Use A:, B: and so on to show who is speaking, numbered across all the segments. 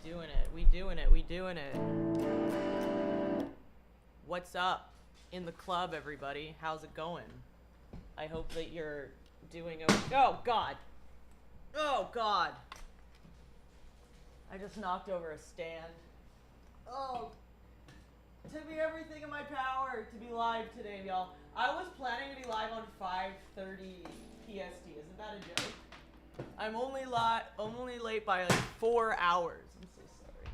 A: doing it. We doing it. We doing it. What's up in the club, everybody? How's it going? I hope that you're doing okay. Oh, God. Oh, God. I just knocked over a stand. Oh. It took me everything in my power to be live today, y'all. I was planning to be live on 5:30 PST. Isn't that a joke? I'm only late by like 4 hours. I'm so sorry.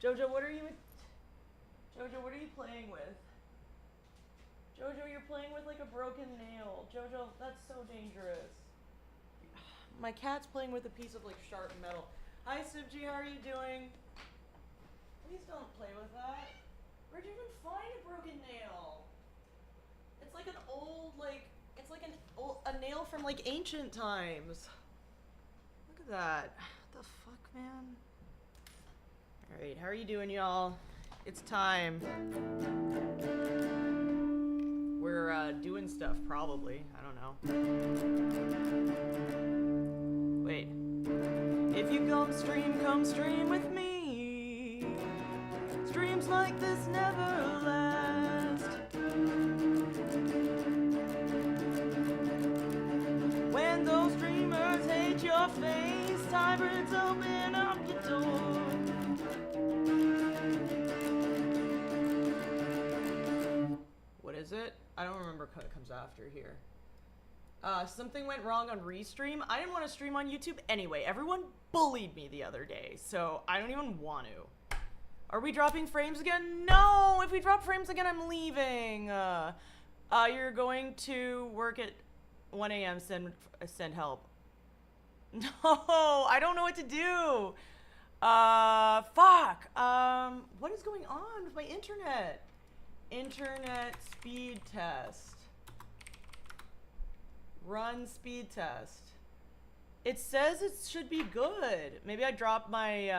A: Jojo, what are you playing with? Jojo, you're playing with like a broken nail. Jojo, that's so dangerous. My cat's playing with a piece of like sharp metal. Hi, Sibji, how are you doing? Please don't play with that. Where'd you even find a broken nail? It's like an old, a nail from like ancient times. Look at that. What the fuck, man? Alright, how are you doing, y'all? It's time. We're doing stuff, probably. I don't know. Wait. If you come stream with me. Streams like this never last. When those dreamers hate your face, Tyrants open up your door. What is it? I don't remember what comes after here. Something went wrong on Restream. I didn't want to stream on YouTube anyway. Everyone bullied me the other day, so I don't even want to. Are we dropping frames again? No! If we drop frames again, I'm leaving. You're going to work at 1 a.m. Send help. No, I don't know what to do. Fuck. What is going on with my internet? Internet speed test. Run speed test. It says it should be good. Maybe I dropped my,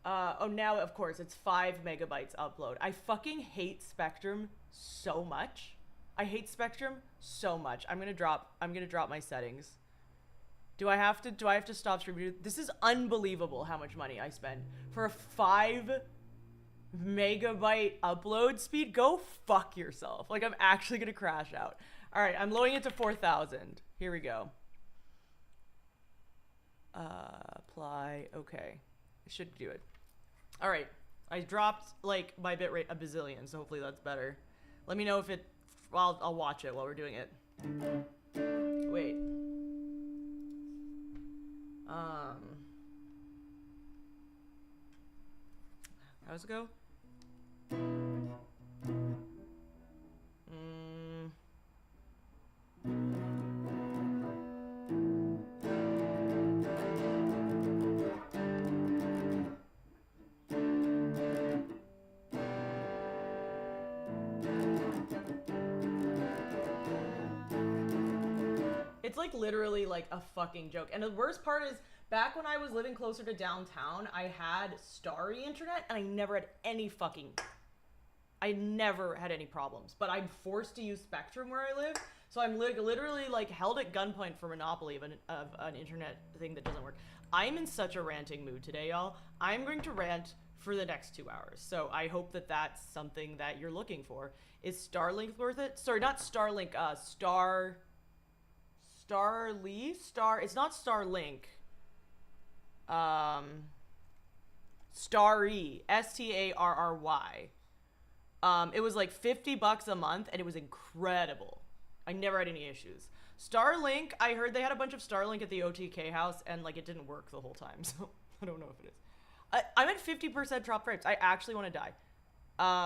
A: oh, now, of course, it's 5 megabytes upload. I fucking hate Spectrum so much. I hate Spectrum so much. I'm gonna drop my settings. Do I have to stop streaming? This is unbelievable how much money I spend for a 5 megabyte upload speed. Go fuck yourself. Like, I'm actually gonna crash out. All right, I'm lowering it to 4,000. Here we go. Apply. Okay, I should do it. All right, I dropped like my bitrate a bazillion, so hopefully that's better. Let me know if it. Well, I'll watch it while we're doing it. Wait. How's it go? It's like literally like a fucking joke. And the worst part is, back when I was living closer to downtown, I had starry internet and I never had any problems. But I'm forced to use Spectrum where I live, so I'm literally like held at gunpoint for monopoly of an internet thing that doesn't work. I'm in such a ranting mood today, y'all. I'm going to rant for the next 2 hours. So I hope that that's something that you're looking for. Is Starlink worth it? Sorry, not Starlink, it's not Starlink. Starry, S-T-A-R-R-Y. It was like $50 a month and it was incredible. I never had any issues. Starlink, I heard they had a bunch of Starlink at the OTK house and like it didn't work the whole time, so I don't know if it is. I'm at 50% drop frames. I actually want to die.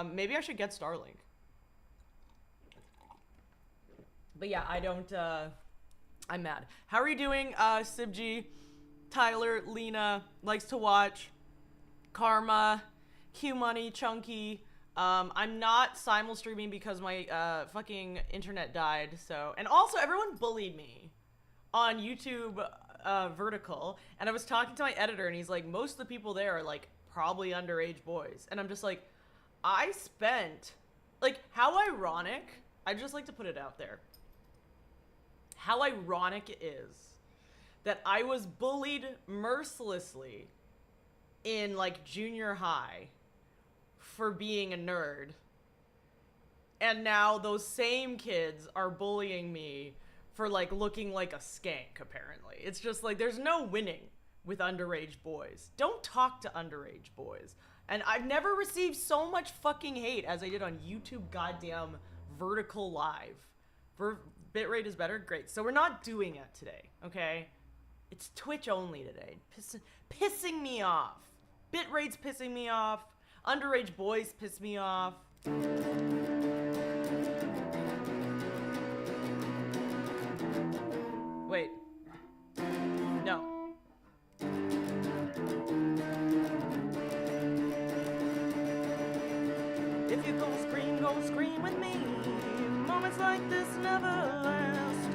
A: Maybe I should get Starlink. But yeah, I'm mad. How are you doing, Sibji? Tyler, Lena, likes to watch, Karma, Q Money, Chunky. I'm not simul streaming because my fucking internet died. So, and also everyone bullied me on YouTube vertical. And I was talking to my editor, and he's like, most of the people there are like probably underage boys. And I'm just like, I spent, like, how ironic. I just like to put it out there. How ironic it is that I was bullied mercilessly in like junior high for being a nerd. And now those same kids are bullying me for like looking like a skank, apparently. It's just like there's no winning with underage boys. Don't talk to underage boys. And I've never received so much fucking hate as I did on YouTube goddamn vertical live. Bitrate is better? Great. So we're not doing it today, okay? It's Twitch only today. Pissing me off. Bitrate's pissing me off. Underage boys piss me off. Wait. No. If you go scream with me. Moments like this never last.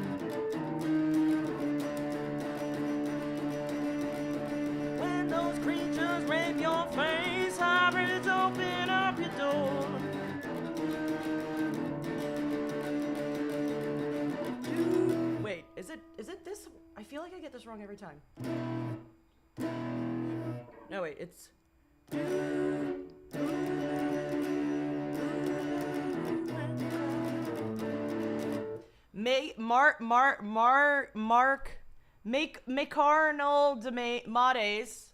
A: When those creatures rape your face, hybrids open up your door. Wait, is it this? I feel like I get this wrong every time. No, wait, it's... Macarnal Mades.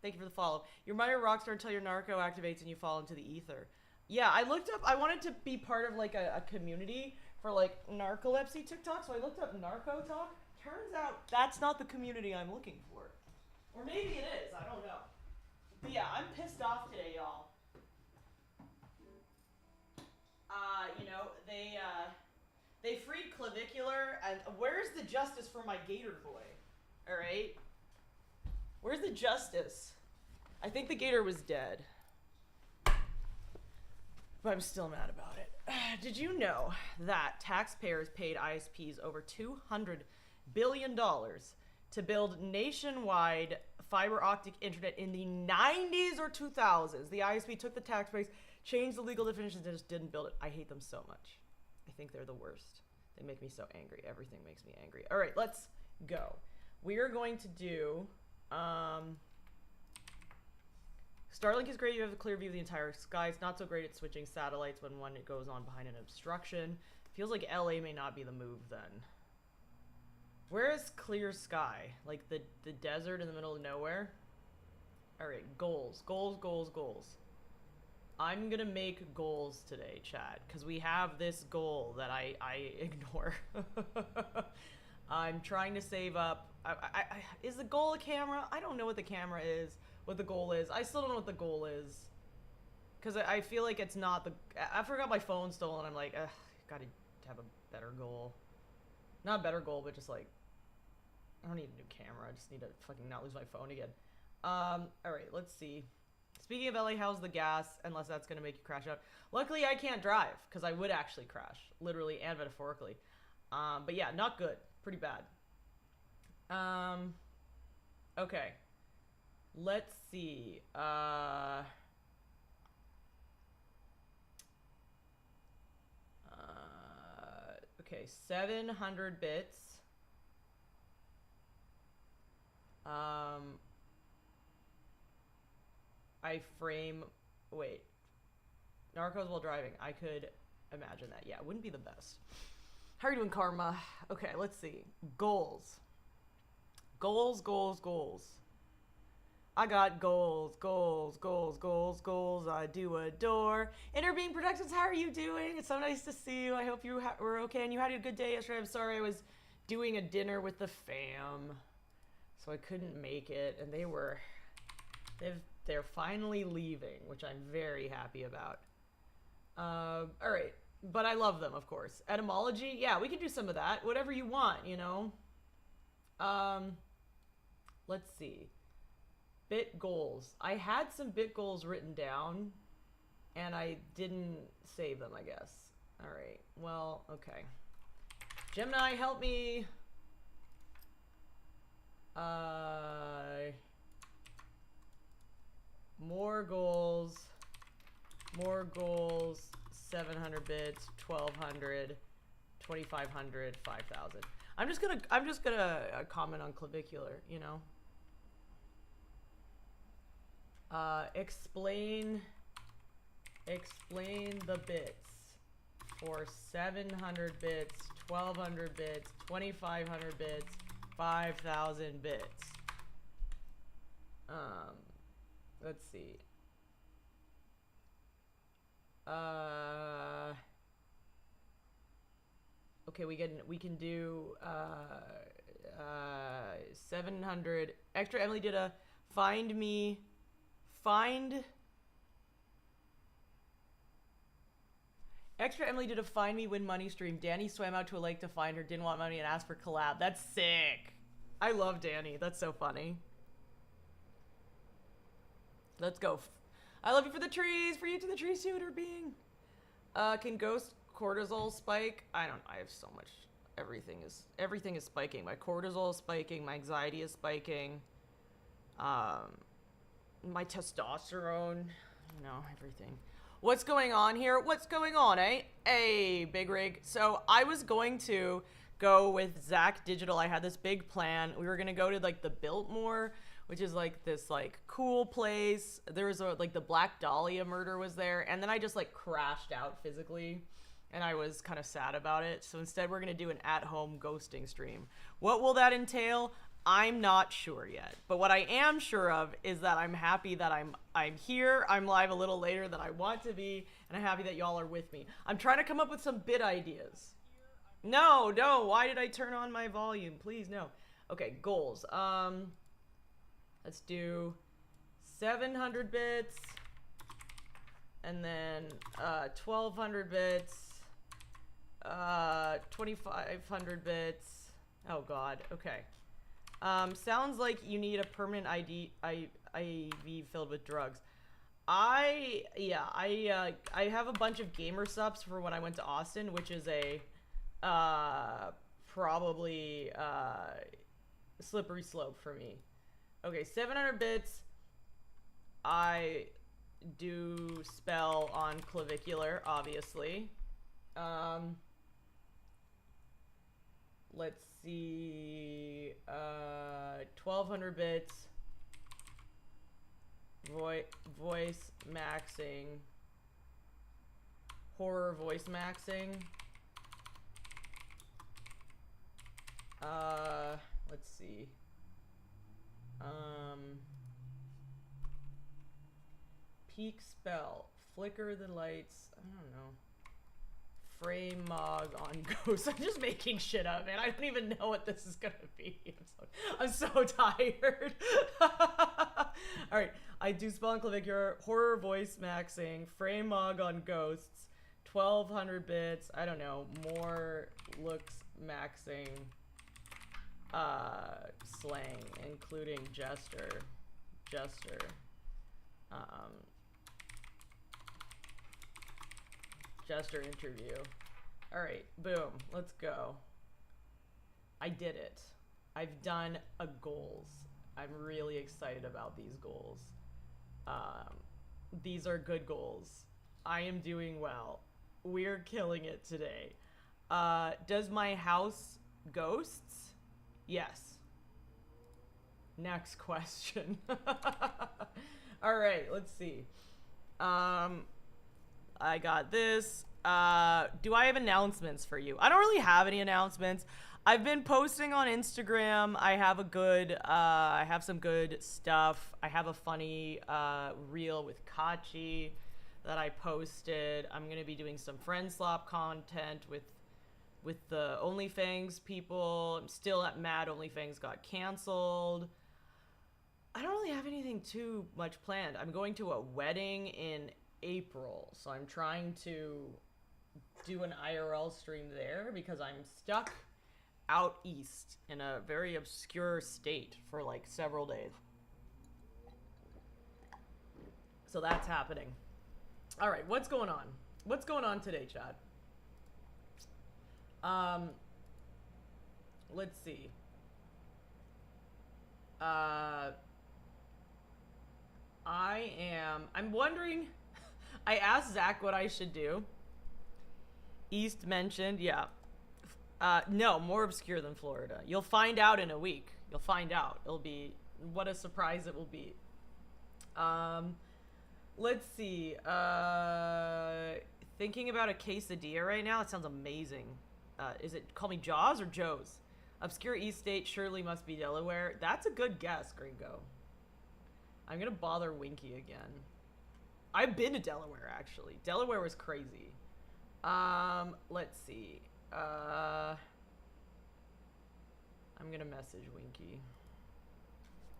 A: Thank you for the follow. You're my rockstar until your narco activates and you fall into the ether. Yeah, I looked up, I wanted to be part of like a community for like narcolepsy TikTok, so I looked up narco talk. Turns out that's not the community I'm looking for. Or maybe it is, I don't know. But yeah, I'm pissed off today, y'all. You know, they freed Clavicular, and where's the justice for my gator boy? Alright? Where's the justice? I think the gator was dead. But I'm still mad about it. Did you know that taxpayers paid ISPs over $200 billion to build nationwide fiber optic internet in the 90s or 2000s? The ISP took the tax base, changed the legal definitions, and just didn't build it. I hate them so much. I think they're the worst. They make me so angry. Everything makes me angry. All right, let's go. We are going to do... Starlink is great. You have a clear view of the entire sky. It's not so great at switching satellites when one goes on behind an obstruction. Feels like LA may not be the move then. Where is clear sky? Like the desert in the middle of nowhere? All right, goals. I'm gonna make goals today, chat, because we have this goal that I ignore. I'm trying to save up. Is the goal a camera? I don't know what the camera is, what the goal is. I still don't know what the goal is. Because I feel like it's not the... I forgot my phone stolen. I'm like, gotta have a better goal. Not a better goal, but just like... I don't need a new camera. I just need to fucking not lose my phone again. Alright, let's see. Speaking of LA, how's the gas? Unless that's gonna make you crash out. Luckily, I can't drive, because I would actually crash. Literally and metaphorically. But yeah, not good. Pretty bad. Okay. Let's see. Okay, 700 bits. I frame... Wait. Narcos while driving. I could imagine that. Yeah, it wouldn't be the best. How are you doing, Karma? Okay, let's see. Goals. Goals. I got goals. I do adore. Interbeing Productions, how are you doing? It's so nice to see you. I hope you were okay and you had a good day yesterday. I'm sorry I was doing a dinner with the fam, so I couldn't make it. And they're finally leaving, which I'm very happy about. All right. But I love them, of course. Etymology? Yeah, we can do some of that. Whatever you want, you know? Let's see. Bit goals. I had some bit goals written down, and I didn't save them, I guess. All right. Well, okay. Gemini, help me. More goals. 700 bits, 1200, 2500, 5000. I'm just gonna comment on clavicular, you know. Explain the bits for 700 bits, 1200 bits, 2500 bits, 5000 bits. Let's see. Okay, we can do 700. Extra Emily did a find. Extra Emily did a find me win money stream. Danny swam out to a lake to find her, didn't want money, and asked for collab. That's sick. I love Danny. That's so funny. Let's go. I love you for the trees. For you to the tree suitor being. Can ghost cortisol spike? I have so much. Everything is spiking. My cortisol is spiking. My anxiety is spiking. My testosterone. You know, everything. What's going on here? What's going on, eh? Hey, Big Rig. So I was going to go with Zach Digital. I had this big plan. We were gonna go to like the Biltmore, which is like this like cool place. There was like the Black Dahlia murder was there, and then I just like crashed out physically, and I was kind of sad about it. So instead, we're gonna do an at-home ghosting stream. What will that entail? I'm not sure yet, but what I am sure of is that I'm happy that I'm here. I'm live a little later than I want to be, and I'm happy that y'all are with me. I'm trying to come up with some bit ideas. No, why did I turn on my volume? Please, no. Okay, goals. Let's do 700 bits, and then 1200 bits, 2500 bits. Oh God, okay. Sounds like you need a permanent IV filled with drugs. I have a bunch of gamer subs for when I went to Austin, which is a probably slippery slope for me. Okay, 700 bits. I do spell on clavicular, obviously. Let's see, 1200 bits, voice maxing, horror voice maxing. Let's see, peak spell, flicker the lights, I don't know. Frame mog on ghost. I'm just making shit up, man. I don't even know what this is gonna be. I'm so tired. All right, I do spell on clavicular, horror voice maxing, frame mog on ghosts, 1200 bits. I don't know. More looks maxing. Slang, including jester. Jester interview. All right, boom, let's go. I did it. I've done a goals. I'm really excited about these goals. These are good goals. I am doing well. We're killing it today. Does my house ghosts? Yes. Next question. All right, let's see. I got this. Do I have announcements for you? I don't really have any announcements. I've been posting on Instagram. I have some good stuff. I have a funny reel with Kachi that I posted. I'm gonna be doing some friend slop content with the OnlyFans people. I'm still at mad OnlyFans got canceled. I don't really have anything too much planned. I'm going to a wedding in April, so I'm trying to do an IRL stream there because I'm stuck out east in a very obscure state for like several days. So that's happening. All right, what's going on? What's going on today, Chad? Let's see. I'm wondering, I asked Zach what I should do. East mentioned, yeah. No, more obscure than Florida. You'll find out in a week. You'll find out. It'll be, what a surprise it will be. Let's see. Thinking about a quesadilla right now. It sounds amazing. Is it Call Me Jaws or Joe's? Obscure East State surely must be Delaware. That's a good guess, Gringo. I'm gonna bother Winky again. I've been to Delaware, actually. Delaware was crazy. Let's see. I'm gonna message Winky.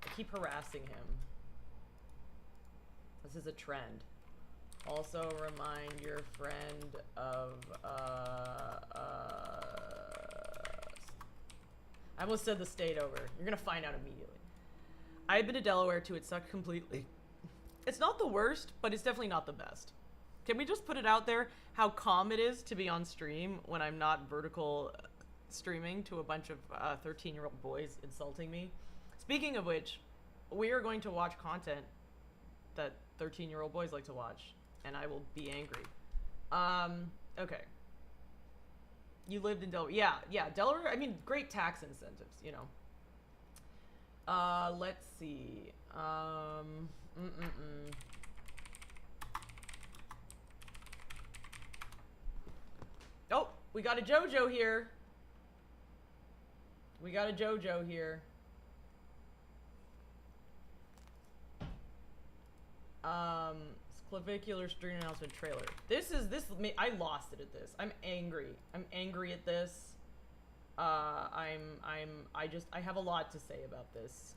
A: I keep harassing him. This is a trend. Also remind your friend of, I almost said the state over. You're gonna find out immediately. I've been to Delaware too. It sucked completely. It's not the worst, but it's definitely not the best. Can we just put it out there how calm it is to be on stream when I'm not vertical streaming to a bunch of 13-year-old boys insulting me? Speaking of which, we are going to watch content that 13-year-old boys like to watch, and I will be angry. Okay. You lived in Delaware. Yeah, Delaware, I mean, great tax incentives, you know. Let's see. Oh, we got a JoJo here. We got a JoJo here. Clavicular stream announcement trailer. I lost it at this. I'm angry. I'm angry at this. I have a lot to say about this.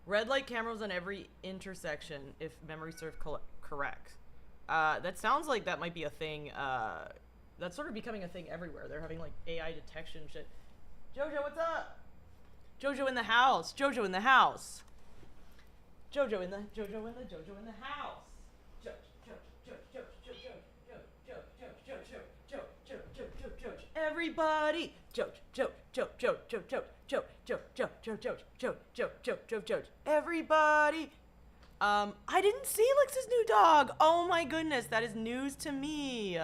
A: Red light cameras on every intersection, if memory serves correct. That sounds like that might be a thing. That's sort of becoming a thing everywhere. They're having like AI detection shit. Jojo, what's up? Jojo in the house. Jojo in the house. Jojo in the house. Everybody. Everybody. I didn't see Lex's new dog. Oh my goodness, that is news to me.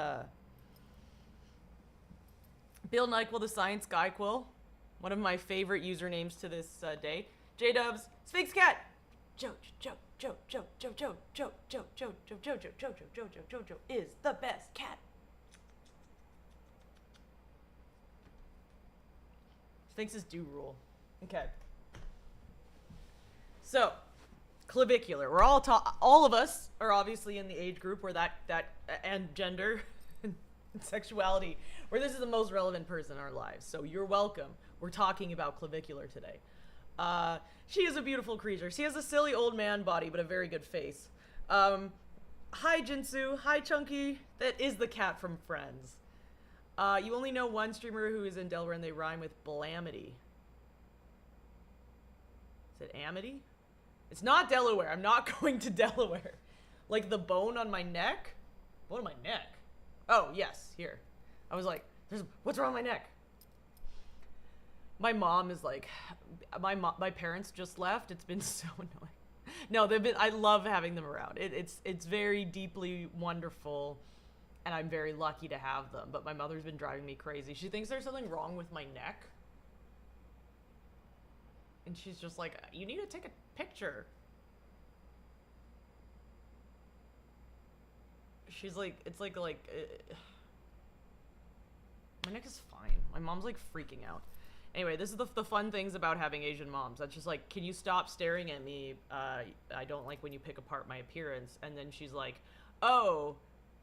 A: Bill Nyquil, the science guy quill. One of my favorite usernames to this day. J-Dubs, Sphinx Cat. Jojo is the best cat. Sphinxes do rule. Okay. So, clavicular. We're all of us are obviously in the age group where that and gender and sexuality, where this is the most relevant person in our lives. So you're welcome. We're talking about clavicular today. She is a beautiful creature. She has a silly old man body, but a very good face. Hi, Jinsu. Hi, Chunky. That is the cat from Friends. You only know one streamer who is in Delaware, and they rhyme with Blamity. Is it Amity? It's not Delaware. I'm not going to Delaware. Like the bone on my neck? Bone on my neck? Oh, yes, here. I was like, what's wrong with my neck? My mom is like, my parents just left. It's been so annoying. No, I love having them around. It's very deeply wonderful, and I'm very lucky to have them. But my mother's been driving me crazy. She thinks there's something wrong with my neck. And she's just like, you need to take a picture. She's like, it's like, my neck is fine. My mom's like freaking out. Anyway, this is the fun things about having Asian moms. That's just like, can you stop staring at me? I don't like when you pick apart my appearance. And then she's like, oh,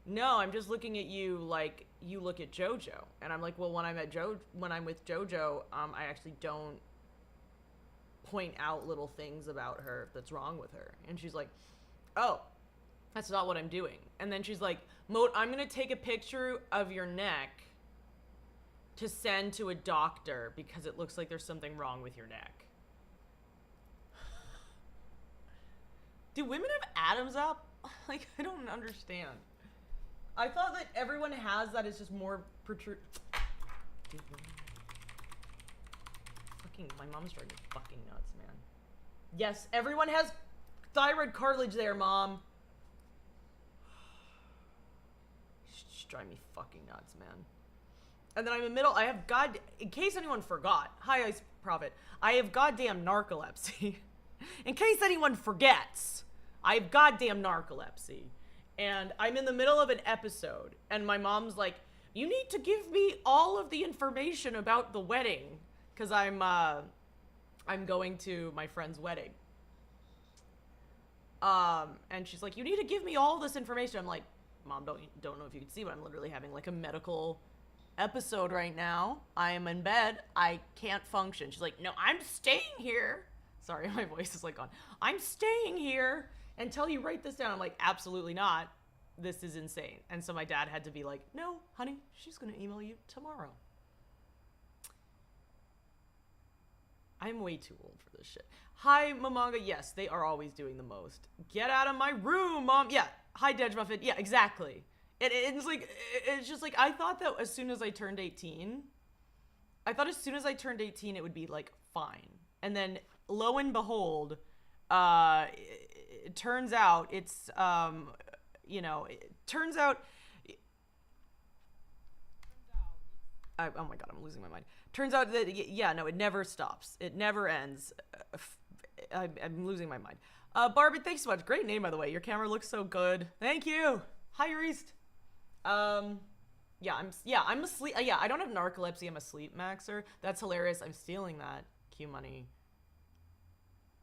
A: no, I'm just looking at you like you look at JoJo. And I'm like, well, when I'm with JoJo, I actually don't point out little things about her that's wrong with her. And she's like, oh, that's not what I'm doing. And then she's like, Moat, I'm gonna take a picture of your neck to send to a doctor because it looks like there's something wrong with your neck. Do women have Adam's up? Like, I don't understand. I thought that everyone has that. It's just more protrude. Dude, my mom's driving me fucking nuts, man. Yes, everyone has thyroid cartilage there, Mom. She's driving me fucking nuts, man. And then I'm in the middle. I have in case anyone forgot. Hi, Ice Prophet. I have goddamn narcolepsy. In case anyone forgets, I have goddamn narcolepsy. And I'm in the middle of an episode, and my mom's like, you need to give me all of the information about the wedding, because I'm going to my friend's wedding. And she's like, you need to give me all this information. I'm like, Mom, don't know if you can see, but I'm literally having like a medical episode right now. I am in bed. I can't function. She's like, no, I'm staying here. Sorry, my voice is like gone. I'm staying here until you write this down. I'm like, absolutely not. This is insane. And so my dad had to be like, no, honey, she's going to email you tomorrow. I'm way too old for this shit. Hi, Mamanga. Yes, they are always doing the most. Get out of my room, Mom. Yeah. Hi, Dej Muffin. Yeah, exactly. It's like, it's just like, I thought that as soon as I turned 18, it would be like fine. And then lo and behold, it turns out it's, you know, it turns out, oh my God, I'm losing my mind. Turns out that, yeah, no, it never stops. It never ends. I'm losing my mind. Barbie, thanks so much. Great name, by the way. Your camera looks so good. Thank you. Hi, Reist. Yeah, I'm asleep. Yeah, I don't have narcolepsy. I'm a sleep maxer. That's hilarious. I'm stealing that. Q money.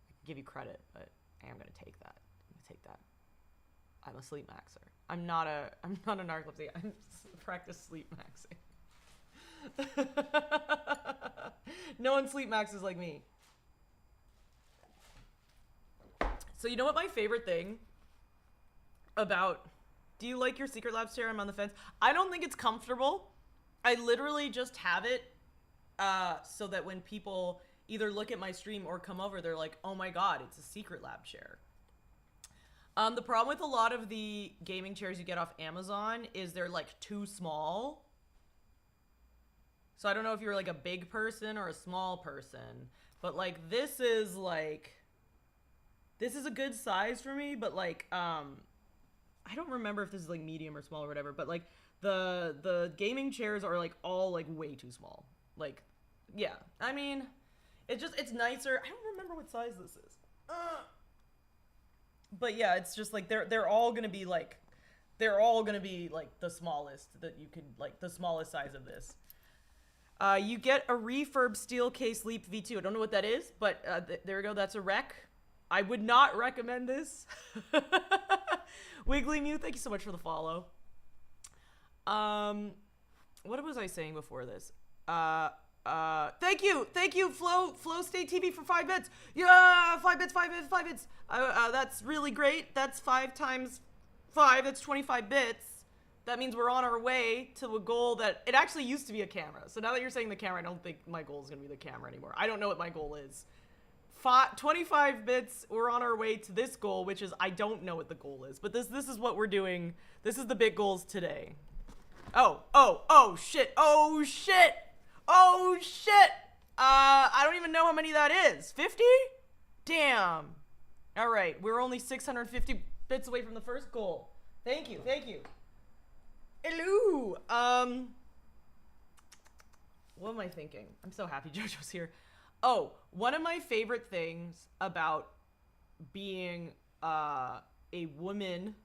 A: I can give you credit, but I am gonna take that. I'm a sleep maxer. I'm not a narcolepsy. I'm practice sleep maxing. No one sleep maxes like me. So you know what my favorite thing about, do you like your Secret Labs chair? I'm on the fence. I don't think it's comfortable. I literally just have it so that when people either look at my stream or come over, they're like, oh my God, it's a Secret Lab chair. The problem with a lot of the gaming chairs you get off Amazon is they're like too small. So I don't know if you're like a big person or a small person, but like this is a good size for me, but like, I don't remember if this is like medium or small or whatever, but like the gaming chairs are like all like way too small. Like, yeah, I mean, it's nicer. I don't remember what size this is. But yeah, it's just like, they're all gonna be like the smallest that you could, like the smallest size of this. You get a refurb steel case Leap V2. I don't know what that is, but there we go. That's a rec. I would not recommend this. Wiggly Mew, thank you so much for the follow. What was I saying before this? Thank you, Flow State TV for 5 bits. Yeah, 5 bits. That's really great. That's 5 times 5. That's 25 bits. That means we're on our way to a goal that it actually used to be a camera. So now that you're saying the camera, I don't think my goal is gonna be the camera anymore. I don't know what my goal is. 25 bits, we're on our way to this goal, which is, I don't know what the goal is, but this is what we're doing. This is the big goals today. Oh shit. I don't even know how many that is. 50? Damn. All right, we're only 650 bits away from the first goal. Thank you. Hello. What am I thinking? I'm so happy JoJo's here. Oh, one of my favorite things about being a woman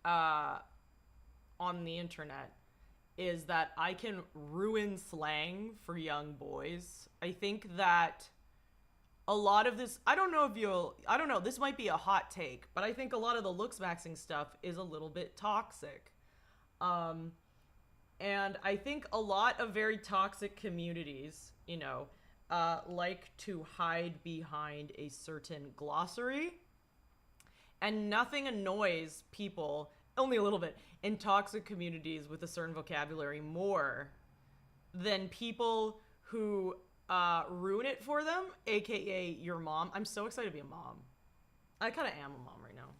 A: on the internet is that I can ruin slang for young boys. I think that a lot of this, I don't know, this might be a hot take, but I think a lot of the looks maxing stuff is a little bit toxic. And I think a lot of very toxic communities, you know, like to hide behind a certain glossary, and nothing annoys people, only a little bit, in toxic communities with a certain vocabulary more than people who ruin it for them, aka your mom. I'm so excited to be a mom. I kind of am a mom right now,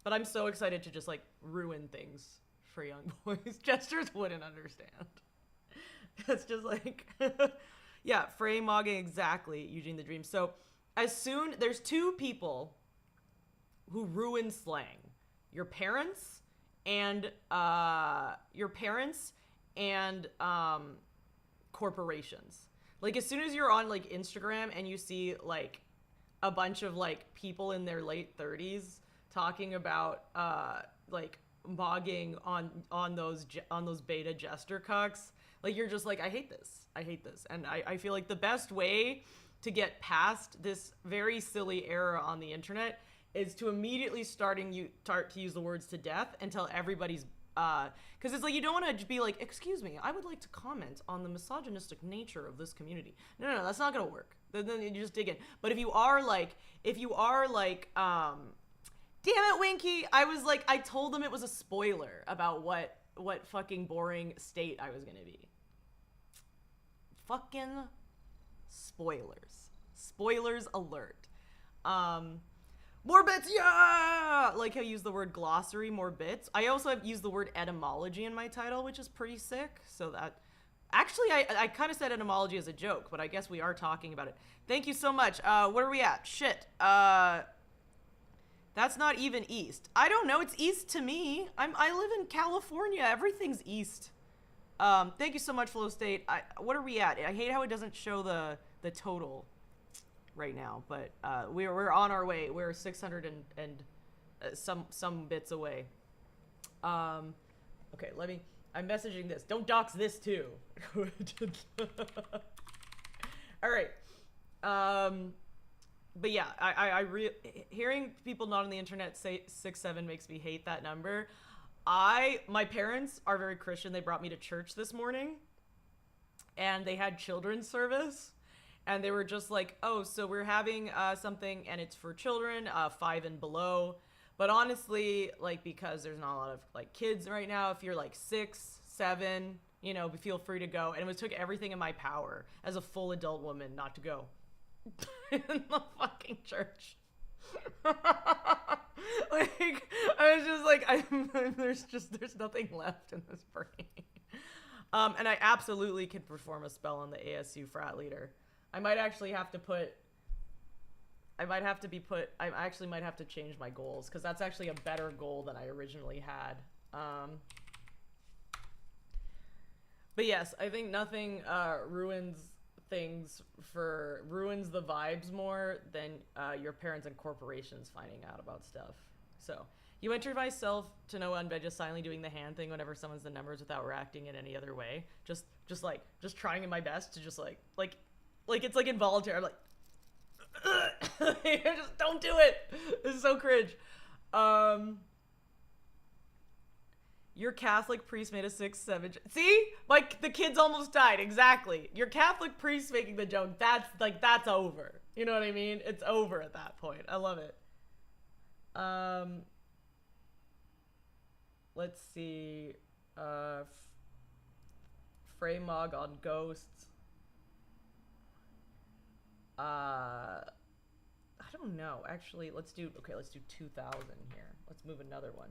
A: but I'm so excited to just like ruin things for young boys. Jesters wouldn't understand. It's just like yeah, Frey Mogging, exactly, Eugene the Dream. So there's 2 people who ruin slang. Your parents and and corporations. Like, as soon as you're on, like, Instagram and you see, like, a bunch of, like, people in their late 30s talking about, like, mogging on those beta jester cucks, like, you're just like, I hate this. And I feel like the best way to get past this very silly era on the internet is to immediately start to use the words to death until everybody's because it's like, you don't want to be like, excuse me, I would like to comment on the misogynistic nature of this community. No, that's not gonna work. Then you just dig in. But if you are like, damn it, Winky, I told them it was a spoiler about what fucking boring state I was gonna be. Fucking spoilers alert. More bits, yeah! Like how I use the word glossary, more bits. I also have used the word etymology in my title, which is pretty sick. So that... Actually, I kind of said etymology as a joke, but I guess we are talking about it. Thank you so much. Where are we at? Shit. That's not even east. I don't know. It's east to me. I live in California. Everything's east. Thank you so much, Flow State. What are we at? I hate how it doesn't show the total right now, but we're on our way. We're 600 and some bits away. Okay, I'm messaging this. Don't dox this too. All right. But yeah, hearing people not on the internet say 6'7" makes me hate that number. My parents are very Christian. They brought me to church this morning, and they had children's service. And they were just like, oh, so we're having something, and it's for children, 5 and below. But honestly, like, because there's not a lot of, like, kids right now, if you're, like, 6, 7, you know, feel free to go. And it took everything in my power as a full adult woman not to go in the fucking church. Like, I was just like, there's nothing left in this brain. And I absolutely can perform a spell on the ASU frat leader. I actually might have to change my goals, because that's actually a better goal than I originally had. But yes, I think nothing ruins the vibes more than your parents and corporations finding out about stuff. So you enter myself to no end by just silently doing the hand thing whenever someone's the numbers without reacting in any other way. Just trying my best to just like it's like involuntary. I'm like, just don't do it. This is so cringe. Your Catholic priest made a 6'7". See, like, the kids almost died. Exactly. Your Catholic priest making the joke. That's over. You know what I mean? It's over at that point. I love it. Let's see. Fraymog on ghosts. I don't know. Actually, let's do 2,000 here. Let's move another one.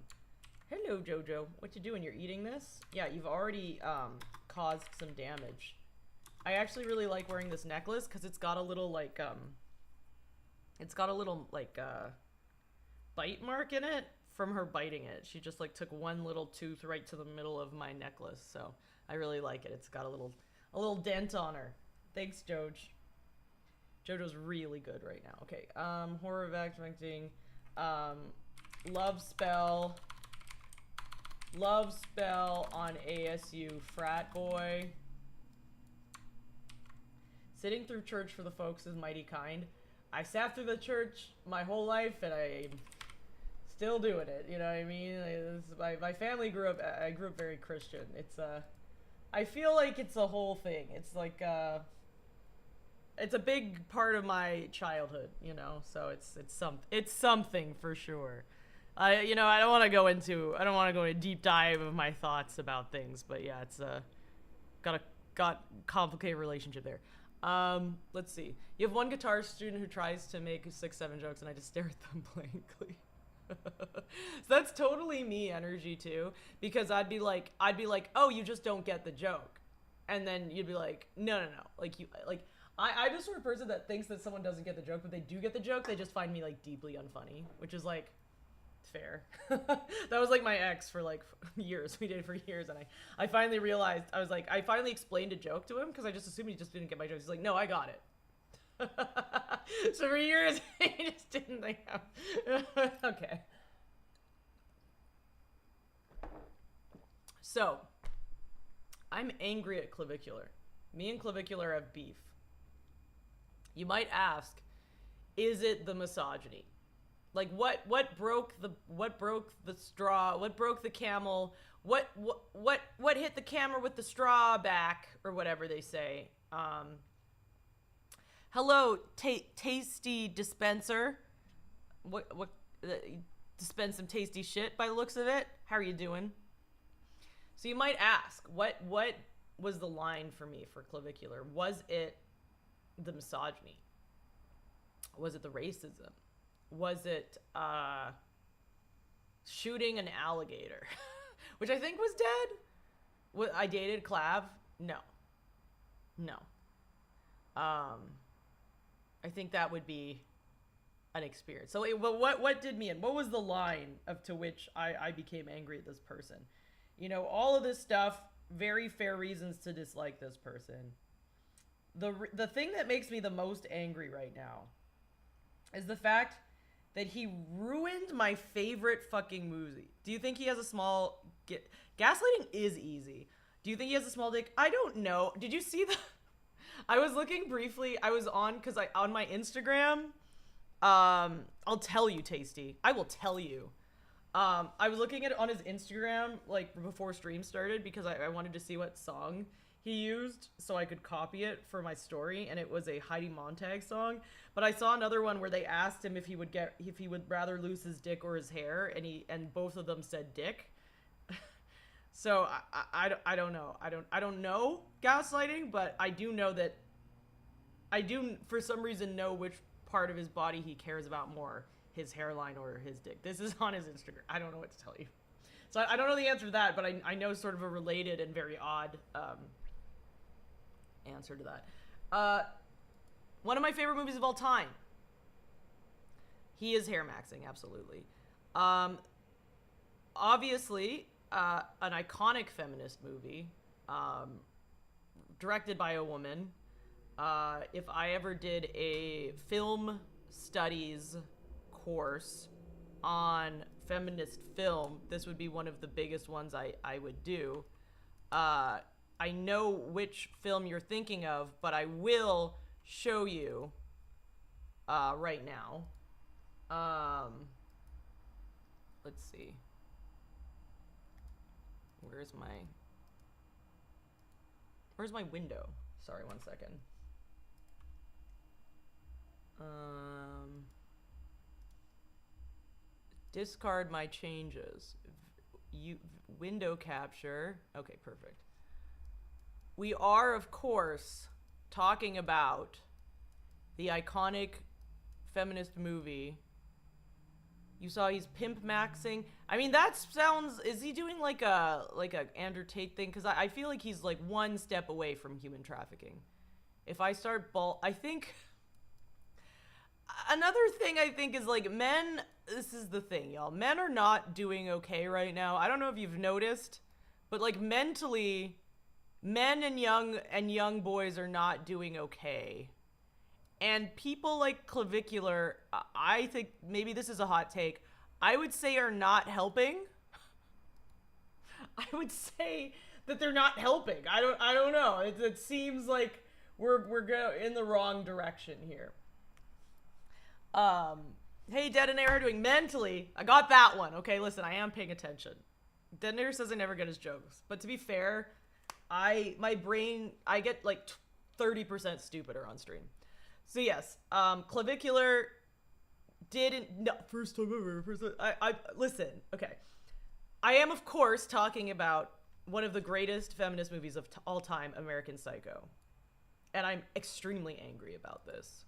A: Hello, Jojo. What you doing? You're eating this? Yeah, you've already caused some damage. I actually really like wearing this necklace because it's got a little bite mark in it from her biting it. She just like took one little tooth right to the middle of my necklace, so I really like it. It's got a little dent on her. Thanks, Joj. Jojo's really good right now. Okay, horror vacuuming, love spell on ASU frat boy. Sitting through church for the folks is mighty kind. I sat through the church my whole life, and I'm still doing it. You know what I mean? My family grew up. I grew up very Christian. I feel like it's a whole thing. It's like it's a big part of my childhood, you know. So it's something for sure. I don't want to go into a deep dive of my thoughts about things, but yeah, it's got complicated relationship there. Let's see. You have one guitar student who tries to make 6-7 jokes, and I just stare at them blankly. So that's totally me energy too, because I'd be like, oh, you just don't get the joke, and then you'd be like, no, I'm the sort of person that thinks that someone doesn't get the joke, but they do get the joke. They just find me like deeply unfunny, which is like, Fair. That was like my ex for like years. We dated for years, and I finally realized, I was like, I finally explained a joke to him because I just assumed he just didn't get my jokes. He's like, no, I got it. So for years, he just didn't think okay. So, I'm angry at Clavicular. Me and Clavicular have beef. You might ask, is it the misogyny? Like what broke the straw? What broke the camel? What hit the camera with the straw back, or whatever they say? Hello, tasty dispenser. What dispense some tasty shit by the looks of it. How are you doing? So you might ask, what was the line for me for Clavicular? Was it the misogyny? Was it the racism? Was it shooting an alligator, which I think was dead? What, I dated Clav? No. I think that would be an experience. So what did me in? What was the line of to which I became angry at this person? You know, all of this stuff, very fair reasons to dislike this person. The thing that makes me the most angry right now is the fact that he ruined my favorite fucking movie. Do you think he has a small... Gaslighting is easy. Do you think he has a small dick? I don't know. Did you see the... I was looking briefly. I was on... Because on my Instagram... I'll tell you, Tasty. I will tell you. I was looking at it on his Instagram, like, before stream started, because I wanted to see what song he used so I could copy it for my story, and it was a Heidi Montag song. But I saw another one where they asked him if he would rather lose his dick or his hair, and both of them said dick. So I don't know. I don't know gaslighting, but I do know that I do for some reason know which part of his body he cares about more, his hairline or his dick. This is on his Instagram. I don't know what to tell you. So I don't know the answer to that, but I know sort of a related and very odd answer to that. One of my favorite movies of all time. He is hair maxing, absolutely. Obviously, an iconic feminist movie, directed by a woman. If I ever did a film studies course on feminist film, this would be one of the biggest ones I would do. I know which film you're thinking of, but I will show you right now. Let's see. Where's my window? Sorry, one second. Discard my changes. Window capture. Okay, perfect. We are, of course, talking about the iconic feminist movie. You saw he's pimp maxing. I mean, that sounds... Is he doing like a Andrew Tate thing? Because I feel like he's like one step away from human trafficking. If I start I think... Another thing I think is like men... This is the thing, y'all. Men are not doing okay right now. I don't know if you've noticed, but like mentally, men and young boys are not doing okay. And people like Clavicular, I think maybe this is a hot take, I would say are not helping. I would say that they're not helping. I don't know. It seems like we're going in the wrong direction here. Hey, Detonator, how are you doing? Mentally, I got that one. Okay, listen, I am paying attention. Detonator says I never get his jokes. But to be fair, my brain, I get like 30% stupider on stream. So yes, Clavicular didn't, no, first time ever, listen, okay. I am, of course, talking about one of the greatest feminist movies of all time, American Psycho. And I'm extremely angry about this.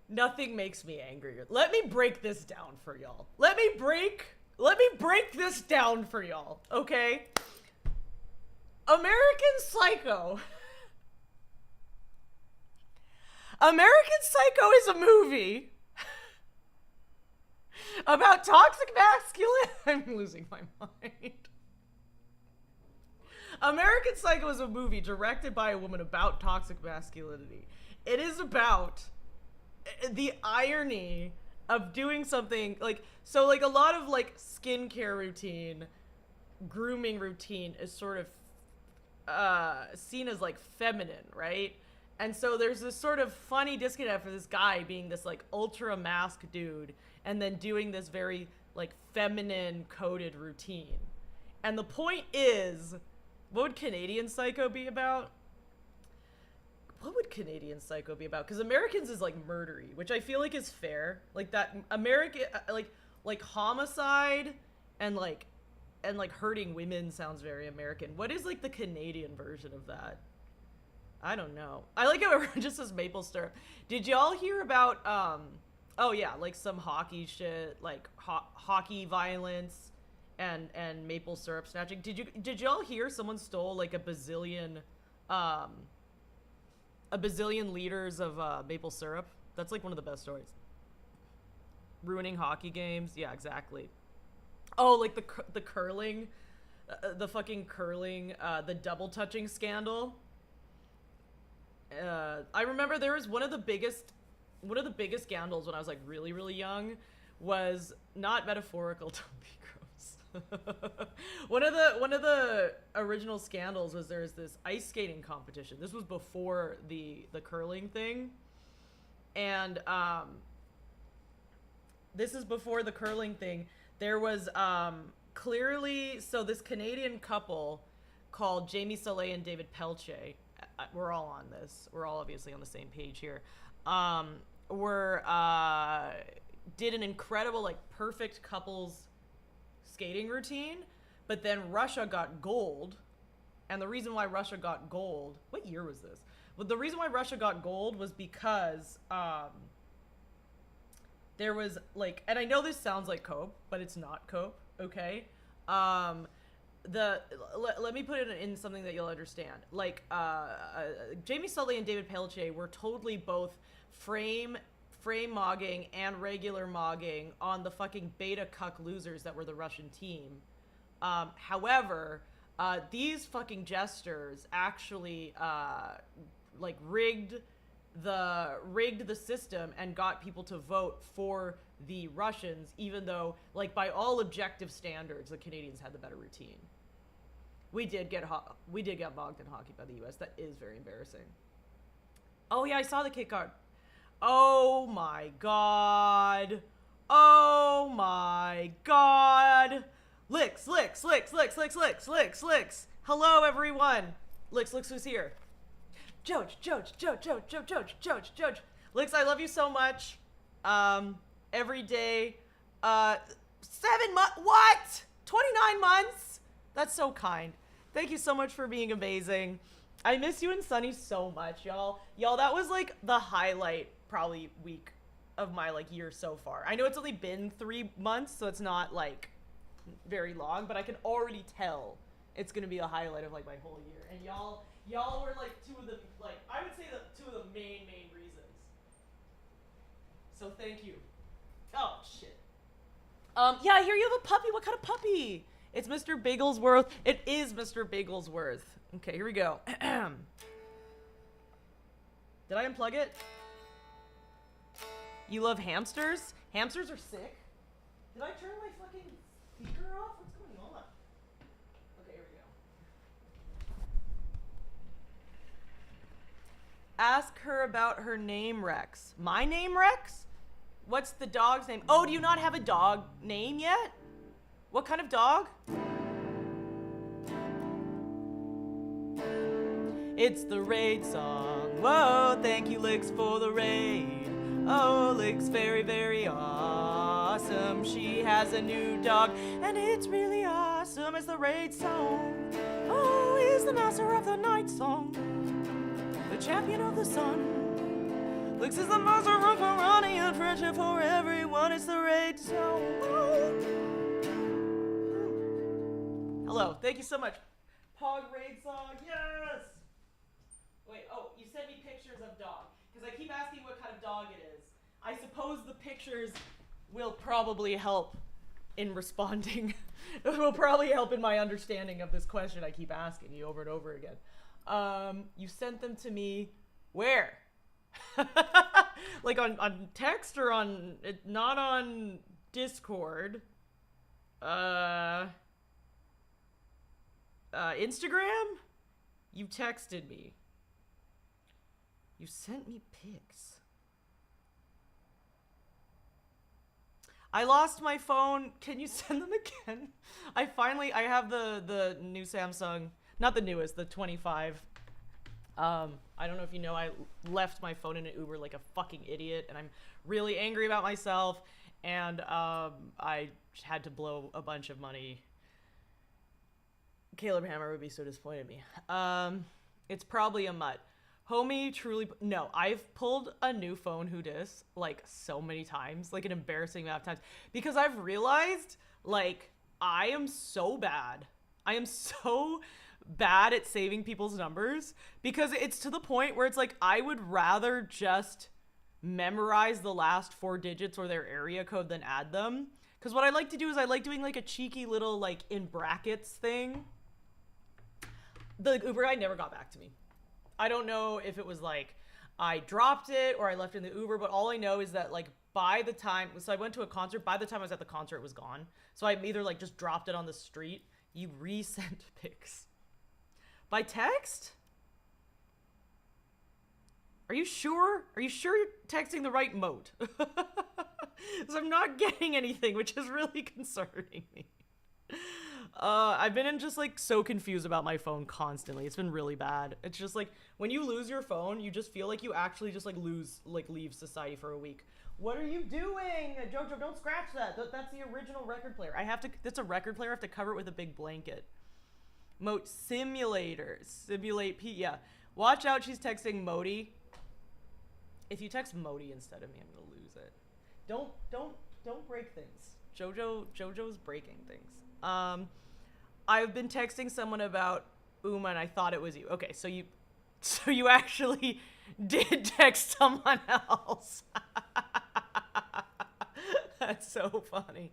A: Nothing makes me angrier. Let me break this down for y'all. Let me break this down for y'all, okay? American Psycho. American Psycho is a movie about toxic masculinity. I'm losing my mind. American Psycho is a movie directed by a woman about toxic masculinity. It is about the irony of doing something like, so like a lot of like skincare routine, grooming routine is sort of seen as like feminine, right? And so there's this sort of funny disconnect for this guy being this like ultra masked dude and then doing this very like feminine coded routine. And the point is, what would Canadian Psycho be about? What would Canadian Psycho be about? Because Americans is like murdery, which I feel like is fair. Like that American, like homicide and like hurting women sounds very American. What is like the Canadian version of that? I don't know. I like how it just says maple syrup. Did y'all hear about oh yeah, like some hockey shit, like hockey violence and maple syrup snatching? Did y'all hear someone stole like a bazillion liters of maple syrup? That's like one of the best stories. Ruining hockey games. Yeah, exactly. Oh, like the curling, the fucking curling, the double touching scandal. I remember there was one of the biggest scandals when I was like really, really young was not metaphorical, don't be gross. One of the original scandals was there's this ice skating competition. This was before the curling thing. And this is before the curling thing. There was clearly, so this Canadian couple called Jamie Soleil and David Pelche, we're all on this. We're all obviously on the same page here. Did an incredible, like, perfect couples skating routine, but then Russia got gold. And the reason why Russia got gold, what year was this? Well, the reason why Russia got gold was because there was like, and I know this sounds like cope, but it's not cope, okay? Let me put it in something that you'll understand. Like, Jamie Sully and David Pelche were totally both frame mogging and regular mogging on the fucking beta cuck losers that were the Russian team. However, these fucking jesters actually like rigged the system and got people to vote for the Russians, even though, like, by all objective standards, the Canadians had the better routine. We did get mogged in hockey by the U.S. That is very embarrassing. Oh yeah, I saw the kick card. Oh my god. Oh my god. Licks. Hello, everyone. Licks, who's here? Joj. Licks, I love you so much. Every day. 7 months. What? 29 months? That's so kind. Thank you so much for being amazing. I miss you and Sunny so much, y'all. Y'all, that was like the highlight probably week of my like year so far. I know it's only been 3 months, so it's not like very long, but I can already tell it's gonna be a highlight of like my whole year. And y'all were like two of the, like, I would say two of the main reasons. So thank you. Oh shit. Yeah, I hear you have a puppy. What kind of puppy? It's Mr. Bigglesworth. It is Mr. Bigglesworth. Okay, here we go. Did I unplug it? You love hamsters? Hamsters are sick. Did I turn my fucking speaker off? What's going on? Okay, here we go. Ask her about her name, Rex. My name, Rex? What's the dog's name? Oh, do you not have a dog name yet? What kind of dog? It's the raid song. Whoa, thank you, Licks, for the raid. Oh, Licks, very, very awesome. She has a new dog, and it's really awesome. It's the raid song. Oh, he's the master of the night song, the champion of the sun. Looks is the monster of Ferrari and friendship for everyone. It's the raid zone. Hello, thank you so much. Pog raid song, yes! Wait, oh, you sent me pictures of dog. Because I keep asking what kind of dog it is. I suppose the pictures will probably help in responding. It will probably help in my understanding of this question I keep asking you over and over again. You sent them to me where? Like on text or on, not on Discord? Instagram? You texted me. You sent me pics. I lost my phone. Can you send them again? I have the new Samsung, not the newest, the 25. I don't know if you know, I left my phone in an Uber like a fucking idiot, and I'm really angry about myself, and I had to blow a bunch of money. Caleb Hammer would be so disappointed in me. It's probably a mutt. Homie, truly, no, I've pulled a new phone who dis, like, so many times, like, an embarrassing amount of times, because I've realized, like, I am so bad at saving people's numbers, because it's to the point where it's like, I would rather just memorize the last 4 digits or their area code than add them, because what I like to do is I like doing, like, a cheeky little, like, in brackets thing. The Uber guy never got back to me. I don't know if it was like I dropped it or I left it in the Uber, but all I know is that, like, by the time, so I went to a concert, by the time I was at the concert, it was gone. So I either, like, just dropped it on the street. You resent pics. By text? Are you sure? Are you sure you're texting the right moat? Because I'm not getting anything, which is really concerning me. I've been just, like, so confused about my phone constantly. It's been really bad. It's just, like, when you lose your phone, you just feel like you actually just, like, leave society for a week. What are you doing? Jojo, don't scratch that. That's the original record player. That's a record player. I have to cover it with a big blanket. Moat simulator. Simulate P. Yeah. Watch out, she's texting Modi. If you text Modi instead of me, I'm gonna lose it. Don't break things. Jojo's breaking things. I've been texting someone about Uma and I thought it was you. Okay, so you actually did text someone else. That's so funny.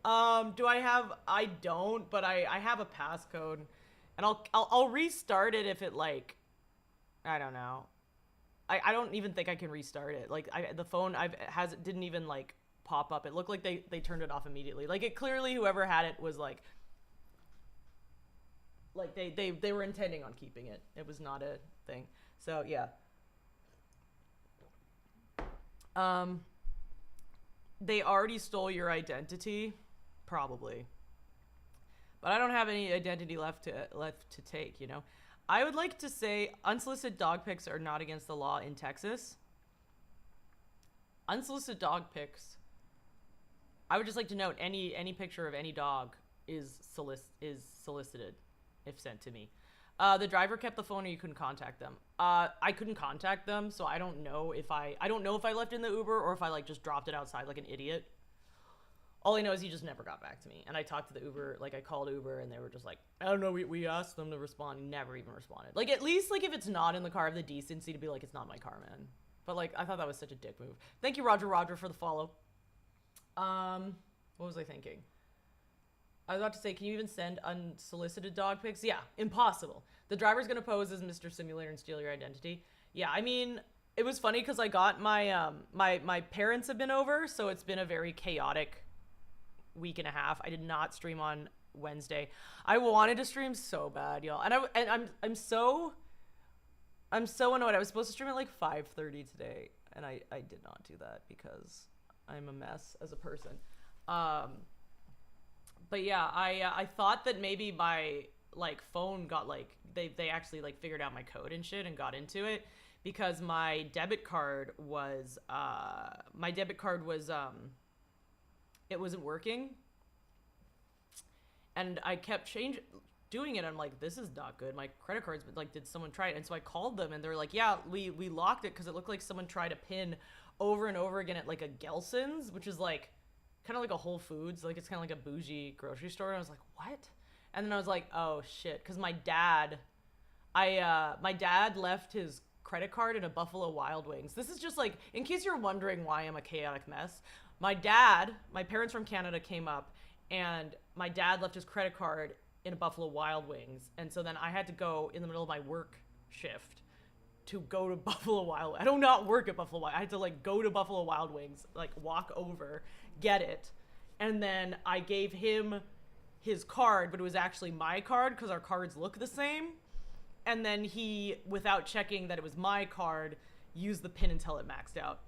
A: I don't, but I have a passcode, and I'll restart it if it, like, I don't know. I don't even think I can restart it. Like, the phone didn't even, like, pop up. It looked like they turned it off immediately. Like, it clearly, whoever had it was like they were intending on keeping it. It was not a thing. So yeah. They already stole your identity, probably. But I don't have any identity left to take, you know. I would like to say unsolicited dog pics are not against the law in Texas. Unsolicited dog pics, I would just like to note, any picture of any dog is solicited if sent to me. The driver kept the phone, or you couldn't contact them. I couldn't contact them, so I don't know if I left it in the Uber or if I, like, just dropped it outside like an idiot. All I know is he just never got back to me, and I talked to the Uber, like, I called Uber, and they were just like, I don't know, we asked them to respond. He never even responded. Like, at least, like, if it's not in the car, have the decency to be like, it's not my car, man. But, like, I thought that was such a dick move. Thank you, Roger, for the follow. What was I thinking? I was about to say, can you even send unsolicited dog pics? Yeah, impossible. The driver's gonna pose as Mr. Simulator and steal your identity. Yeah, I mean, it was funny because I got my, my parents have been over, so it's been a very chaotic week and a half. I did not stream on Wednesday. I wanted to stream so bad, y'all. And I'm so annoyed. I was supposed to stream at like 5:30 today, and I did not do that because I'm a mess as a person. But yeah, I thought that maybe my, like, phone got, like, they actually, like, figured out my code and shit and got into it, because my debit card was it wasn't working, and I kept doing it. I'm like, this is not good. My credit card's like, did someone try it? And so I called them, and they're like, yeah, we locked it because it looked like someone tried a pin over and over again at like a Gelson's, which is like kind of like a Whole Foods, like it's kind of like a bougie grocery store. And I was like, what? And then I was like, oh shit, because my dad left his credit card in a Buffalo Wild Wings. This is just like, in case you're wondering why I'm a chaotic mess, my parents from Canada came up, and my dad left his credit card in a Buffalo Wild Wings. And so then I had to go in the middle of my work shift to go to Buffalo Wild. I do not work at Buffalo Wild. I had to like go to Buffalo Wild Wings, like walk over, get it. And then I gave him his card, but it was actually my card because our cards look the same. And then he, without checking that it was my card, used the pin until it maxed out.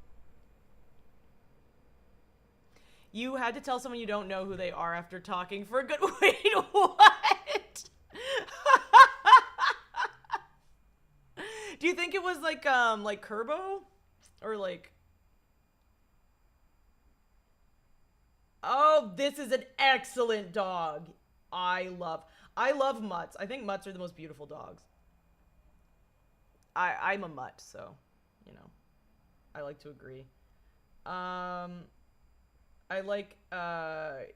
A: You had to tell someone you don't know who they are after talking for a good... Wait, what? Do you think it was like Kerbo? Or like... Oh, this is an excellent dog. I love mutts. I think mutts are the most beautiful dogs. I'm a mutt, so, you know, I like to agree. I like, okay,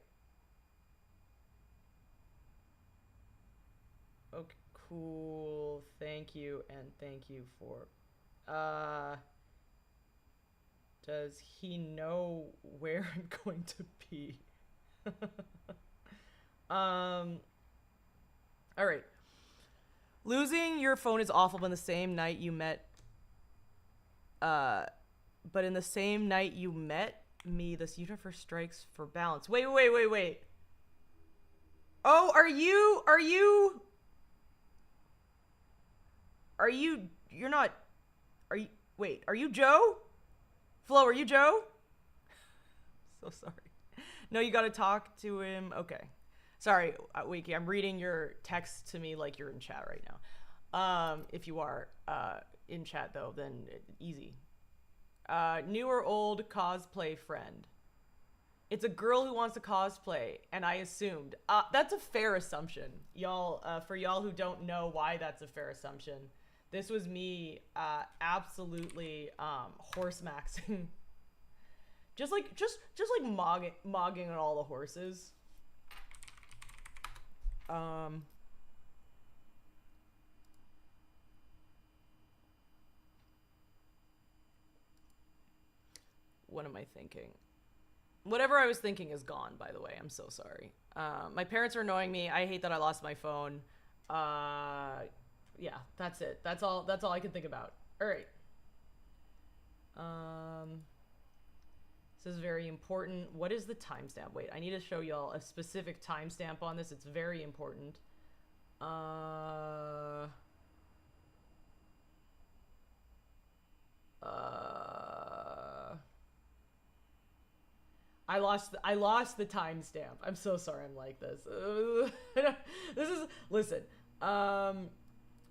A: cool, thank you, and thank you for, does he know where I'm going to be? Alright. Losing your phone is awful, but in the same night you met, me, this universe strikes for balance. Wait. Oh, are you, Joe? Flo, are you Joe? So sorry. No, you gotta talk to him. Okay. Sorry, Wiki, I'm reading your text to me like you're in chat right now. If you are in chat, though, then easy. New or old cosplay friend. It's a girl who wants to cosplay, and I assumed. That's a fair assumption. Y'all, for y'all who don't know why that's a fair assumption, this was me absolutely horse maxing. just like mogging on all the horses. What am I thinking? Whatever I was thinking is gone, by the way. I'm so sorry. My parents are annoying me. I hate that I lost my phone. Yeah, that's it. That's all I can think about. All right. This is very important. What is the timestamp? Wait, I need to show y'all a specific timestamp on this. It's very important. I lost the timestamp. I'm so sorry I'm like this. Listen.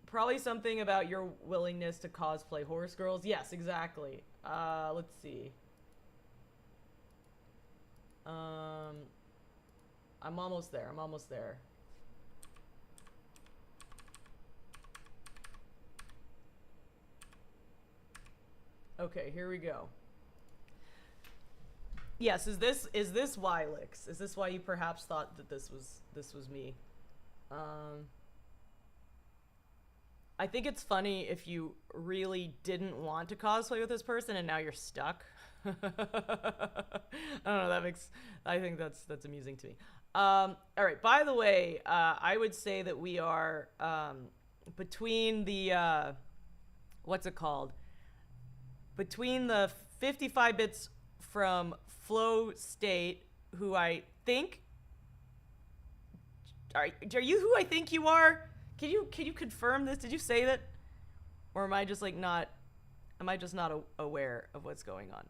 A: Probably something about your willingness to cosplay horse girls. Yes, exactly. Let's see. I'm almost there. Okay, here we go. Yes, is this Wylix? Is this why you perhaps thought that this was me? I think it's funny if you really didn't want to cosplay with this person and now you're stuck. I don't know, I think that's amusing to me. All right, by the way, I would say that we are between the what's it called? Between the 55 bits from Flow State, who I think are you who I think you are? Can you confirm this? Did you say that? Or am I just like not aware of what's going on?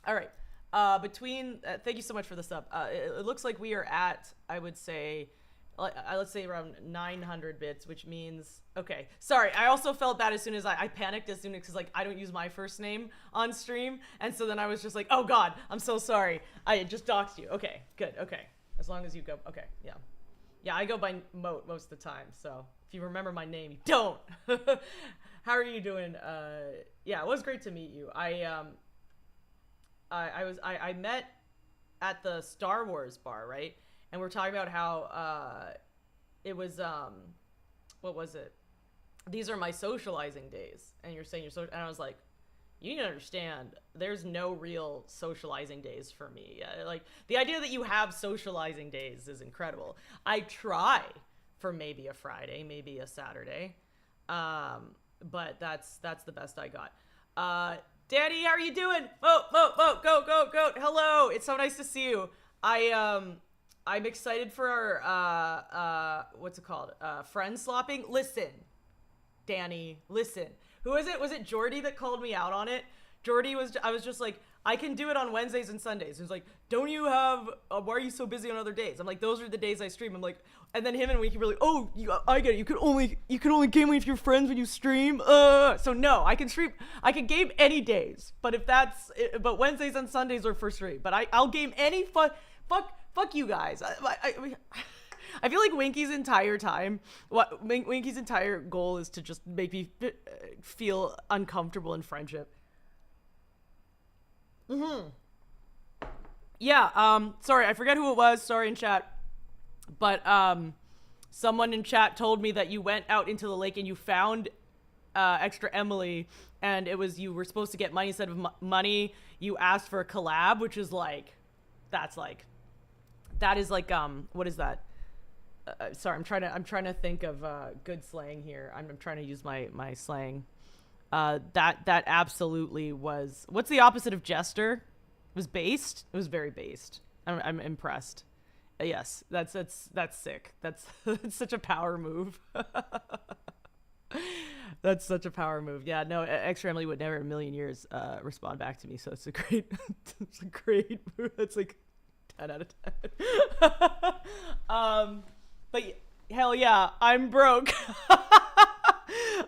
A: All right. Thank you so much for the sub. It looks like we are at, I would say, let's say around 900 bits, which means, okay. Sorry, I also felt bad as soon as I panicked as soon as, because like I don't use my first name on stream. And so then I was just like, oh God, I'm so sorry. I just doxed you. Okay, good, okay. As long as you go, okay, yeah. Yeah, I go by Moat most of the time, so if you remember my name, you don't. How are you doing? Yeah, it was great to meet you. I met at the Star Wars bar, right? And we're talking about how it was what was it? These are my socializing days, and you're saying you're social, and I was like, you need to understand, there's no real socializing days for me. Like, the idea that you have socializing days is incredible. I try for maybe a Friday, maybe a Saturday, but that's the best I got. Danny, how are you doing? Vote, go. Hello, it's so nice to see you. I'm excited for our what's it called? Friend slopping. Listen, Danny, listen. Who is it? Was it Jordy that called me out on it? I was just like, I can do it on Wednesdays and Sundays. He was like, don't you have, why are you so busy on other days? I'm like, those are the days I stream. I'm like, and then him and Winky were like, oh, I get it. You can only game with your friends when you stream. So no, I can game any days. But but Wednesdays and Sundays are for stream. But I'll game any fuck you guys. I feel like Winky's entire goal is to just make me feel uncomfortable in friendship. Yeah, sorry, I forget who it was. Sorry in chat. But someone in chat told me that you went out into the lake and you found extra Emily, and you were supposed to get money instead of money. You asked for a collab, which is like, that is like what is that? Sorry, I'm trying to think of good slang here. I'm trying to use my slang. That absolutely was. What's the opposite of jester? It was based. It was very based. I'm impressed. Yes, that's sick. That's such a power move. That's such a power move. Yeah, no, extra Emily would never in a million years respond back to me. So it's a great move. It's like 10 out of 10. But hell yeah, I'm broke.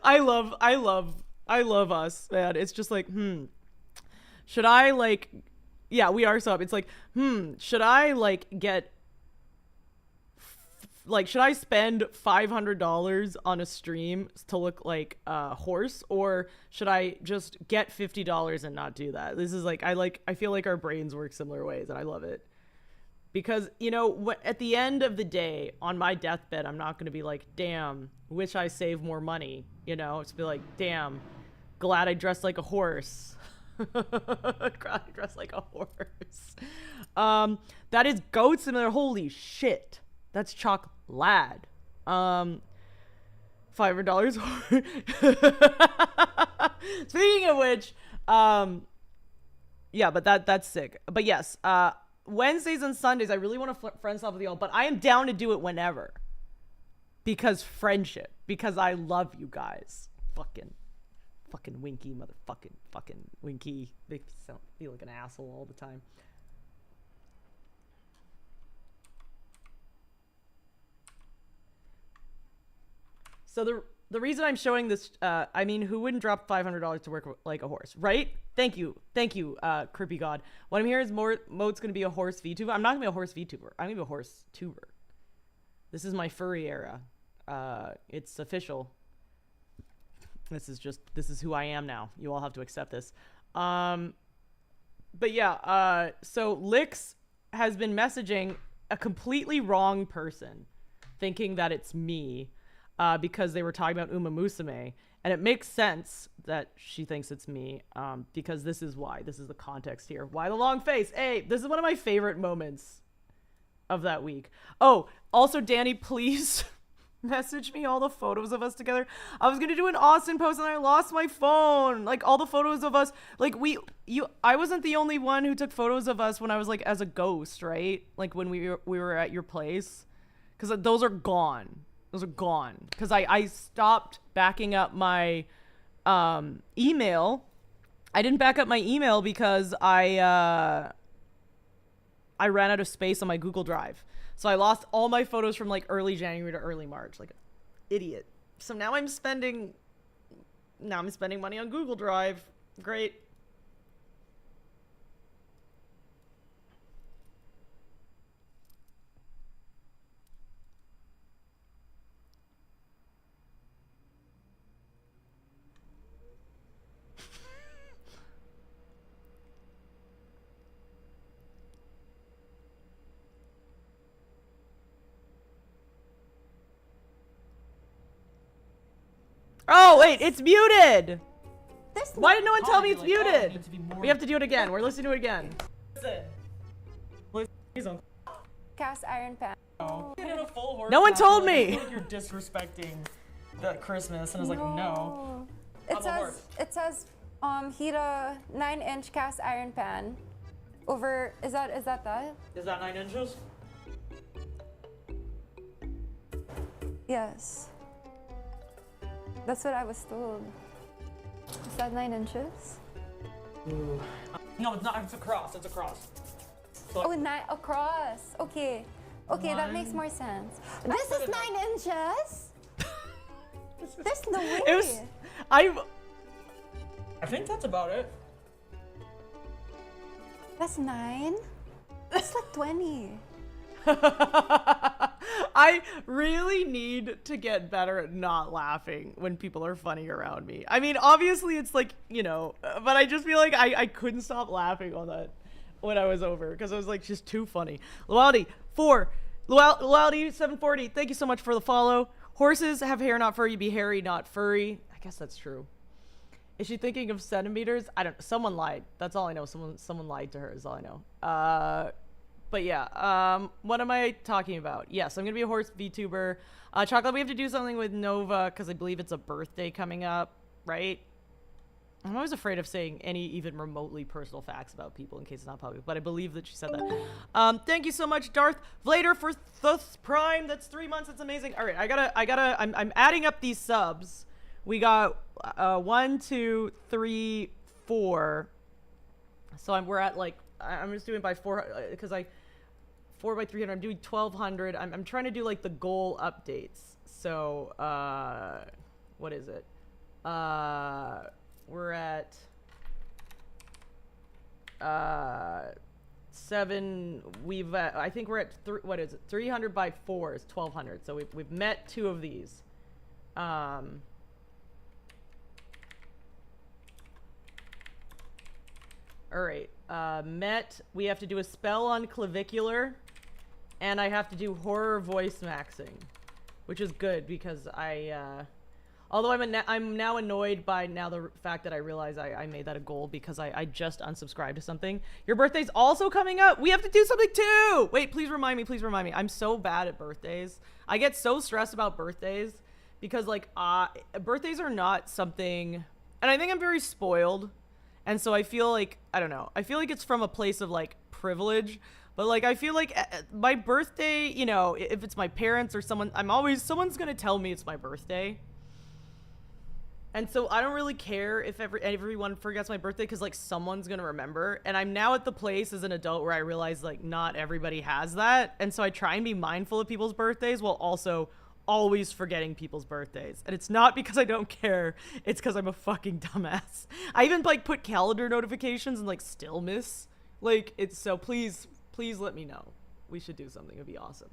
A: I love us, man. It's just like, should I like, yeah, we are sub. It's like, should I like should I spend $500 on a stream to look like a horse, or should I just get $50 and not do that? This is like, I feel like our brains work similar ways, and I love it. Because, you know, at the end of the day, on my deathbed, I'm not going to be like, damn, wish I saved more money. You know, it's be like, damn, glad I dressed like a horse. Glad I dressed like a horse. That is Goat Simulator. Holy shit. That's Chalk Lad. $500. Speaking of which, yeah, but that's sick. But yes, Wednesdays and Sundays, I really want to friend swap with y'all, but I am down to do it whenever. Because friendship. Because I love you guys. Fucking Winky, fucking Winky. They feel like an asshole all the time. So the reason I'm showing this, I mean, who wouldn't drop $500 to work like a horse, right? Thank you, Creepy God. What I'm hearing is Moat's gonna be a horse VTuber. I'm not gonna be a horse VTuber. I'm gonna be a horse tuber. This is my furry era. It's official. This is who I am now. You all have to accept this. But yeah, so Lix has been messaging a completely wrong person, thinking that it's me. Because they were talking about Uma Musume, and it makes sense that she thinks it's me, because this is why. This is the context here. Why the long face? Hey, this is one of my favorite moments of that week. Oh, also, Danny, please message me all the photos of us together. I was gonna do an Austin post, and I lost my phone. Like, all the photos of us, like, I wasn't the only one who took photos of us when I was, like, as a ghost, right? Like, when we were at your place. Because those are gone. Those are gone because I stopped backing up my email. I didn't back up my email because I ran out of space on my Google Drive. So I lost all my photos from like early January to early March, like an idiot. So now I'm spending money on Google Drive. Great. Oh, wait, it's muted!
B: There's
A: Why did no one tell me it's
C: Oh,
A: muted? We have to do it again. We're listening to it again.
C: Listen.
B: cast iron pan.
A: No one told me.
C: Like you're disrespecting the Christmas, and I was like, no.
B: It says heat a 9-inch cast iron pan over. Is that?
C: Is that 9 inches?
B: Yes. That's what I was told. Is that 9 inches?
C: Ooh. No, it's not. It's across. It's across. So
B: Oh, across. Okay. Okay, that makes more sense. This is 9 inches. There's no way.
A: It was.
C: I think that's about it.
B: That's 9. That's like 20.
A: I really need to get better at not laughing when people are funny around me. I mean, obviously it's like, you know, but I just feel like I couldn't stop laughing on that when I was over because it was like just too funny. Lualdi 740, thank you so much for the follow. Horses have hair, not fur. You be hairy, not furry. I guess that's true. Is she thinking of centimeters? I don't know. Someone lied. That's all I know. Someone lied to her is all I know. But yeah, what am I talking about? Yes, I'm gonna be a horse VTuber. Chocolate, we have to do something with Nova because I believe it's a birthday coming up, right? I'm always afraid of saying any even remotely personal facts about people in case it's not public, but I believe that she said that. Thank you so much, Darth Vlader, for Thus Prime. That's 3 months. That's amazing. All right, I'm adding up these subs. We got 1, 2, 3, 4. So we're at like, I'm just doing by 4 because 4 by 300. I'm doing 1200. I'm trying to do like the goal updates. So what is it? We're at 7. We've I think we're at what is it? 300 by 4 is 1200. So we've met 2 of these. All right. Met. We have to do a spell on clavicular, and I have to do horror voice maxing, which is good because although I'm now annoyed by the fact that I realize I made that a goal because I just unsubscribed to something. Your birthday's also coming up. We have to do something too. Wait, please remind me. Please remind me. I'm so bad at birthdays. I get so stressed about birthdays because like birthdays are not something, and I think I'm very spoiled. And so I feel like, I don't know, I feel like it's from a place of like privilege, but like I feel like my birthday, you know, if it's my parents or someone, someone's gonna tell me it's my birthday. And so I don't really care if everyone forgets my birthday because like someone's gonna remember. And I'm now at the place as an adult where I realize like not everybody has that. And so I try and be mindful of people's birthdays while also always forgetting people's birthdays. And it's not because I don't care, it's because I'm a fucking dumbass. I even like put calendar notifications and like still miss. Like it's so please let me know. We should do something. It'd be awesome.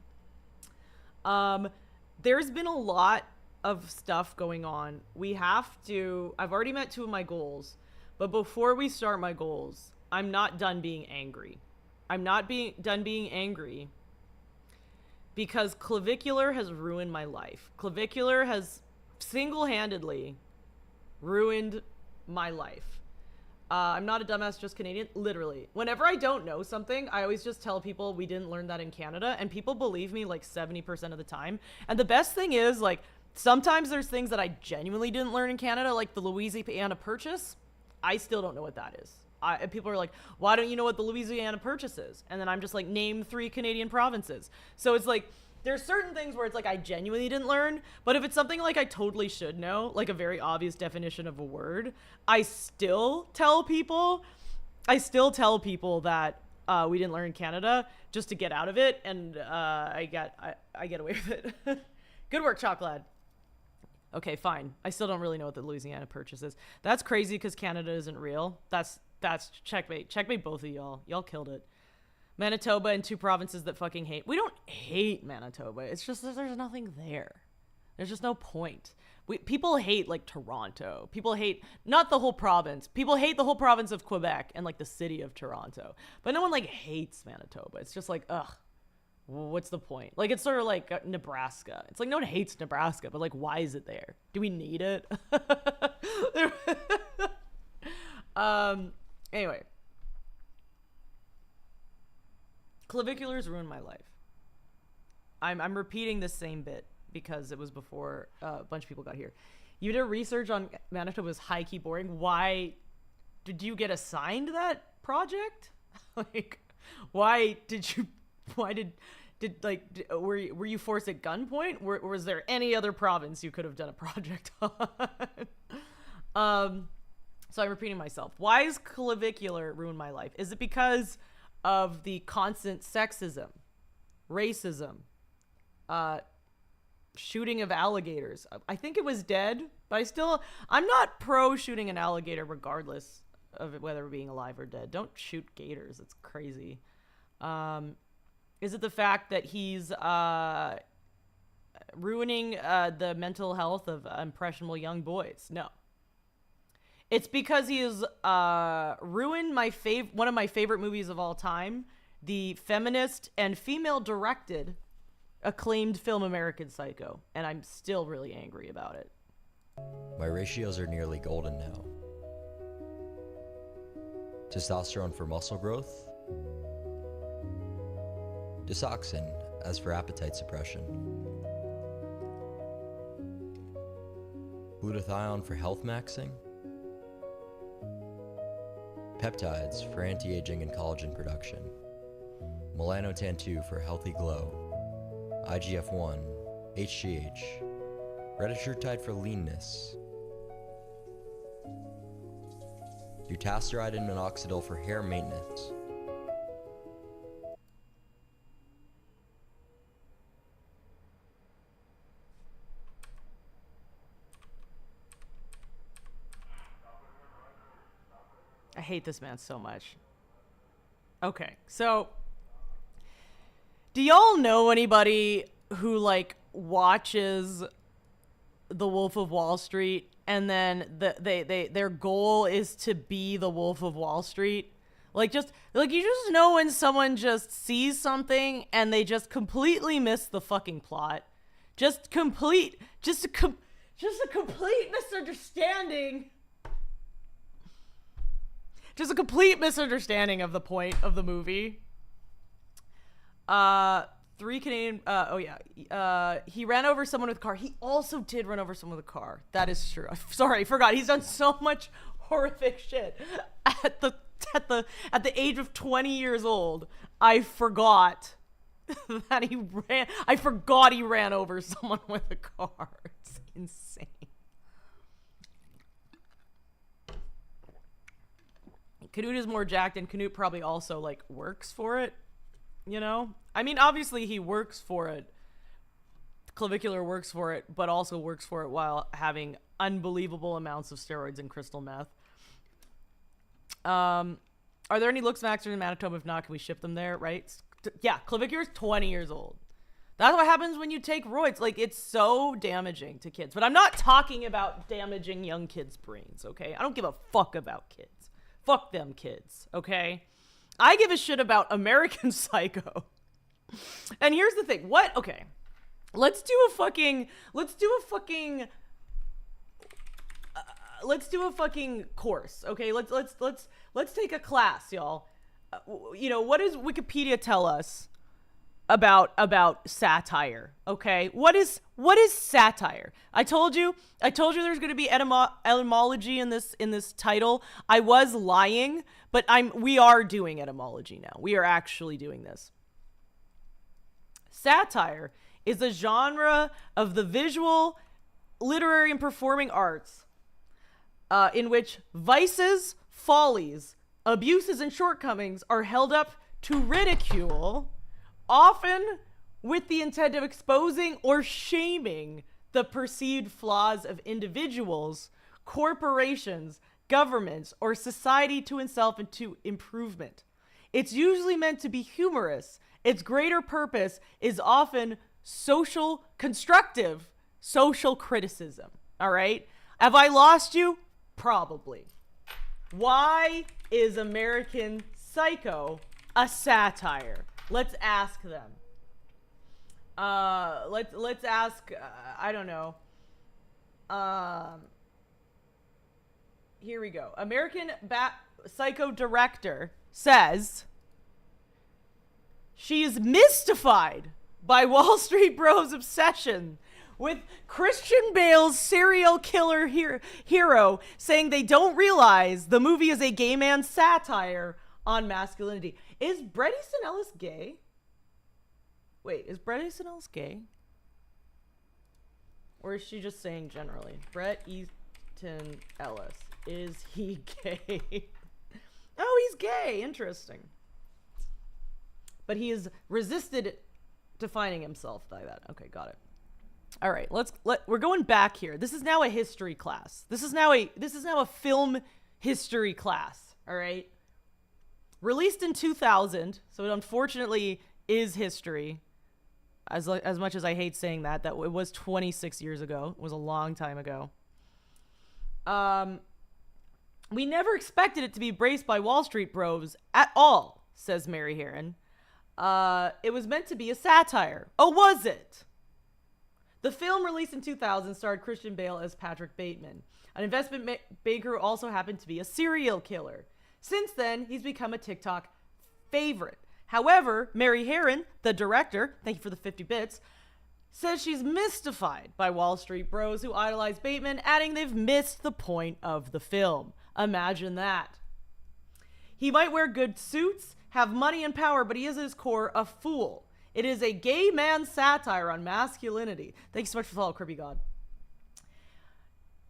A: There's been a lot of stuff going on. I've already met 2 of my goals, but before we start my goals, I'm not done being angry. I'm not done being angry because clavicular has ruined my life. Clavicular has single-handedly ruined my life. I'm not a dumbass, just Canadian. Literally. Whenever I don't know something, I always just tell people we didn't learn that in Canada, and people believe me like 70% of the time. And the best thing is, like, sometimes there's things that I genuinely didn't learn in Canada, like the Louisiana Purchase. I still don't know what that is. And people are like, why don't you know what the Louisiana Purchase is? And then I'm just like, name 3 Canadian provinces. So it's like, there's certain things where it's like I genuinely didn't learn, but if it's something like I totally should know, like a very obvious definition of a word, I still tell people that we didn't learn in Canada just to get out of it, and I get away with it. Good work, Chocolate. Okay, fine. I still don't really know what the Louisiana Purchase is. That's crazy because Canada isn't real. That's checkmate. Checkmate both of y'all. Y'all killed it. Manitoba and 2 provinces that fucking hate. We don't hate Manitoba. It's just that there's nothing there. There's just no point. People hate like Toronto. People hate not the whole province. People hate the whole province of Quebec and like the city of Toronto. But no one like hates Manitoba. It's just like, ugh. what's the point? Like, it's sort of like Nebraska. It's like no one hates Nebraska, but like, why is it there? Do we need it? Anyway, claviculars ruined my life. I'm repeating the same bit because it was before a bunch of people got here. You did research on Manitoba was high-key boring. Why did you get assigned that project? Like, were you forced at gunpoint? Was there any other province you could have done a project on? So I'm repeating myself. Why is clavicular ruin my life? Is it because of the constant sexism, racism, shooting of alligators? I think it was dead, but I'm not pro shooting an alligator regardless of it, whether being alive or dead. Don't shoot gators. It's crazy. Is it the fact that he's ruining the mental health of impressionable young boys? No. It's because he has ruined one of my favorite movies of all time, the feminist and female-directed acclaimed film American Psycho, and I'm still really angry about it.
D: My ratios are nearly golden now. Testosterone for muscle growth. Disoxin as for appetite suppression. Glutathione for health maxing. Peptides for anti-aging and collagen production. Melanotan-2 for healthy glow. IGF-1, HGH, retatrutide for leanness. Dutasteride and minoxidil for hair maintenance.
A: I hate this man so much. Okay, so do y'all know anybody who like watches The Wolf of Wall Street and then their goal is to be the Wolf of Wall Street? Like you just know when someone just sees something and they just completely miss the fucking plot. Just a complete misunderstanding. Just a complete misunderstanding of the point of the movie. 3 Canadian, he ran over someone with a car. He also did run over someone with a car. That is true. Sorry, I forgot. He's done so much horrific shit at the age of 20 years old. I forgot that he ran over someone with a car. It's insane. Canute is more jacked, and Canute probably also like works for it. You know, I mean, obviously he works for it. Clavicular works for it, but also works for it while having unbelievable amounts of steroids and crystal meth. Are there any looks maxers in Manitoba? If not, can we ship them there? Right? Yeah, clavicular is 20 years old. That's what happens when you take roids. Like, it's so damaging to kids. But I'm not talking about damaging young kids' brains, okay? I don't give a fuck about kids. Fuck them kids, okay? I give a shit about American Psycho. And here's the thing. Okay. Let's do a fucking course, okay? Let's take a class, y'all. What does Wikipedia tell us about satire, okay? What is satire? I told you there's going to be etymology in this title. I was lying, but we are doing etymology now. We are actually doing this. Satire is a genre of the visual, literary, and performing arts in which vices, follies, abuses, and shortcomings are held up to ridicule, often with the intent of exposing or shaming the perceived flaws of individuals, corporations, governments, or society to itself and to improvement. It's usually meant to be humorous. Its greater purpose is often constructive social criticism. All right? Have I lost you? Probably. Why is American Psycho a satire? Let's ask them. Let's ask, I don't know. Here we go. American Psycho director says she is mystified by Wall Street Bros' obsession with Christian Bale's serial killer hero, saying they don't realize the movie is a gay man's satire on masculinity. Is Bret Easton Ellis gay? Wait, is Bret Easton Ellis gay? Or is she just saying generally? Bret Easton Ellis. Is he gay? Oh, he's gay. Interesting. But he has resisted defining himself by that. Okay, got it. All right, we're going back here. This is now a history class. This is now a film history class, all right? Released in 2000, so it unfortunately is history. As much as I hate saying that it was 26 years ago. It was a long time ago. We never expected it to be embraced by Wall Street Bros at all, says Mary Herron. It was meant to be a satire. Oh, was it? The film, released in 2000, starred Christian Bale as Patrick Bateman, an investment banker who also happened to be a serial killer. Since then, he's become a TikTok favorite. However, Mary Herron, the director, thank you for the 50 bits, says she's mystified by Wall Street Bros who idolize Bateman, adding they've missed the point of the film. Imagine that. He might wear good suits, have money and power, but he is at his core a fool. It is a gay man satire on masculinity. Thank you so much for the follow, Crippy God.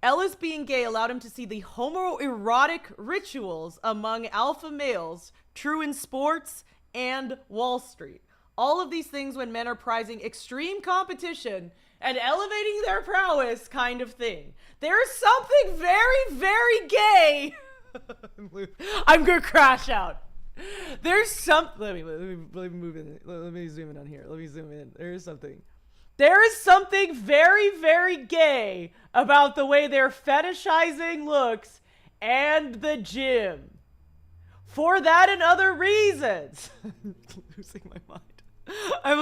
A: Ellis being gay allowed him to see the homoerotic rituals among alpha males, true in sports and Wall Street. All of these things when men are prizing extreme competition and elevating their prowess kind of thing. There's something very, very gay. I'm gonna crash out. There's something. Let me move in. Let me zoom in on here. Let me zoom in. There is something very, very gay about the way they're fetishizing looks and the gym. For that and other reasons. I'm losing my mind. I'm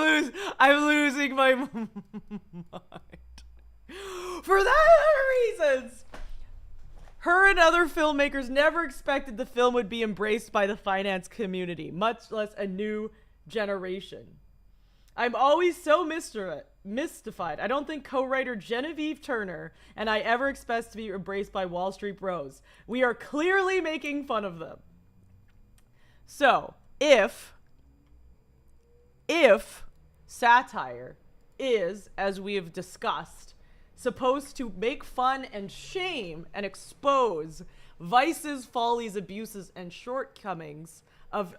A: losing my mind. For that and other reasons. Her and other filmmakers never expected the film would be embraced by the finance community, much less a new generation. I'm always so mystified. I don't think co-writer Genevieve Turner and I ever expect to be embraced by Wall Street Bros. We are clearly making fun of them. So, if satire is, as we have discussed, supposed to make fun and shame and expose vices, follies, abuses, and shortcomings of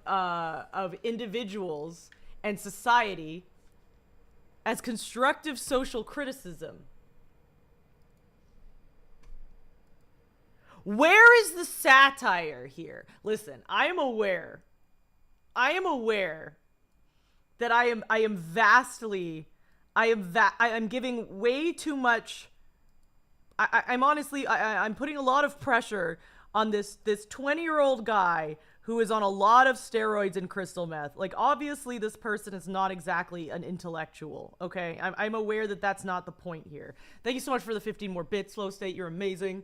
A: individuals and society as constructive social criticism, where is the satire here? Listen, I am aware that I am giving way too much. I'm putting a lot of pressure on this 20-year-old guy who is on a lot of steroids and crystal meth. Like, obviously this person is not exactly an intellectual, okay? I'm aware that that's not the point here. Thank you so much for the 15 more bits, Slow State. You're amazing.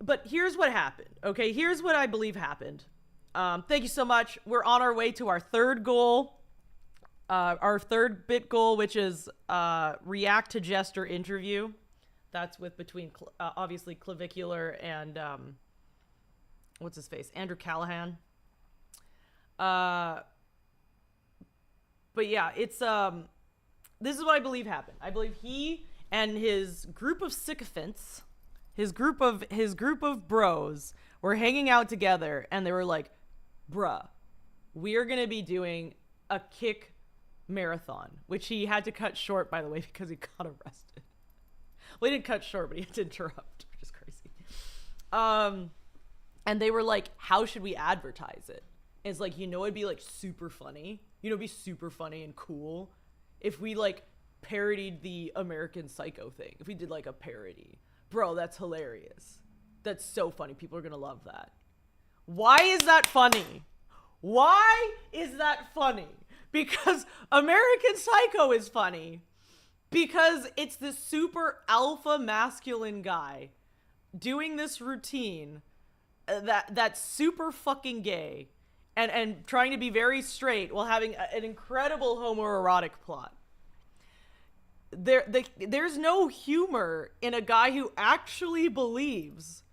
A: But here's what happened, okay? Here's what I believe happened. Thank you so much. We're on our way to our third goal. Our third bit goal, which is react to gesture interview. That's with between obviously Clavicular and what's his face, Andrew Callahan. But yeah, it's this is what I believe happened. I believe he and his group of sycophants, his group of bros, were hanging out together, and they were like, "Bruh, we are gonna be doing a kick marathon," which he had to cut short, by the way, because he got arrested. Well, he didn't cut short, but he had to interrupt, which is crazy. And they were like, "How should we advertise it?" And it's like, it'd be like super funny. It'd be super funny and cool if we like parodied the American Psycho thing. If we did like a parody. Bro, that's hilarious. That's so funny. People are gonna love that. Why is that funny? Why is that funny? Because American Psycho is funny. Because it's this super alpha masculine guy doing this routine that's super fucking gay and trying to be very straight while having an incredible homoerotic plot. There's no humor in a guy who actually believes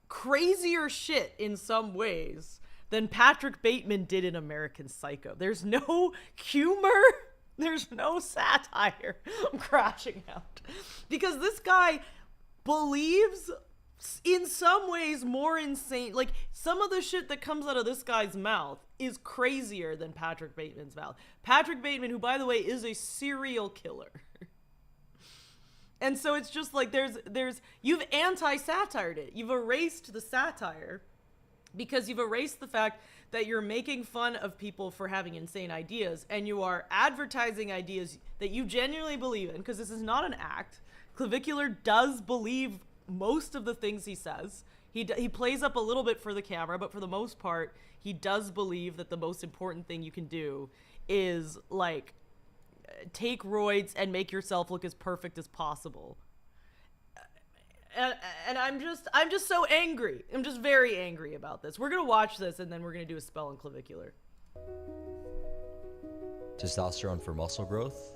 A: crazier shit in some ways than Patrick Bateman did in American Psycho. There's no humor. There's no satire. I'm crashing out. Because this guy believes in some ways more insane. Like, some of the shit that comes out of this guy's mouth is crazier than Patrick Bateman's mouth. Patrick Bateman, who, by the way, is a serial killer. And so it's just like you've anti-satired it. You've erased the satire because you've erased the fact that you're making fun of people for having insane ideas, and you are advertising ideas that you genuinely believe in, because this is not an act. Clavicular does believe most of the things he says. He plays up a little bit for the camera, but for the most part, he does believe that the most important thing you can do is, like, take roids and make yourself look as perfect as possible. And I'm just so angry. I'm just very angry about this. We're gonna watch this and then we're gonna do a spell on clavicular.
D: Testosterone for muscle growth.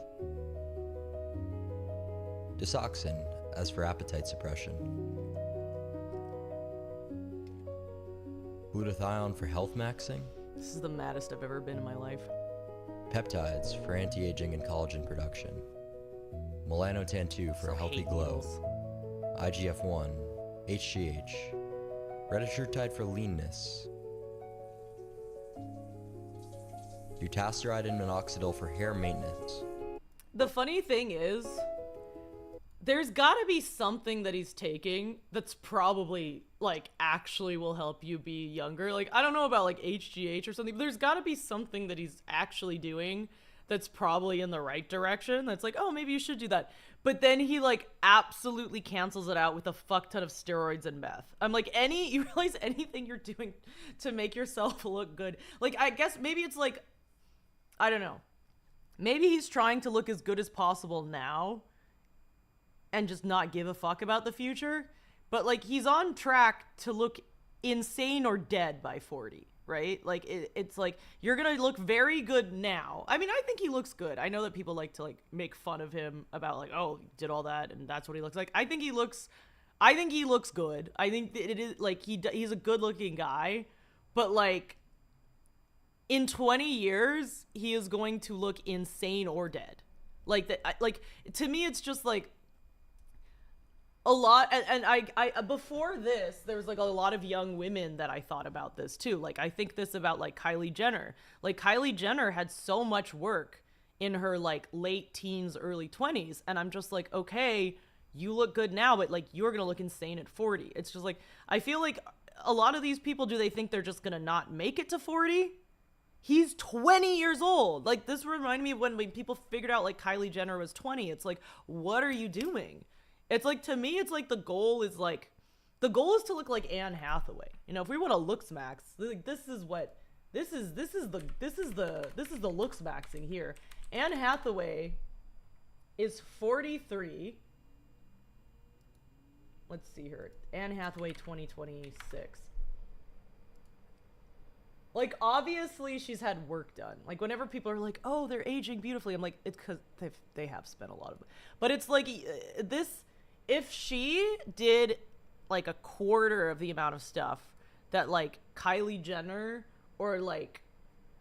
D: Disoxin as for appetite suppression. Glutathione for health maxing.
A: This is the maddest I've ever been in my life.
D: Peptides for anti-aging and collagen production. Melanotan-2 for a healthy glow. IGF-1, HGH, retatrutide for leanness, dutasteride and minoxidil for hair maintenance.
A: The funny thing is, there's gotta be something that he's taking that's probably, like, actually will help you be younger. Like, I don't know about, like, HGH or something, but there's gotta be something that he's actually doing that's probably in the right direction. That's like, oh, maybe you should do that. But then he, like, absolutely cancels it out with a fuck ton of steroids and meth. I'm like, you realize anything you're doing to make yourself look good? Like, I guess maybe it's like, I don't know. Maybe he's trying to look as good as possible now and just not give a fuck about the future. But, like, he's on track to look insane or dead by 40. Right? Like, it's like, you're gonna look very good now. I mean, I think he looks good. I know that people like to, like, make fun of him about, like, oh, he did all that and that's what he looks like. I think he looks good. I think that it is, like, he's a good looking guy, but, like, in 20 years, he is going to look insane or dead. Like, that, like, to me, it's just, like, a lot. And I before this, there was, like, a lot of young women that I thought about this too. Like, I think this about, like, Kylie Jenner. Like, Kylie Jenner had so much work in her, like, late teens, early 20s, and I'm just like, okay, you look good now, but, like, you're gonna look insane at 40. It's just like, I feel like a lot of these people, do they think they're just gonna not make it to 40? He's 20 years old. Like, this reminded me of when people figured out, like, Kylie Jenner was 20. It's like, what are you doing? It's like, to me, it's like the goal is to look like Anne Hathaway. You know, if we want to looks max, like, this is the looks maxing here. Anne Hathaway is 43. Let's see here. Anne Hathaway 2026. Like, obviously she's had work done. Like, whenever people are like, oh, they're aging beautifully, I'm like, it's because they have spent a lot of it. But it's like, if she did, like, a quarter of the amount of stuff that, like, Kylie Jenner or, like,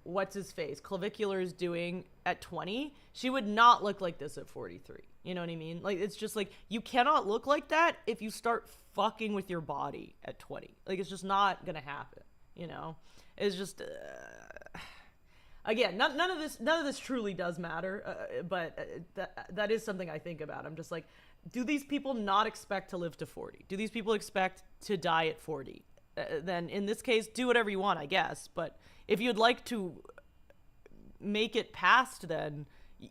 A: what's his face, Clavicular is doing at 20, she would not look like this at 43. You know what I mean? Like, it's just like, you cannot look like that if you start fucking with your body at 20. Like, it's just not gonna happen, you know? It's just, again, none of this truly does matter, but that is something I think about. I'm just like, do these people not expect to live to 40? Do these people expect to die at 40? Then in this case, do whatever you want, I guess. But if you'd like to make it past, then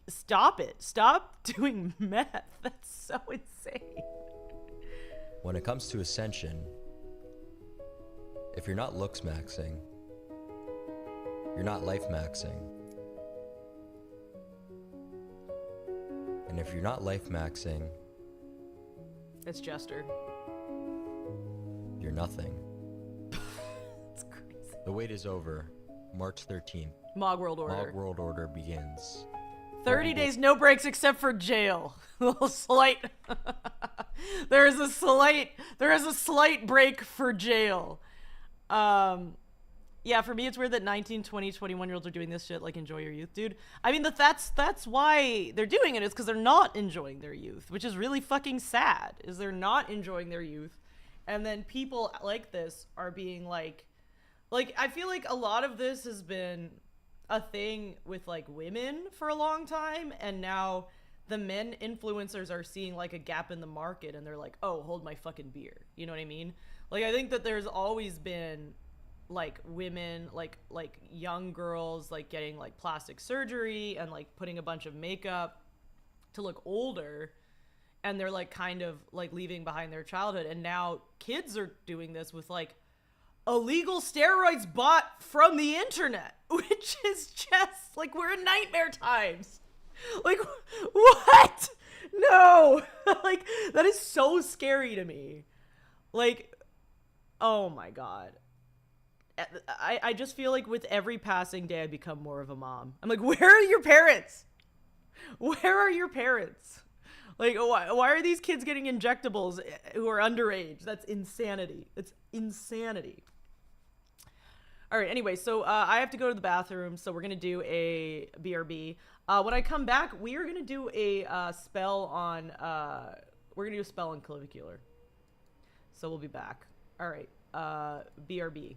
A: stop it. Stop doing meth. That's so insane.
D: When it comes to ascension, If you're not looks maxing, you're not life maxing. And if you're not life maxing,
A: It's Jester.
D: you're nothing.
A: It's crazy.
D: The wait is over. March 13th.
A: Mog World Order.
D: Mog World Order begins.
A: 30 days, no breaks except for jail. A little slight. There is a slight break for jail. Yeah, for me, it's weird that 19, 20, 21-year-olds are doing this shit, like, enjoy your youth, dude. I mean, that's why they're doing it, is because they're not enjoying their youth, which is really fucking sad, is they're not enjoying their youth. And then people like this are being like, I feel like a lot of this has been a thing with, like, women for a long time, and now the men influencers are seeing, like, a gap in the market, and they're like, oh, hold my fucking beer. You know what I mean? Like, I think that there's always been, like, women, like young girls, like, getting, like, plastic surgery and, like, putting a bunch of makeup to look older, and they're, like, kind of, like, leaving behind their childhood. And now kids are doing this with, like, illegal steroids bought from the internet, which is just, like, we're in nightmare times. Like, what? No. Like, that is so scary to me. Like, oh my God. I just feel like with every passing day, I become more of a mom. I'm like, where are your parents? Where are your parents? Like, why are these kids getting injectables who are underage? That's insanity. It's insanity. All right, anyway, so I have to go to the bathroom, so we're going to do a BRB. When I come back, we are going to do a spell on, we're going to do a spell on clavicular. So we'll be back. All right, BRB.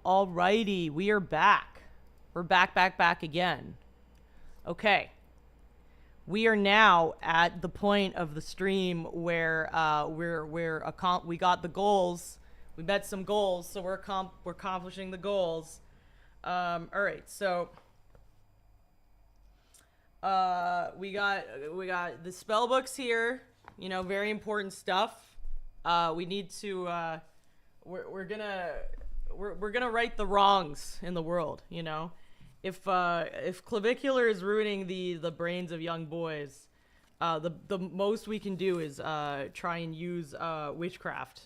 A: Alrighty, we are back. We're back again. Okay. We are now at the point of the stream where we got the goals. We met some goals, so we're accomplishing the goals. All right, so we got the spell books here. You know, very important stuff. We need to we're gonna right the wrongs in the world. You know, if clavicular is ruining the brains of young boys, the most we can do is try and use witchcraft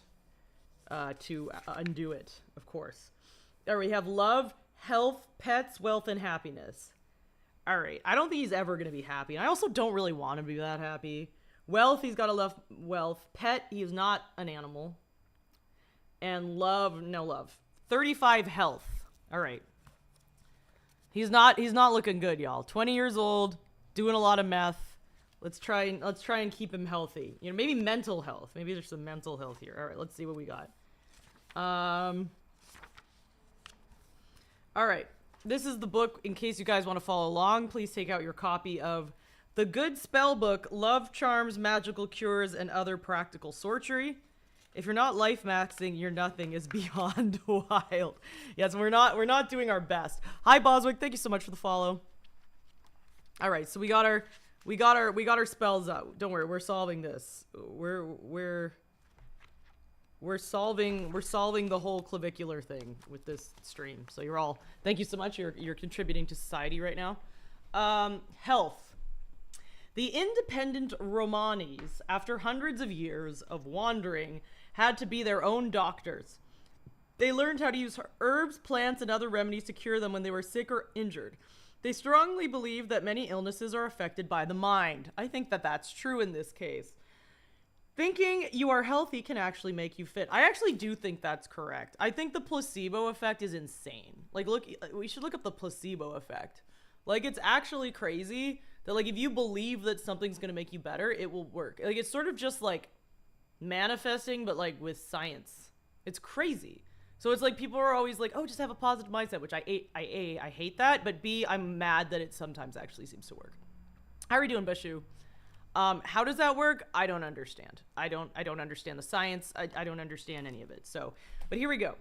A: to undo it. Of course. There we have love, health, pets, wealth, and happiness. All right. I don't think he's ever gonna be happy. I also don't really want to be that happy. Wealth, he's got to love wealth. Pet, he's not an animal. And love, no love. 35 health. All right. He's not looking good, y'all. 20 years old, doing a lot of meth. Let's try and keep him healthy. You know, maybe mental health. Maybe there's some mental health here. All right, let's see what we got. All right. This is the book. In case you guys want to follow along, please take out your copy of The Good Spell Book, Love Charms, Magical Cures, and Other Practical Sorcery. If you're not life maxing, your nothing is beyond wild. Yes, we're not doing our best. Hi Boswick, thank you so much for the follow. All right, so we got our spells out. Don't worry, we're solving this. We're solving the whole clavicular thing with this stream. So you're all, thank you so much. You're contributing to society right now. Health. The independent Romanis, after hundreds of years of wandering, had to be their own doctors. They learned how to use herbs, plants, and other remedies to cure them when they were sick or injured. They strongly believe that many illnesses are affected by the mind. I think that that's true in this case. Thinking you are healthy can actually make you fit. I actually do think that's correct. I think the placebo effect is insane. Like, look, we should look up the placebo effect. Like, it's actually crazy that, like, if you believe that something's gonna make you better, it will work. Like, it's sort of just, like, manifesting, but, like, with science. It's crazy. So it's like people are always like, oh, just have a positive mindset, which I hate that, but B, I'm mad that it sometimes actually seems to work. How are we doing, Bashu? How does that work? I don't understand. I don't understand the science. I don't understand any of it. So, but here we go.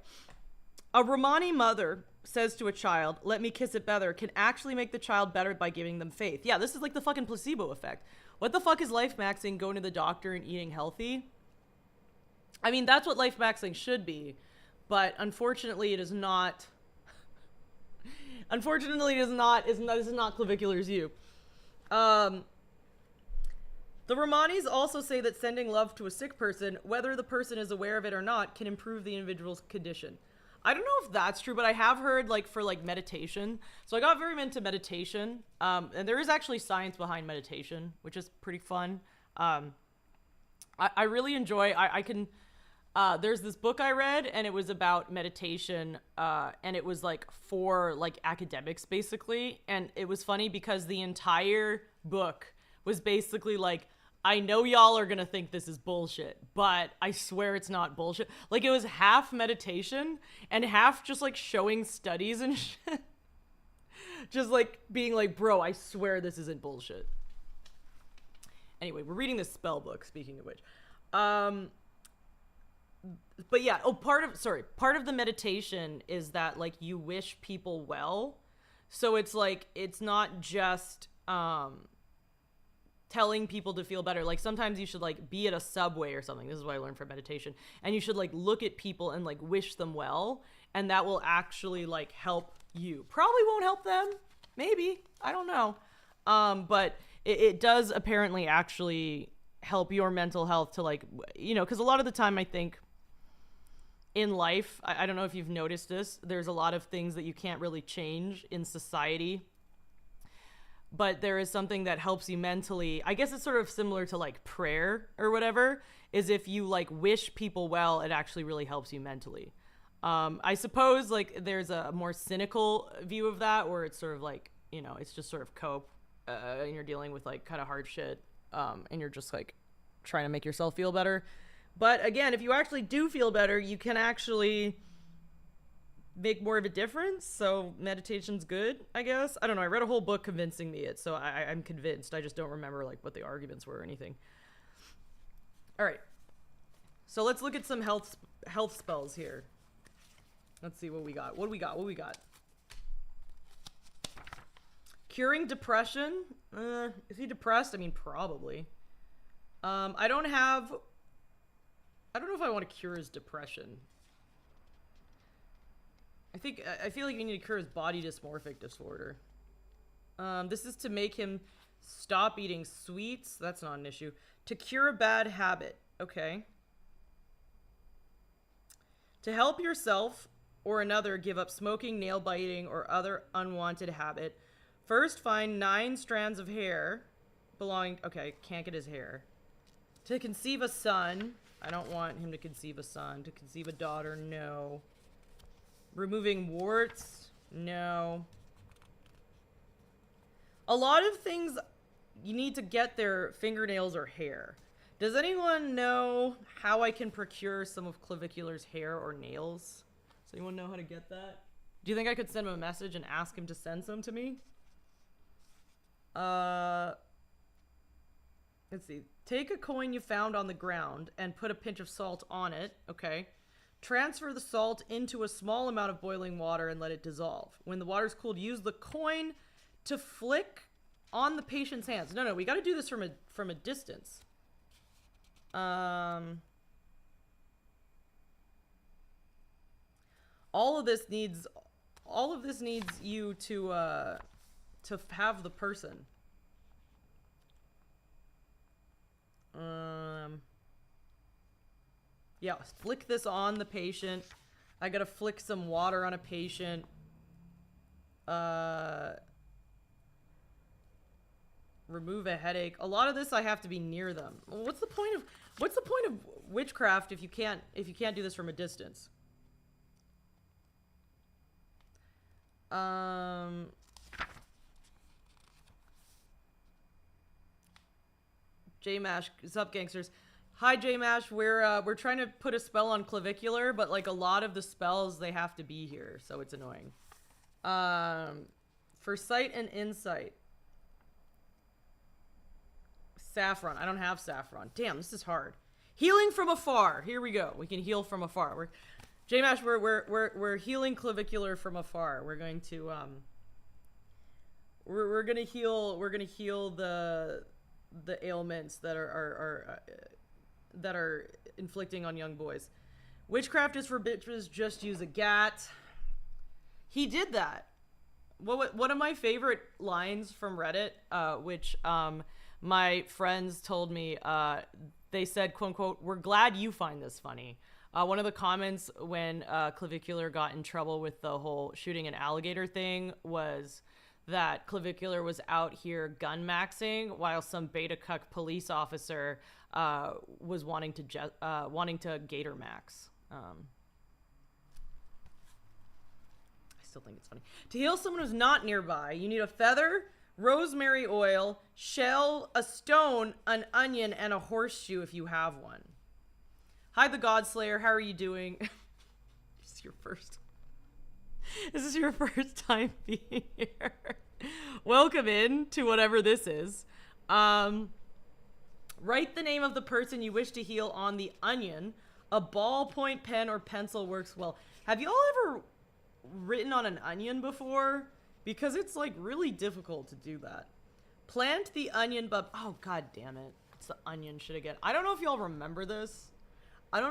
A: A Romani mother says to a child, let me kiss it better, can actually make the child better by giving them faith. Yeah, this is like the fucking placebo effect. What the fuck is life maxing, going to the doctor and eating healthy? I mean, that's what life maxing should be, but unfortunately it is not. Unfortunately it is not, this is not clavicular's you. The Romanis also say that sending love to a sick person, whether the person is aware of it or not, can improve the individual's condition. I don't know if that's true, but I have heard, like, for, like, meditation. So I got very into meditation. And there is actually science behind meditation, which is pretty fun. I really enjoy, there's this book I read, and it was about meditation, and it was, like, for, like, academics, basically. And it was funny because the entire book was basically, like, I know y'all are gonna think this is bullshit, but I swear it's not bullshit. Like, it was half meditation and half just, like, showing studies and shit. Just, like, being like, bro, I swear this isn't bullshit. Anyway, we're reading this spell book, speaking of which. But yeah, part of the meditation is that, like, you wish people well. So it's, like, it's not just, telling people to feel better. Like, sometimes you should, like, be at a Subway or something. This is what I learned from meditation. And you should, like, look at people and, like, wish them well. And that will actually, like, help you. Probably won't help them. Maybe. I don't know. But it does apparently actually help your mental health to, like, you know, because a lot of the time I think in life, I don't know if you've noticed this, there's a lot of things that you can't really change in society. But there is something that helps you mentally. I guess it's sort of similar to, like, prayer or whatever, is if you, like, wish people well, it actually really helps you mentally. I suppose, like, there's a more cynical view of that, where it's sort of like, you know, it's just sort of cope, and you're dealing with, like, kind of hard shit, and you're just, like, trying to make yourself feel better. But again, if you actually do feel better, you can actually make more of a difference. So meditation's good, I guess. I don't know. I read a whole book convincing me it, so I'm convinced. I just don't remember like what the arguments were or anything. All right. So let's look at some health spells here. Let's see what we got. What do we got? What do we got? Curing depression. Is he depressed? I mean, probably. I don't know if I want to cure his depression. I feel like we need to cure his body dysmorphic disorder. This is to make him stop eating sweets. That's not an issue. To cure a bad habit. Okay. To help yourself or another give up smoking, nail biting, or other unwanted habit, first find 9 strands of hair belonging... Okay, can't get his hair. To conceive a son. I don't want him to conceive a son. To conceive a daughter, no. Removing warts, no. A lot of things you need to get their fingernails or hair. Does anyone know how I can procure some of Clavicular's hair or nails? Does anyone know how to get that? Do you think I could send him a message and ask him to send some to me? Let's see. Take a coin you found on the ground and put a pinch of salt on it. Okay. Transfer the salt into a small amount of boiling water and let it dissolve. When the water's cooled, use the coin to flick on the patient's hands. No, we got to do this from a distance. All of this needs you to have the person. Yeah, flick this on the patient. I gotta flick some water on a patient. Remove a headache. A lot of this I have to be near them. What's the point of witchcraft if you can't do this from a distance? J-Mash, what's up, gangsters? Hi, J-Mash. We're trying to put a spell on Clavicular, but like a lot of the spells, they have to be here, so it's annoying. For sight and insight. Saffron. I don't have saffron. Damn, this is hard. Healing from afar. Here we go. We can heal from afar. J-Mash, we're healing Clavicular from afar. We're going to we're gonna heal the ailments that are inflicting on young boys. Witchcraft is for bitches, just use a gat. He did that. One of my favorite lines from Reddit, which my friends told me, they said, quote unquote, "We're glad you find this funny." One of the comments when Clavicular got in trouble with the whole shooting an alligator thing was that Clavicular was out here gun maxing while some beta cuck police officer was wanting to gator max. I still think it's funny. To heal someone who's not nearby, you need a feather, rosemary oil, shell, a stone, an onion, and a horseshoe if you have one. Hi, the Godslayer. How are you doing? This is your first time being here. Welcome in to whatever this is. Write the name of the person you wish to heal on the onion. A ballpoint pen or pencil works well. Have you all ever written on an onion before? Because it's like really difficult to do that. Plant the onion bulb. Oh, god damn it. It's the onion shit again. I don't know if y'all remember this. But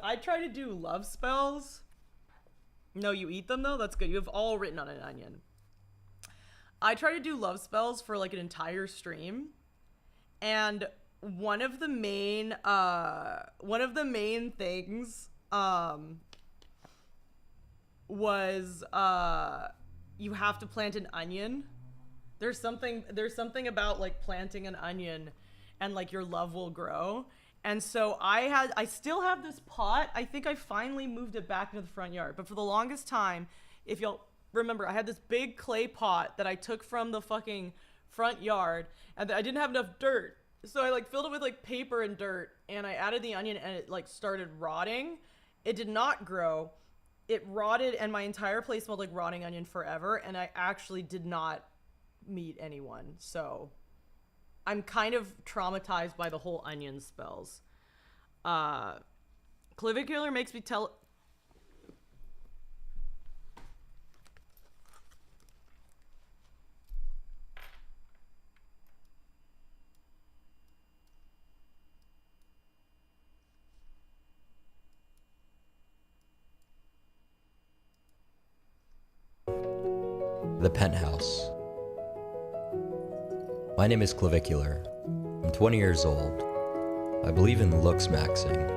A: I try to do love spells. No, you eat them though? That's good. You have all written on an onion. I try to do love spells for like an entire stream. And one of the main things was you have to plant an onion. There's something about like planting an onion and like your love will grow. And so I still have this pot. I think I finally moved it back into the front yard. But for the longest time, if y'all remember, I had this big clay pot that I took from the fucking front yard, and I didn't have enough dirt. So I like filled it with like paper and dirt, and I added the onion, and it like started rotting. It did not grow. it rotted and my entire place smelled like rotting onion forever, and I actually did not meet anyone. So I'm kind of traumatized by the whole onion spells. Clavicular makes me tell...
D: The Penthouse. My name is Clavicular. I'm 20 years old. I believe in looks maxing.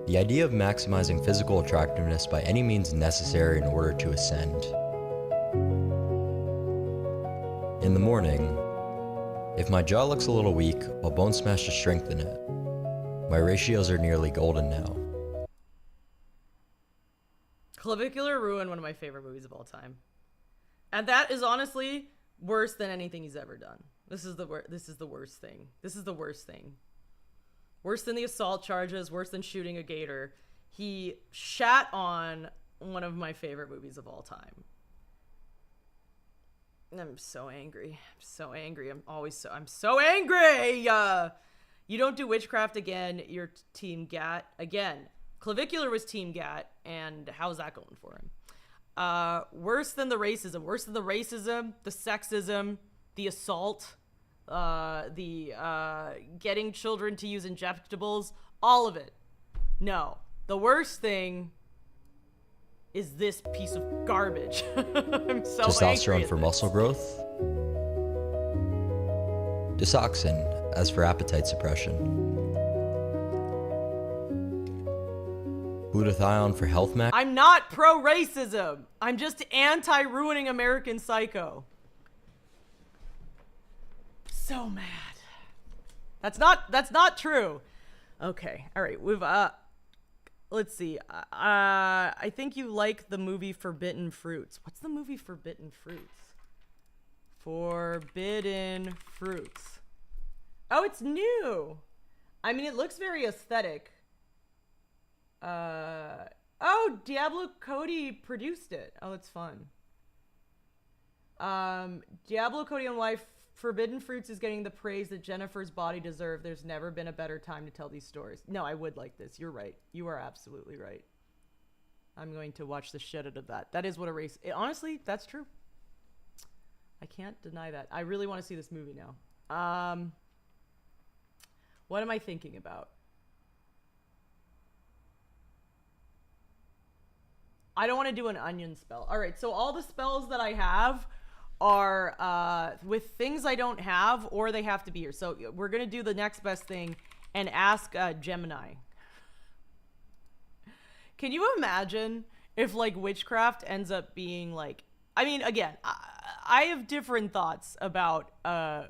D: The idea of maximizing physical attractiveness by any means necessary in order to ascend. In the morning, if my jaw looks a little weak, I'll bone smash to strengthen it. My ratios are nearly golden now.
A: Clavicular ruined one of my favorite movies of all time. And that is honestly worse than anything he's ever done. This is the worst thing. This is the worst thing. Worse than the assault charges, worse than shooting a gator. He shat on one of my favorite movies of all time. I'm so angry. I'm so angry. I'm so angry. You don't do witchcraft again. You're Team Gat again. Clavicular was Team Gat, and how's that going for him? Worse than the racism. Worse than the racism, the sexism, the assault, the getting children to use injectables, all of it. No. The worst thing is this piece of garbage. I'm so angry.
D: Testosterone for muscle growth. Disoxin as for appetite suppression. Glutathione for health max.
A: I'm not pro-racism. I'm just anti-ruining American Psycho. So mad. That's not true. Okay. All right. We've let's see. I think you like the movie Forbidden Fruits. What's the movie Forbidden Fruits? Forbidden Fruits. Oh, it's new. I mean, it looks very aesthetic. Oh, Diablo Cody produced it. Oh, that's fun. Diablo Cody on Life. Forbidden Fruits is getting the praise that Jennifer's body deserved. There's never been a better time to tell these stories. No, I would like this. You're right. You are absolutely right. I'm going to watch the shit out of that. That is what a race... honestly, that's true. I can't deny that. I really want to see this movie now. What am I thinking about? I don't want to do an onion spell. All right, so all the spells that I have are with things I don't have, or they have to be here. So we're going to do the next best thing and ask Gemini. Can you imagine if, like, witchcraft ends up being, like... I mean, again, I have different thoughts about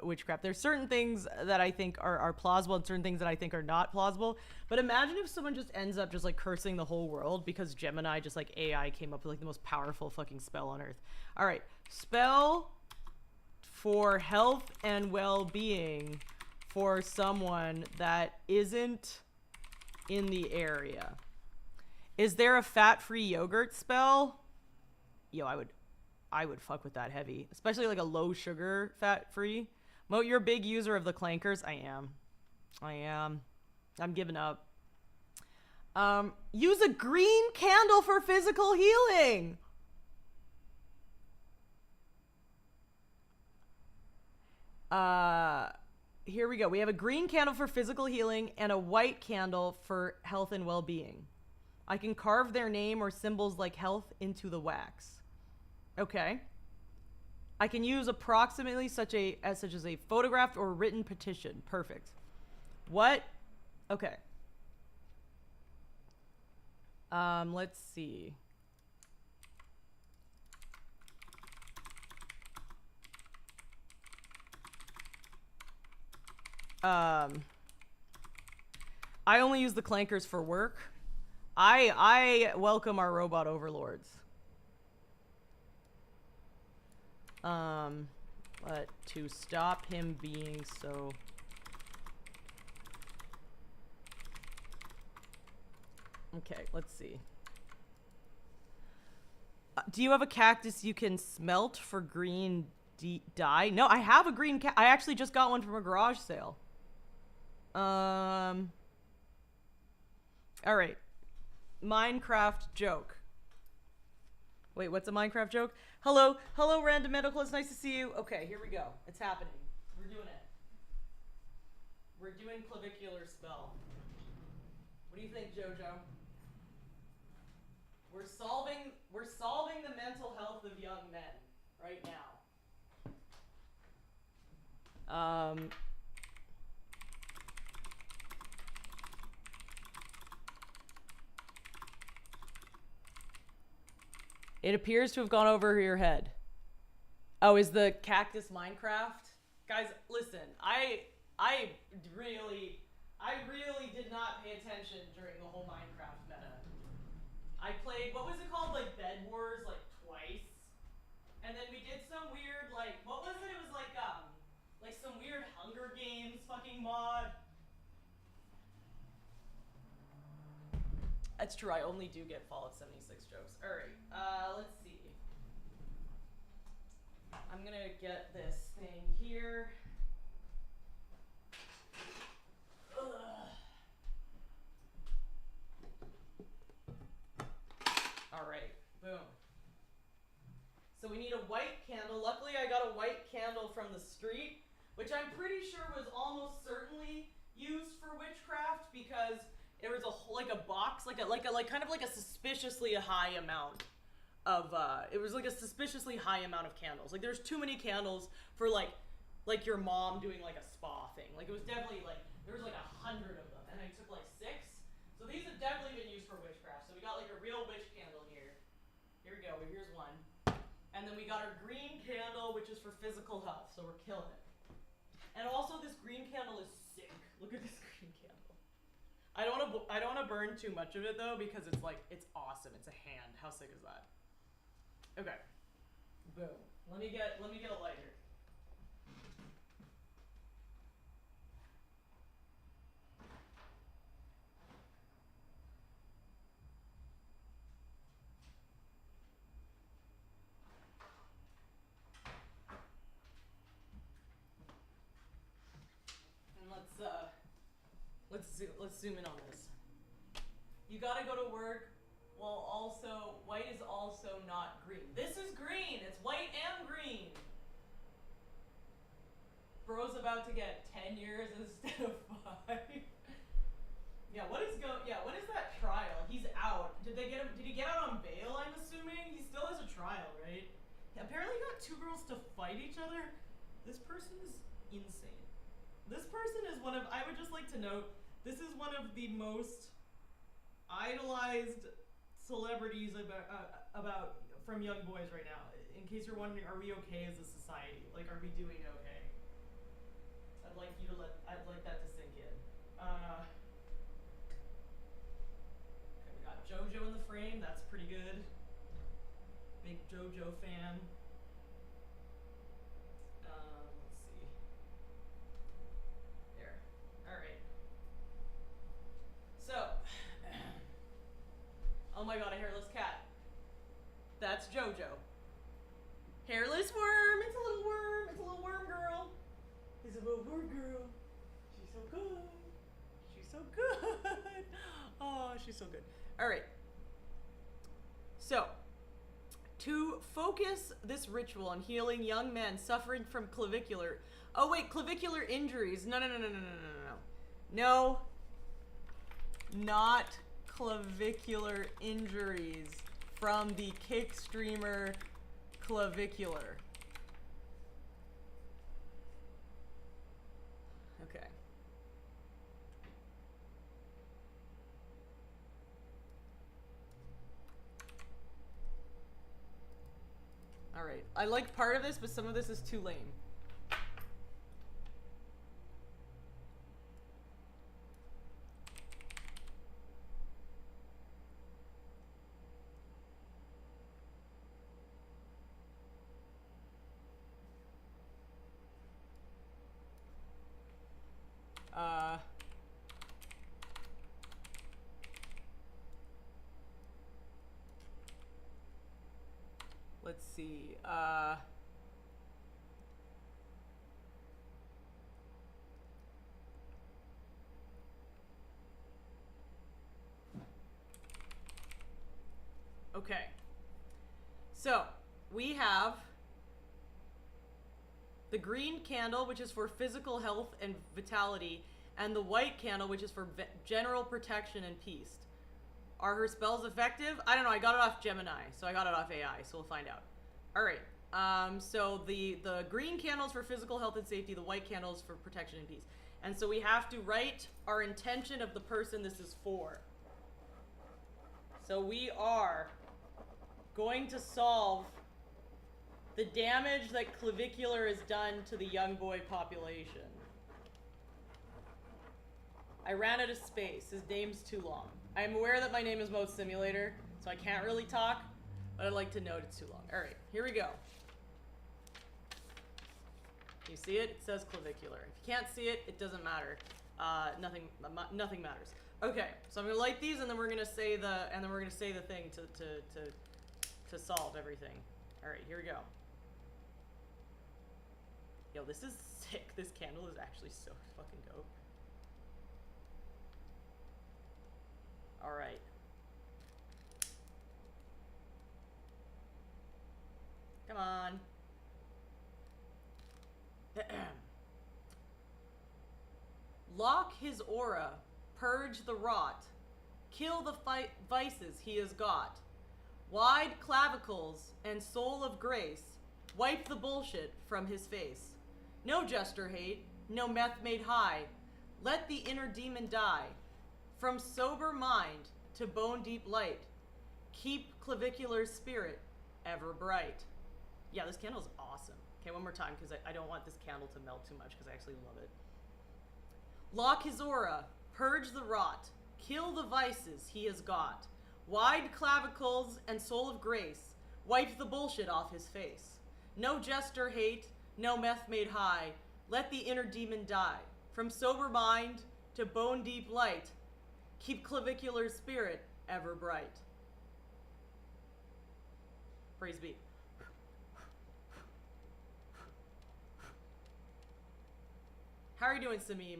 A: witchcraft. There's certain things that I think are plausible and certain things that I think are not plausible. But imagine if someone just ends up just, like, cursing the whole world because Gemini, just, like, AI came up with, like, the most powerful fucking spell on Earth. All right. Spell for health and well-being for someone that isn't in the area. Is there a fat-free yogurt spell? Yo, I would fuck with that heavy, especially like a low sugar fat-free. Mo, you're a big user of the clankers. I am. I'm giving up. Use a green candle for physical healing. Here we go. We have a green candle for physical healing and a white candle for health and well-being. I can carve their name or symbols like health into the wax. Okay. I can use approximately such as a photographed or written petition. Perfect. What? Okay. Let's see. I only use the clankers for work. I welcome our robot overlords. But to stop him being so... Okay, let's see. Do you have a cactus you can smelt for green dye? No, I have a green I actually just got one from a garage sale. All right. Minecraft joke. Wait, what's a Minecraft joke? Hello, Random Medical. It's nice to see you. Okay, here we go. It's happening. We're doing it. We're doing clavicular spell. What do you think, Jojo? We're solving the mental health of young men right now. It appears to have gone over your head. Oh, is the cactus Minecraft? Guys, listen, I really did not pay attention during the whole Minecraft meta. I played, what was it called, like Bed Wars, like twice. And then we did some weird, like, what was it? It was like some weird Hunger Games fucking mod. That's true, I only do get Fallout 76 jokes. Alright, let's see. I'm gonna get this thing here. Alright, boom. So we need a white candle. Luckily I got a white candle from the street, which I'm pretty sure was almost certainly used for witchcraft because there was like a box, like kind of like a suspiciously high amount of it was like a suspiciously high amount of candles. Like there's too many candles for like your mom doing like a spa thing. Like it was definitely like there was like 100 of them, and I took like 6. So these have definitely been used for witchcraft. So we got like a real witch candle here. Here we go. Here's one. And then we got our green candle, which is for physical health. So we're killing it. And also this green candle is sick. Look at this green candle. I don't want to burn too much of it though because it's like it's awesome. It's a hand. How sick is that? Okay. Boom. Let me get a lighter. Let's zoom in on this. You gotta go to work. Well, also, white is also not green. This is green. It's white and green. Bro's about to get 10 years instead of 5. Yeah, when is that trial? He's out. Did he get out on bail, I'm assuming? He still has a trial, right? Apparently he got 2 girls to fight each other. This person is insane. This person is I would just like to note, this is one of the most idolized celebrities about from young boys right now. In case you're wondering, are we okay as a society? Like, are we doing okay? I'd like that to sink in. Okay, we got JoJo in the frame. That's pretty good. Big JoJo fan. Let's see. There. All right. So. Oh my god, a hairless cat. That's JoJo. Hairless worm. It's a little worm. It's a little worm girl. It's a little worm girl. She's so good. She's so good. Oh, she's so good. All right. So, to focus this ritual on healing young men suffering from clavicular... Oh, wait, clavicular injuries. No. No, not clavicular injuries from the kick streamer clavicular. Okay. All right. I like part of this, but some of this is too lame. see. Okay. So, we have the green candle, which is for physical health and vitality, and the white candle, which is for general protection and peace. Are her spells effective? I don't know. I got it off Gemini, so I got it off AI, so we'll find out. All right. So the green candle is for physical health and safety. The white candle is for protection and peace. And so we have to write our intention of the person this is for. So we are going to solve the damage that clavicular has done to the young boy population. I ran out of space. His name's too long. I am aware that my name is Moat Simulator, so I can't really talk, but I'd like to note it's too long. All right, here we go. You see it? It says clavicular. If you can't see it, it doesn't matter. Nothing matters. Okay, so I'm gonna light these, and then we're gonna say the thing to solve everything. All right, here we go. Yo, this is sick. This candle is actually so fucking dope. All right. Come on. Lock his aura, purge the rot, kill the vices he has got. Wide clavicles and soul of grace, wipe the bullshit from his face. No jester hate, no meth made high, let the inner demon die. From sober mind to bone deep light, keep clavicular spirit ever bright. Yeah, this candle is awesome. Okay, one more time, because I don't want this candle to melt too much, because I actually love it. Lock his aura, purge the rot, kill the vices he has got. Wide clavicles and soul of grace, wipe the bullshit off his face. No jester hate, no meth made high, let the inner demon die. From sober mind to bone deep light, keep clavicular spirit ever bright. Praise be. How are you doing, Samim?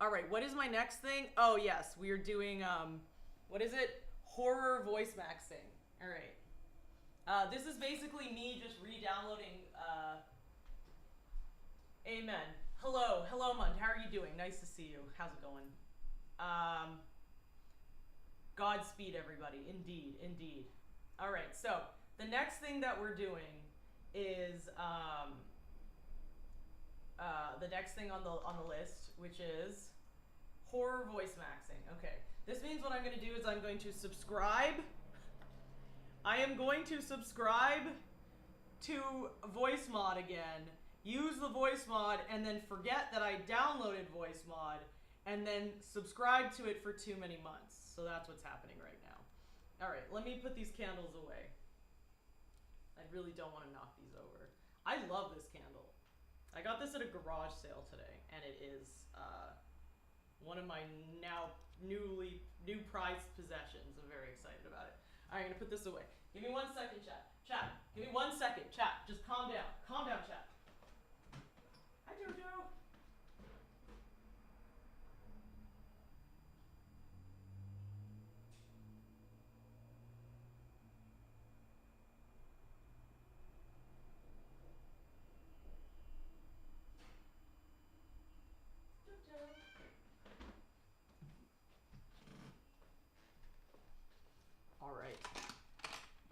A: All right, what is my next thing? Oh, yes, we are doing, what is it? Horror voice maxing. All right. This is basically me just re-downloading, Amen. Hello, Mund. How are you doing? Nice to see you. How's it going? Godspeed, everybody. Indeed, indeed. All right, so the next thing that we're doing is the next thing on the list, which is horror voice maxing. Okay, this means what I'm going to do is I'm going to subscribe. I am going to subscribe to voice mod again, use the voice mod, and then forget that I downloaded voice mod, and then subscribe to it for too many months. So that's what's happening right now. All right, let me put these candles away. I really don't want to knock these over. I love this candle. I got this at a garage sale today, and it is one of my new prized possessions. I'm very excited about it. All right, I'm gonna put this away. Give me 1 second, chat. Chat, give me 1 second. Chat, just calm down. Calm down, chat. Hi, Jojo. All right.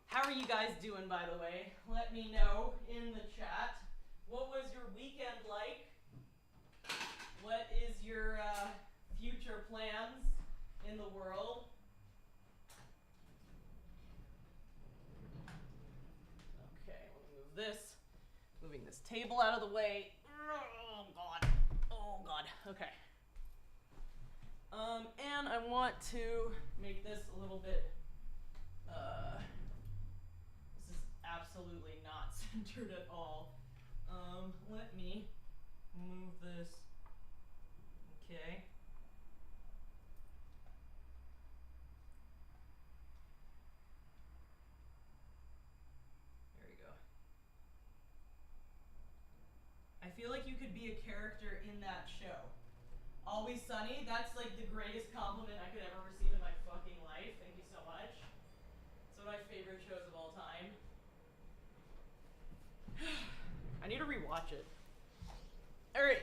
A: How are you guys doing, by the way? Let me know in the chat. What was your weekend like? What is your future plans in the world? Okay, let me move this. Moving this table out of the way. Oh, God. Oh, God. Okay. And I want to make this a little bit, this is absolutely not centered at all. Let me move this. Okay. character in that show. Always Sunny, that's like the greatest compliment I could ever receive in my fucking life. Thank you so much. It's one of my favorite shows of all time. I need to rewatch it. All right.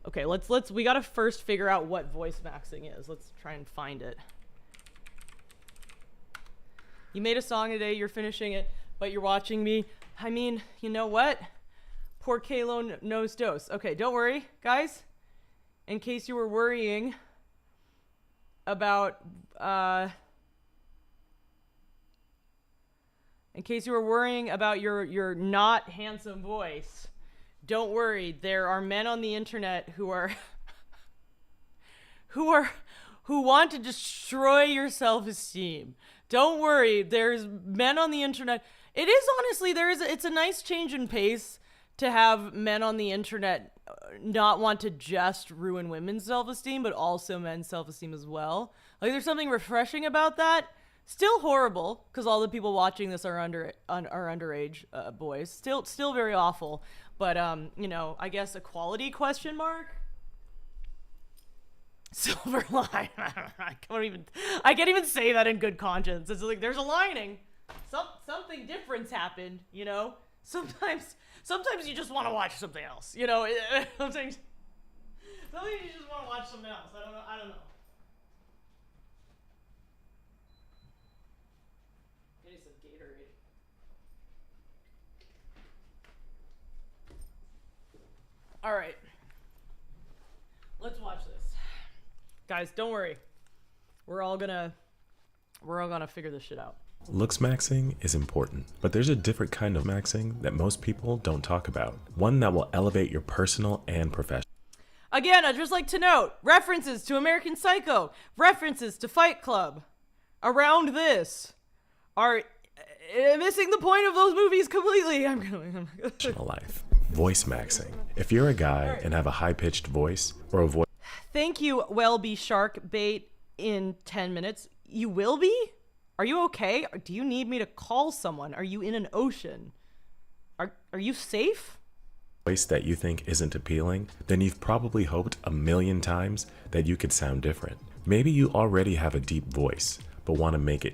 A: Okay, we gotta first figure out what voice maxing is. Let's try and find it. You made a song today, you're finishing it, but you're watching me. I mean, you know what? Poor Kalo knows dose. Okay, don't worry, guys. In case you were worrying about, your not handsome voice, don't worry. There are men on the internet who want to destroy your self-esteem. Don't worry. There's men on the internet. It is honestly, it's a nice change in pace to have men on the internet not want to just ruin women's self-esteem, but also men's self-esteem as well. Like, there's something refreshing about that. Still horrible, because all the people watching this are underage boys. Still very awful. But, you know, I guess equality question mark? Silver line. I can't even say that in good conscience. It's like, there's a lining. Something different's happened, you know? Sometimes you just want to watch something else, you know? Sometimes you just want to watch something else. I don't know. Getting some Gatorade. All right. Let's watch this. Guys, don't worry. We're all gonna figure this shit out.
E: Looks maxing is important, but there's a different kind of maxing that most people don't talk about. One that will elevate your personal and professional.
A: Again, I'd just like to note, references to American Psycho, references to Fight Club around this are missing the point of those movies completely.
E: Life. Voice maxing. If you're a guy and have a high-pitched voice or a voice...
A: Thank you, Welby Shark Bait in 10 minutes. You will be? Are you okay? Do you need me to call someone? Are you in an ocean? Are you safe?
E: Voice that you think isn't appealing, then you've probably hoped a million times that you could sound different. Maybe you already have a deep voice, but want to make it.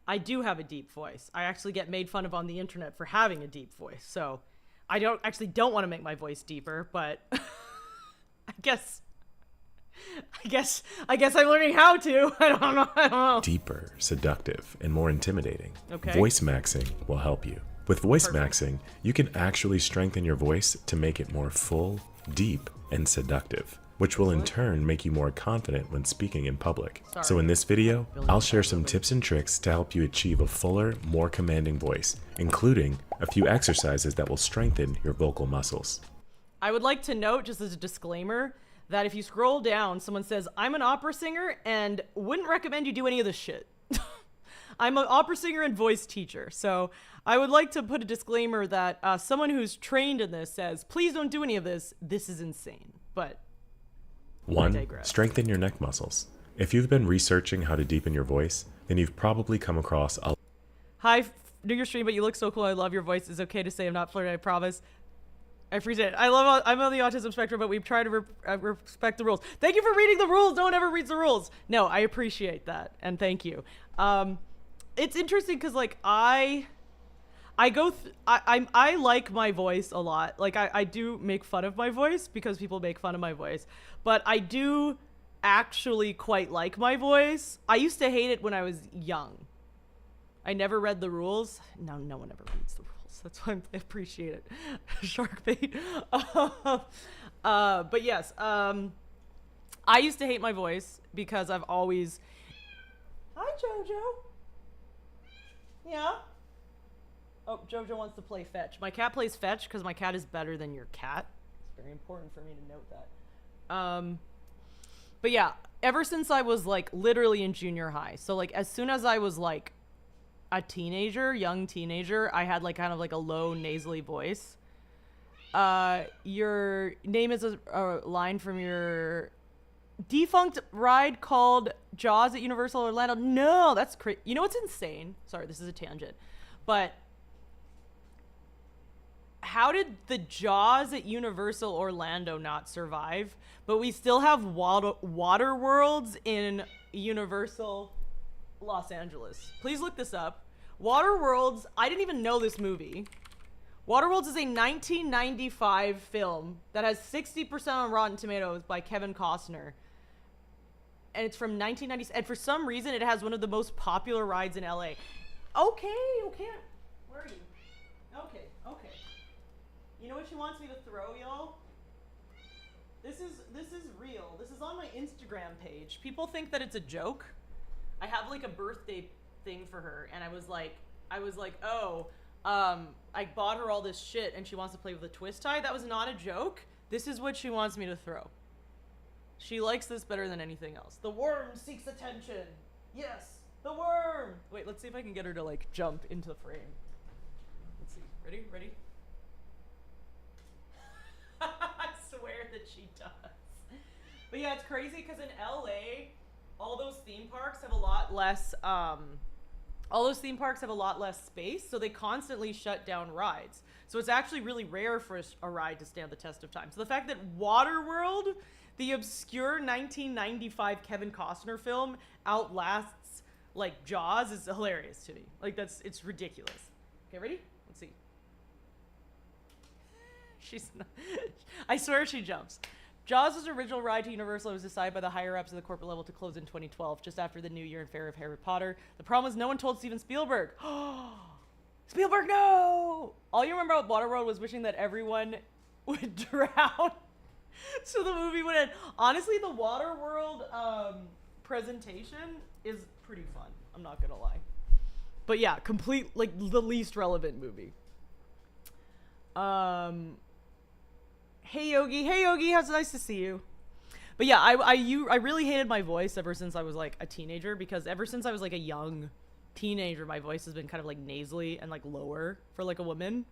A: I do have a deep voice. I actually get made fun of on the internet for having a deep voice, so I don't want to make my voice deeper, but I guess I'm learning how to. I don't know.
E: Deeper, seductive, and more intimidating.
A: Okay.
E: Voice maxing will help you. With voice maxing, you can actually strengthen your voice to make it more full, deep, and seductive, which will in turn make you more confident when speaking in public. So in this video, I'll share some tips and tricks to help you achieve a fuller, more commanding voice, including a few exercises that will strengthen your vocal muscles.
A: I would like to note, just as a disclaimer, that if you scroll down, someone says, I'm an opera singer and wouldn't recommend you do any of this shit. I'm an opera singer and voice teacher. So I would like to put a disclaimer that someone who's trained in this says, please don't do any of this. This is insane. But
E: 1. Strengthen your neck muscles. If you've been researching how to deepen your voice, then you've probably come across a...
A: Hi, do your stream, but you look so cool. I love your voice. It's okay to say I'm not flirting, I promise. I appreciate it. I'm on the autism spectrum, but we try to respect the rules. Thank you for reading the rules. No one ever reads the rules. No, I appreciate that, and thank you. It's interesting because like I like my voice a lot. Like I do make fun of my voice because people make fun of my voice, but I do actually quite like my voice. I used to hate it when I was young. I never read the rules. No one ever reads the rules. That's why I appreciate it. Shark bait. But yes, I used to hate my voice because I've always... Hi, Jojo. Yeah? Oh, Jojo wants to play fetch. My cat plays fetch because my cat is better than your cat. It's very important for me to note that. But yeah, ever since I was like literally in junior high. So like as soon as I was like a young teenager, I had like kind of like a low nasally voice. Your name is a line from your defunct ride called Jaws at Universal Orlando. No, that's crazy. You know what's insane? Sorry, this is a tangent. But how did the Jaws at Universal Orlando not survive, but we still have water worlds in Universal Los Angeles? Please look this up. Water Worlds, I didn't even know this movie. Water Worlds is a 1995 film that has 60% on Rotten Tomatoes by Kevin Costner. And it's from 1990. And for some reason, it has one of the most popular rides in LA. Okay. Where are you? Okay. You know what she wants me to throw, y'all? This is real. This is on my Instagram page. People think that it's a joke. I have like a birthday thing for her, and I was like, oh, I bought her all this shit, and she wants to play with a twist tie. That was not a joke. This is what she wants me to throw. She likes this better than anything else. The worm seeks attention. Yes, the worm. Wait, let's see if I can get her to like jump into the frame. Let's see. Ready? I swear that she does. But yeah, it's crazy because in LA, all those theme parks have a lot less space, so they constantly shut down rides. So it's actually really rare for a ride to stand the test of time. So the fact that Waterworld, the obscure 1995 Kevin Costner film, outlasts like Jaws is hilarious to me. Like it's ridiculous. Okay, ready? Let's see. She's not, I swear she jumps. Jaws' original ride to Universal was decided by the higher-ups at the corporate level to close in 2012, just after the New Year and Fair of Harry Potter. The problem was no one told Steven Spielberg. Spielberg, no! All you remember about Waterworld was wishing that everyone would drown. So the movie would end. Honestly, the Waterworld presentation is pretty fun. I'm not gonna lie. But yeah, like the least relevant movie. Hey Yogi, how's nice to see you. But yeah, I really hated my voice ever since I was like a teenager, because ever since I was like a young teenager, my voice has been kind of like nasally and like lower for like a woman.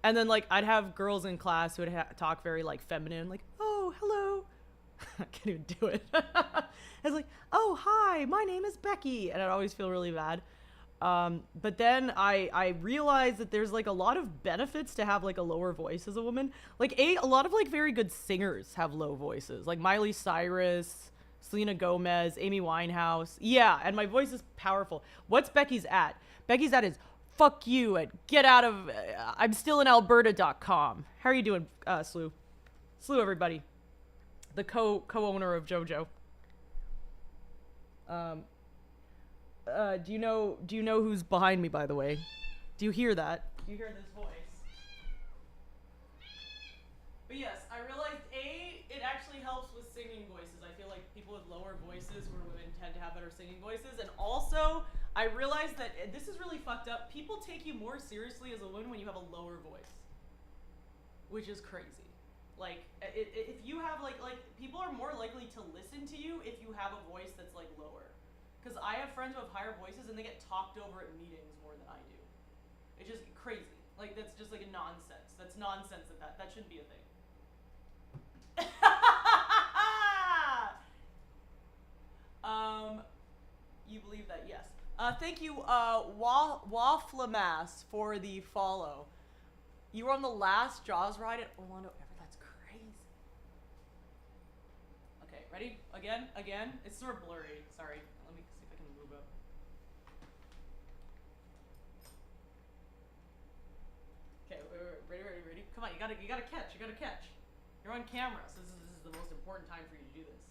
A: And then like I'd have girls in class who would talk very like feminine, like, oh, hello. I can't even do it. I was like, oh, hi, my name is Becky. And I'd always feel really bad. But then I realized that there's like a lot of benefits to have like a lower voice as a woman. Like a lot of like very good singers have low voices, like Miley Cyrus, Selena Gomez, Amy Winehouse. Yeah, and my voice is powerful. What's Becky's at? Becky's at is fuck you and get out of I'm still in Alberta.com. How are you doing, Slew? Slew, everybody. The co-owner of JoJo. Do you know who's behind me, by the way? Do you hear that? Do you hear this voice? But yes, I realized it actually helps with singing voices. I feel like people with lower voices who are women tend to have better singing voices. And also, I realized that this is really fucked up. People take you more seriously as a woman when you have a lower voice, which is crazy. Like, if you have like people are more likely to listen to you if you have a voice that's like lower. Because I have friends who have higher voices and they get talked over at meetings more than I do. It's just crazy. Like, that's just like a nonsense. That's nonsense that shouldn't be a thing. You believe that? Yes. Thank you, Wafflemass, for the follow. You were on the last Jaws ride at Orlando ever. That's crazy. Okay, ready? Again? It's sort of blurry. Sorry. Let me see if I can move up. Okay, wait, ready? Come on, you gotta catch. You're on camera, so this is the most important time for you to do this.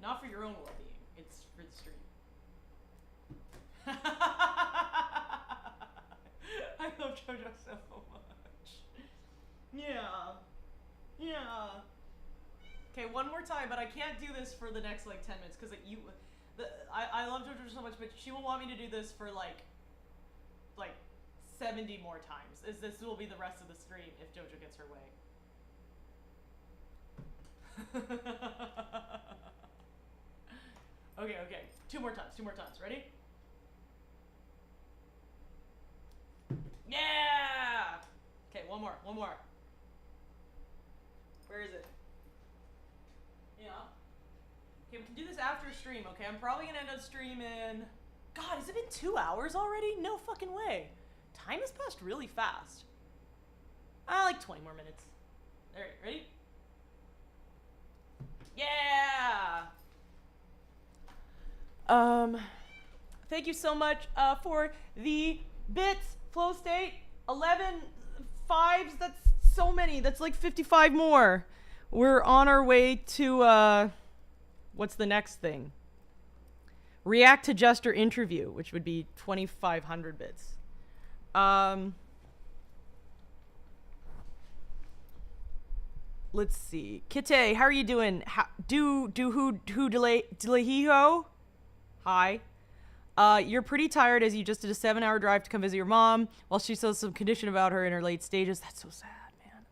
A: Not for your own well-being. It's for the stream. I love JoJo so much. Yeah. Okay, one more time, but I can't do this for the next like 10 minutes because I love JoJo so much, but she will want me to do this for like 70 more times. This will be the rest of the stream if JoJo gets her way. Okay. Two more times. Ready? Yeah! Okay, one more. Where is it? Yeah. Okay, we can do this after stream, okay? I'm probably gonna end up streaming... God, has it been 2 hours already? No fucking way. Time has passed really fast. Like like 20 more minutes. All right, ready? Yeah. Thank you so much for the bits, flow state. 11 fives. That's so many. That's like 55 more. We're on our way to what's the next thing? React to gesture interview, which would be 2,500 bits. Let's see. Kite, how are you doing? Who delay ho? Hi. You're pretty tired as you just did a 7-hour drive to come visit your mom while she says some condition about her in her late stages. That's so sad,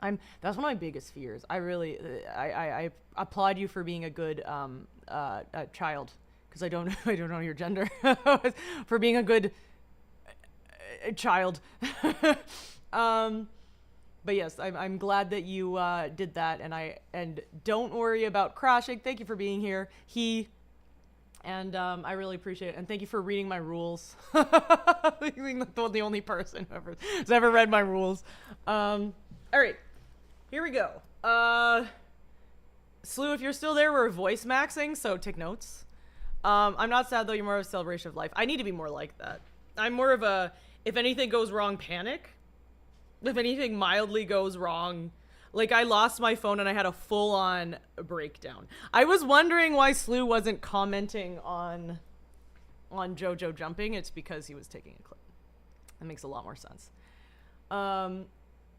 A: man. That's one of my biggest fears. I really, I applaud you for being a good child, because I don't know your gender. For being a good child. But yes, I'm glad that you did that, and don't worry about crashing. Thank you for being here. And I really appreciate it. And thank you for reading my rules. Being the only person who has ever read my rules. All right, here we go. Slew, if you're still there, we're voice maxing, so take notes. I'm not sad though. You're more of a celebration of life. I need to be more like that. I'm more of a, if anything goes wrong, panic. If anything mildly goes wrong, like I lost my phone and I had a full-on breakdown. I was wondering why Slew wasn't commenting on JoJo jumping. It's because he was taking a clip. That makes a lot more sense. All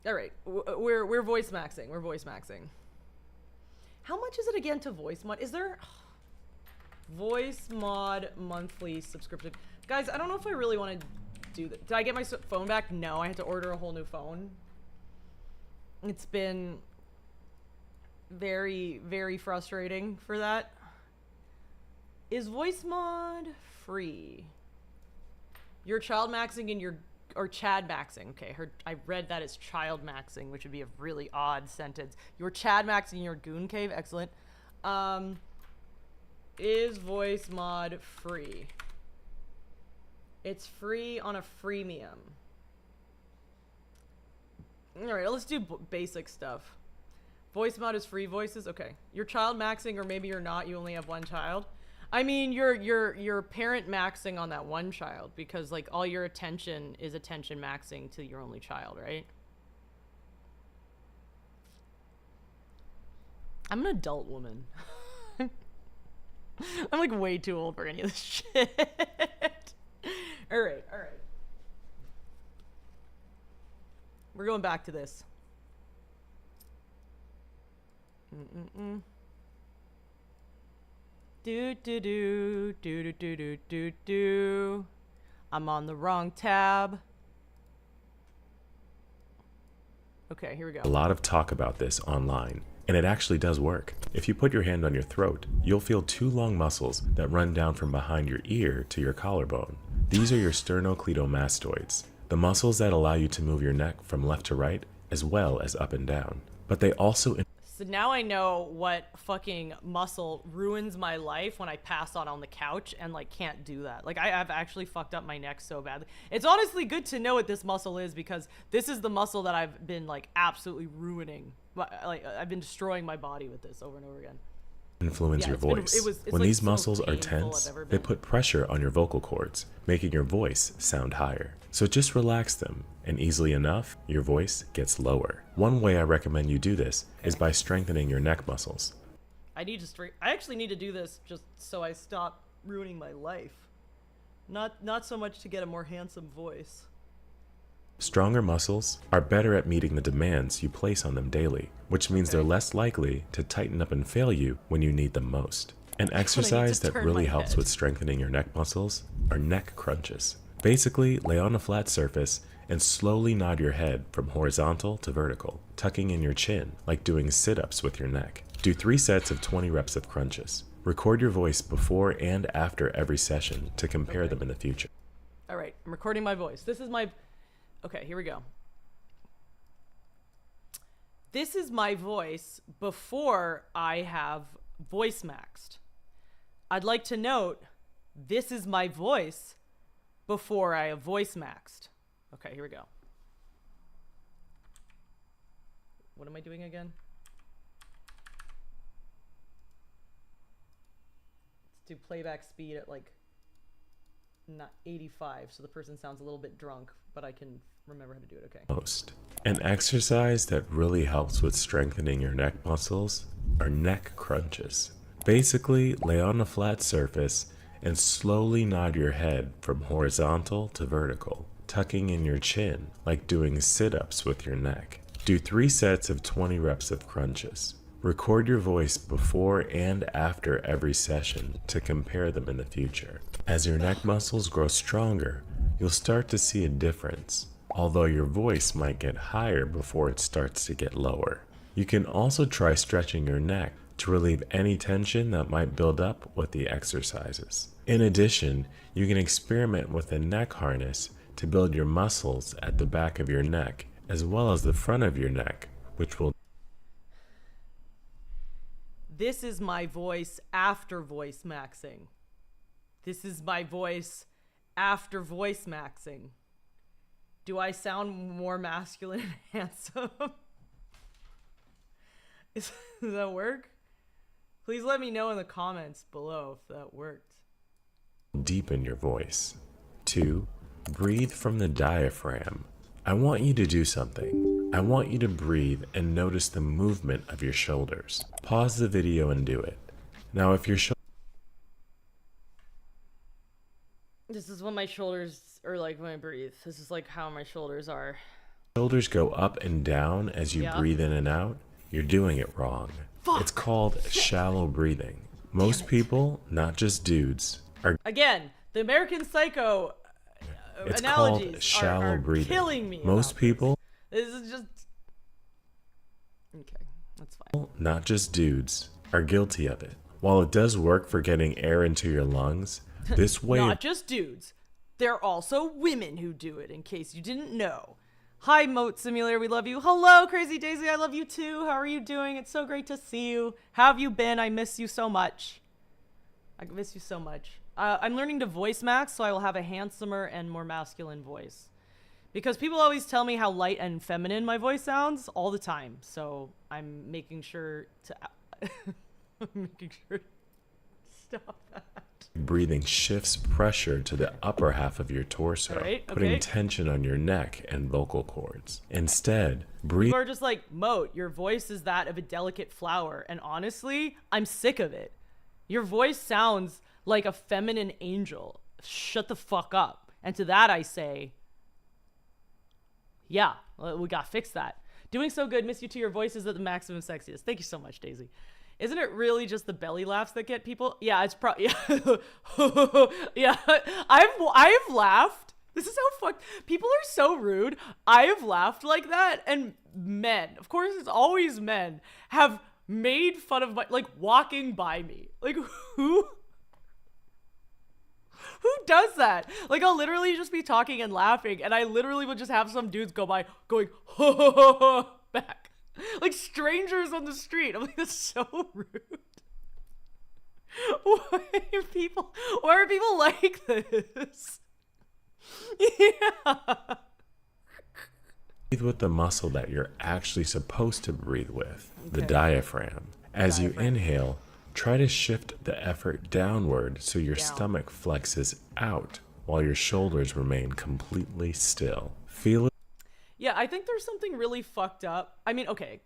A: right, we're voice maxing. We're voice maxing. How much is it again to voice mod? Is there voice mod monthly subscription? Guys, I don't know if I really want to do that. Did I get my phone back? No, I had to order a whole new phone. It's been very, very frustrating for that. Is voice mod free? You're child maxing and or Chad maxing. Okay, I read that as child maxing, which would be a really odd sentence. You're Chad maxing in your goon cave. Excellent. Is voice mod free? It's free on a freemium. All right, let's do basic stuff. Voice mod is free voices. Okay, you're child maxing, or maybe you're not. You only have one child. I mean, you're parent maxing on that one child, because like all your attention is attention maxing to your only child, right? I'm an adult woman. I'm like way too old for any of this shit. All right. We're going back to this. Do. I'm on the wrong tab. Okay, here we go.
E: A lot of talk about this online, and it actually does work. If you put your hand on your throat, you'll feel two long muscles that run down from behind your ear to your collarbone. These are your sternocleidomastoids, the muscles that allow you to move your neck from left to right, as well as up and down. But they also...
A: So now I know what fucking muscle ruins my life when I pass out on the couch and like can't do that. Like I've actually fucked up my neck so badly. It's honestly good to know what this muscle is, because this is the muscle that I've been like absolutely ruining. Like I've been destroying my body with this over and over again.
E: Influence your voice. When
A: like
E: these
A: so
E: muscles are
A: painful
E: tense,
A: I've ever
E: they
A: been.
E: put pressure on your vocal cords, making your voice sound higher. So just relax them, and easily enough, your voice gets lower. One way I recommend you do this is by strengthening your neck muscles.
A: I actually need to do this just so I stop ruining my life. Not so much to get a more handsome voice.
E: Stronger muscles are better at meeting the demands you place on them daily, which means they're less likely to tighten up and fail you when you need them most. An exercise that really helps with strengthening your neck muscles are neck crunches. Basically, lay on a flat surface and slowly nod your head from horizontal to vertical, tucking in your chin like doing sit-ups with your neck. Do 3 sets of 20 reps of crunches. Record your voice before and after every session to compare them in the future.
A: All right, I'm recording my voice. This is my... Okay, here we go. This is my voice before I have voice maxed. I'd like to note, this is my voice before I have voice maxed. Okay, here we go. what am I doing again? Let's do playback speed at like not 85, so the person sounds a little bit drunk, but I can remember how to do it. Okay.
E: Most. An exercise that really helps with strengthening your neck muscles are neck crunches. Basically, lay on a flat surface and slowly nod your head from horizontal to vertical, tucking in your chin like doing sit-ups with your neck. Do 3 sets of 20 reps of crunches. Record your voice before and after every session to compare them in the future. As your neck muscles grow stronger, you'll start to see a difference, although your voice might get higher before it starts to get lower. You can also try stretching your neck to relieve any tension that might build up with the exercises. In addition, you can experiment with a neck harness to build your muscles at the back of your neck as well as the front of your neck, which will.
A: This is my voice after voice maxing. This is my voice after voice maxing. Do I sound more masculine and handsome? Does that work? Please let me know in the comments below if that worked.
E: Deepen your voice. 2. Breathe from the diaphragm. I want you to do something. I want you to breathe and notice the movement of your shoulders. Pause the video and do it. Now if your
A: This is what my shoulders are like when I breathe. This is like how my shoulders are.
E: shoulders go up and down as you breathe in and out, you're doing it wrong.
A: Fuck.
E: It's called shallow breathing. Most people, not just dudes, are
A: Again, the American Psycho
E: it's
A: analogies
E: called shallow
A: are
E: breathing.
A: killing me.
E: Most people,
A: This is just okay. That's fine.
E: not just dudes, are guilty of it. While it does work for getting air into your lungs, this way
A: Not just dudes. There are also women who do it, in case you didn't know. Hi, Moat Simulator, we love you. Hello, Crazy Daisy, I love you too. How are you doing? It's so great to see you. How have you been? I miss you so much. I miss you so much. I'm learning to voice max, so I will have a handsomer and more masculine voice. Because people always tell me how light and feminine my voice sounds all the time. So I'm making sure to... I'm making sure to stop that.
E: breathing shifts pressure to the upper half of your torso,
A: Alright,
E: putting
A: okay.
E: tension on your neck and vocal cords. Instead, breathe
A: People are just like, Moat, your voice is that of a delicate flower. And honestly, I'm sick of it. Your voice sounds like a feminine angel. Shut the fuck up. And to that I say, yeah, we gotta fix that. Doing so good. Miss you too. Your voice is at the maximum sexiest. Thank you so much, Daisy. Isn't it really just the belly laughs that get people? Yeah, it's probably, yeah. I've laughed. This is how fucked, people are so rude. I have laughed like that, and men, of course it's always men, have made fun of my, like, walking by me. Like, who does that? Like, I'll literally just be talking and laughing, and I literally will just have some dudes go by going, back. Like strangers on the street. I'm like, that's so rude. Why are people like this? Yeah.
E: Breathe with the muscle that you're actually supposed to breathe with, the diaphragm. As you inhale, try to shift the effort downward so your stomach flexes out while your shoulders remain completely still. Feel it.
A: Yeah, I think there's something really fucked up. I mean, okay,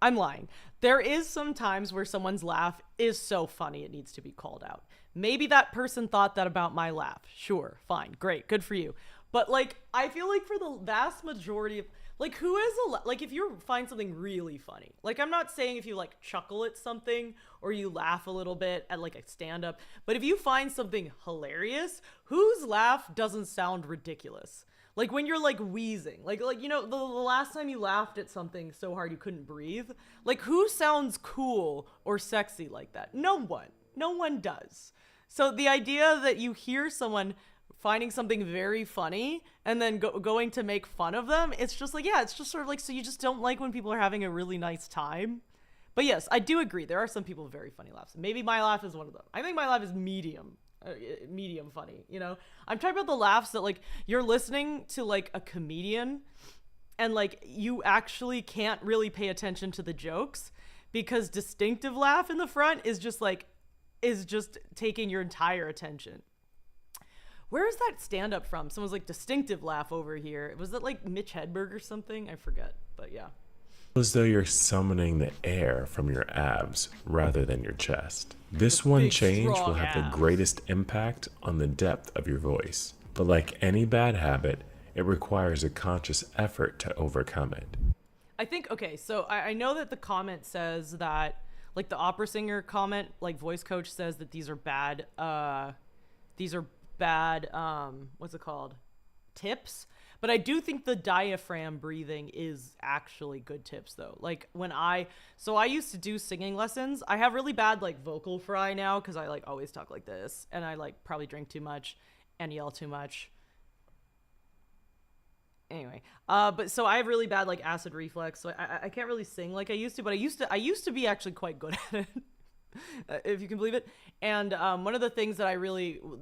A: I'm lying. There is some times where someone's laugh is so funny it needs to be called out. Maybe that person thought that about my laugh. Sure, fine, great, good for you. But like, I feel like for the vast majority of, like, who is like, if you find something really funny, like, I'm not saying if you like chuckle at something or you laugh a little bit at like a stand-up, but if you find something hilarious, whose laugh doesn't sound ridiculous? Like when you're like wheezing, like you know, the last time you laughed at something so hard you couldn't breathe, like who sounds cool or sexy like that? No one does. So the idea that you hear someone finding something very funny and then going to make fun of them, it's just like, yeah, it's just sort of like, so you just don't like when people are having a really nice time. But yes, I do agree. There are some people with very funny laughs. Maybe my laugh is one of them. I think my laugh is medium funny, you know? I'm talking about the laughs that like you're listening to like a comedian and like you actually can't really pay attention to the jokes because distinctive laugh in the front is just taking your entire attention. Where is that stand up from? Someone's like distinctive laugh over here. Was that like Mitch Hedberg or something? I forget, but yeah.
E: As though you're summoning the air from your abs rather than your chest. This one
A: Big,
E: change
A: strong
E: will have the
A: abs.
E: greatest impact on the depth of your voice. But like any bad habit, it requires a conscious effort to overcome it.
A: I think, okay, so I know that the comment says that, like the opera singer comment, like voice coach says that these are bad, what's it called? Tips. But I do think the diaphragm breathing is actually good tips though. Like I used to do singing lessons. I have really bad like vocal fry now because I like always talk like this and I like probably drink too much and yell too much. Anyway, but so I have really bad like acid reflux, so I can't really sing like I used to, but I used to be actually quite good at it. If you can believe it. And one of the things that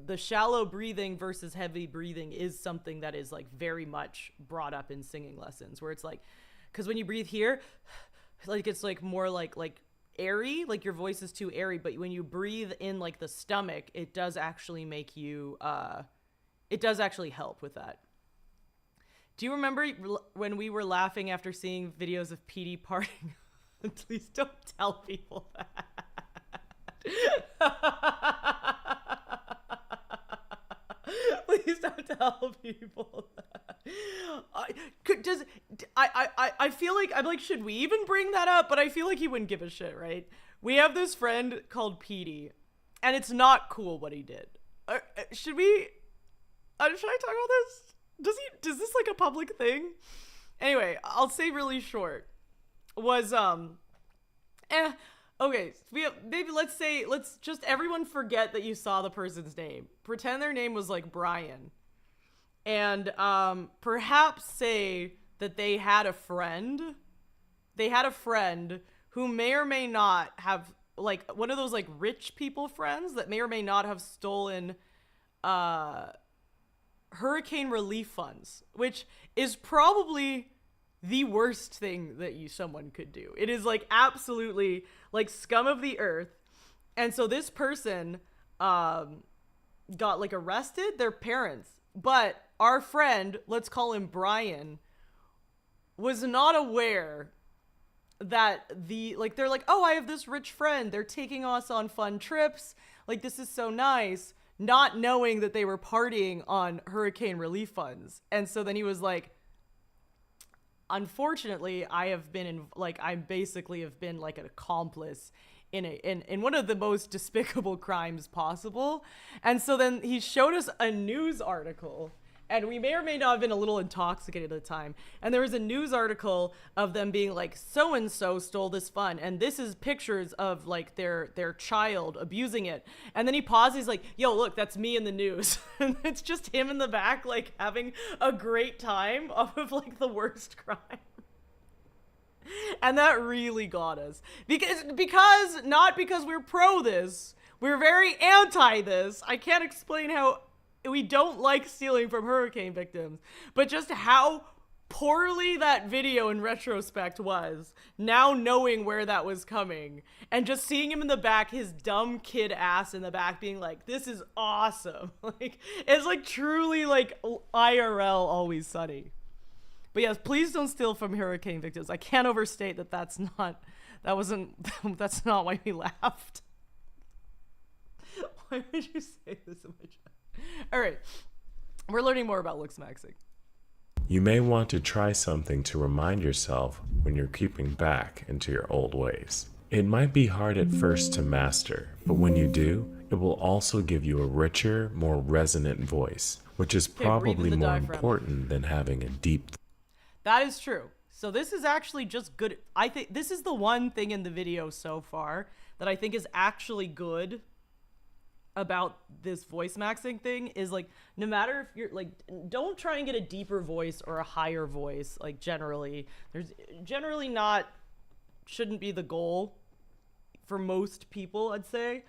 A: the shallow breathing versus heavy breathing is something that is like very much brought up in singing lessons, where it's like, because when you breathe here, like it's like more like airy, like your voice is too airy, but when you breathe in like the stomach, it does actually make you, it does actually help with that. Do you remember when we were laughing after seeing videos of PD partying? Please don't tell people that. Please don't tell people that. I feel like I'm like, should we even bring that up? But I feel like he wouldn't give a shit, right? We have this friend called Petey, and it's not cool what he did. Should I talk about this? Does this like a public thing? Anyway, I'll say really short. Was okay, let's just everyone forget that you saw the person's name. Pretend their name was like Brian. And perhaps say that they had a friend. They had a friend who may or may not have, like, one of those like rich people friends that may or may not have stolen hurricane relief funds, which is probably the worst thing that someone could do. It is like absolutely like scum of the earth. And so this person got like arrested, their parents, but our friend, let's call him Brian, was not aware that they're like, oh, I have this rich friend, they're taking us on fun trips, like this is so nice, not knowing that they were partying on hurricane relief funds. And so then he was like, unfortunately, I basically have been like an accomplice in one of the most despicable crimes possible. And so then he showed us a news article, and we may or may not have been a little intoxicated at the time. And there was a news article of them being like, so-and-so stole this fund. And this is pictures of like their child abusing it. And then he pauses, he's like, yo, look, that's me in the news. And it's just him in the back, like having a great time off of like the worst crime. And that really got us. Because not because we're pro this, we're very anti this. I can't explain how we don't like stealing from hurricane victims, but just how poorly that video in retrospect was, now knowing where that was coming, and just seeing him in the back, his dumb kid ass in the back being like, this is awesome. Like, it's like truly like IRL Always Sunny. But yes, please don't steal from hurricane victims. I can't overstate that that's not why we laughed. Why would you say this in my chat? All right, we're learning more about looks maxing.
E: You may want to try something to remind yourself when you're creeping back into your old ways. It might be hard at first to master, but when you do, it will also give you a richer, more resonant voice, which is probably more
A: diaphragm.
E: important than having a deep.
A: That is true. So this is actually just good. I think this is the one thing in the video so far that I think is actually good about this voice maxing thing, is like, no matter if you're like, don't try and get a deeper voice or a higher voice. Like generally shouldn't be the goal for most people, I'd say.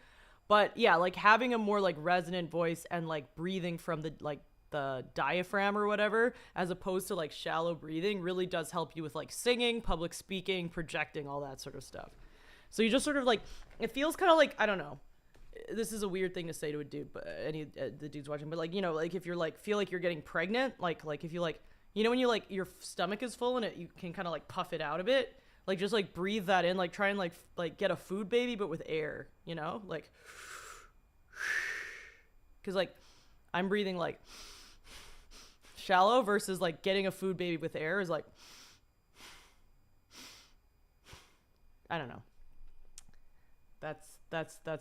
A: But yeah, like having a more like resonant voice and like breathing from the like the diaphragm or whatever, as opposed to like shallow breathing, really does help you with like singing, public speaking, projecting, all that sort of stuff. So you just sort of like, it feels kind of like, I don't know, this is a weird thing to say to a dude, but any the dudes watching, but like, you know, like if you're like feel like you're getting pregnant, like if you like, you know, when you like your stomach is full and you can kind of like puff it out a bit, like just like breathe that in, like try and like get a food baby but with air, you know, like, because like I'm breathing like shallow versus like getting a food baby with air is like, I don't know. That's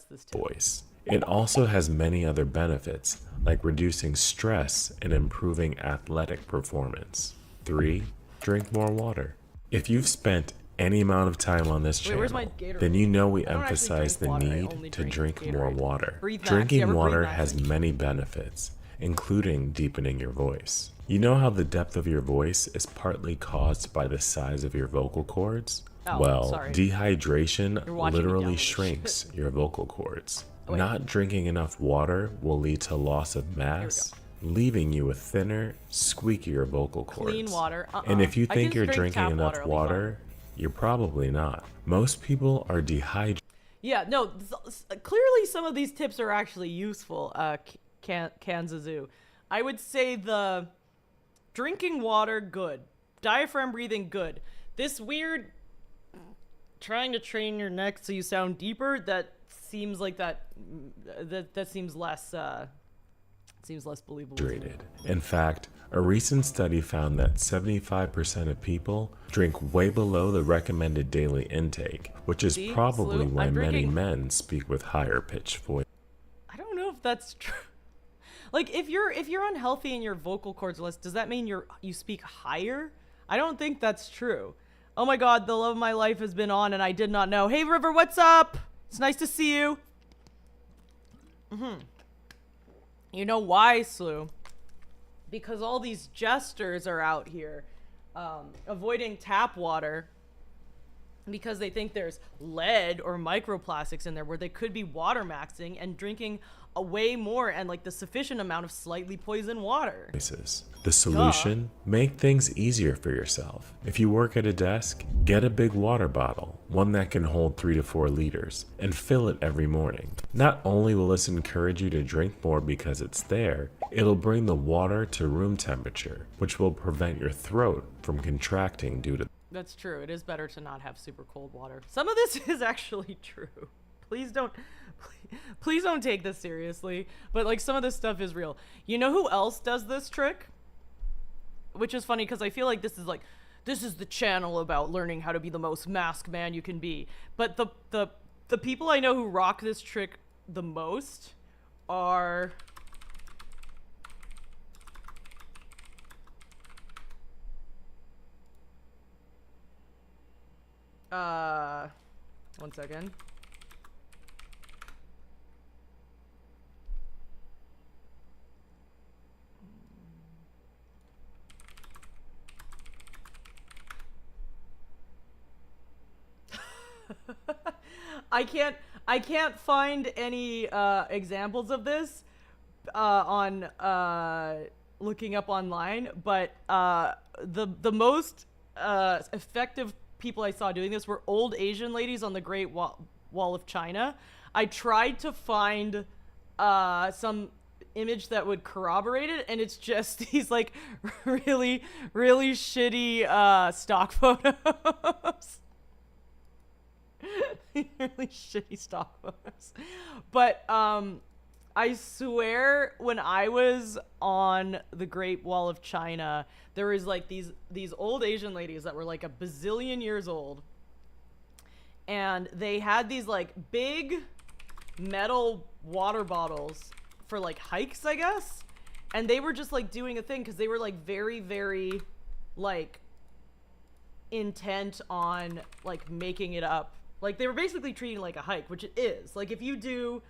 A: this tip.
E: Voice. It also has many other benefits, like reducing stress and improving athletic performance. 3. Drink more water. If you've spent any amount of time on this channel, then you know we emphasize the need to drink more water. Drinking water has many benefits, including deepening your voice. You know how the depth of your voice is partly caused by the size of your vocal cords? Well, dehydration literally shrinks your vocal cords. Not drinking enough water will lead to loss of mass, leaving you with thinner, squeakier vocal cords.
A: Clean water.
E: And if you think you're drinking enough water, you're probably not. Most people are dehydrated.
A: Yeah, no, clearly some of these tips are actually useful, Kanzazu. I would say the drinking water, good. Diaphragm breathing, good. This weird trying to train your neck so you sound deeper, that seems like that seems less believable.
E: In fact, a recent study found that 75% of people drink way below the recommended daily intake, which is probably why many men speak with higher pitched voice.
A: I don't know if that's true. Like if you're unhealthy and your vocal cords are less, does that mean you speak higher? I don't think that's true. Oh my god, the love of my life has been on and I did not know. Hey River, what's up? It's nice to see you. You know why, Slew? Because all these jesters are out here avoiding tap water because they think there's lead or microplastics in there, where they could be water maxing and drinking a way more and like the sufficient amount of slightly poisoned water.
E: The solution? Make things easier for yourself. If you work at a desk, get a big water bottle, one that can hold 3 to 4 liters, and fill it every morning. Not only will this encourage you to drink more because it's there, it'll bring the water to room temperature, which will prevent your throat from contracting due to.
A: That's true. It is better to not have super cold water. Some of this is actually true. Please don't take this seriously. But like some of this stuff is real. You know who else does this trick? Which is funny because I feel like this is the channel about learning how to be the most masked man you can be. But the people I know who rock this trick the most are one second. I can't find any examples of this on looking up online, but the most effective people I saw doing this were old Asian ladies on the Great Wall of China. I tried to find some image that would corroborate it, and it's just these like really shitty stock photos. Really shitty stock photos. But I swear when I was on the Great Wall of China, there was like these old Asian ladies that were like a bazillion years old, and they had these like big metal water bottles for like hikes, I guess, and they were just like doing a thing because they were like very like intent on like making it up. Like they were basically treating it like a hike, which it is. Like if you do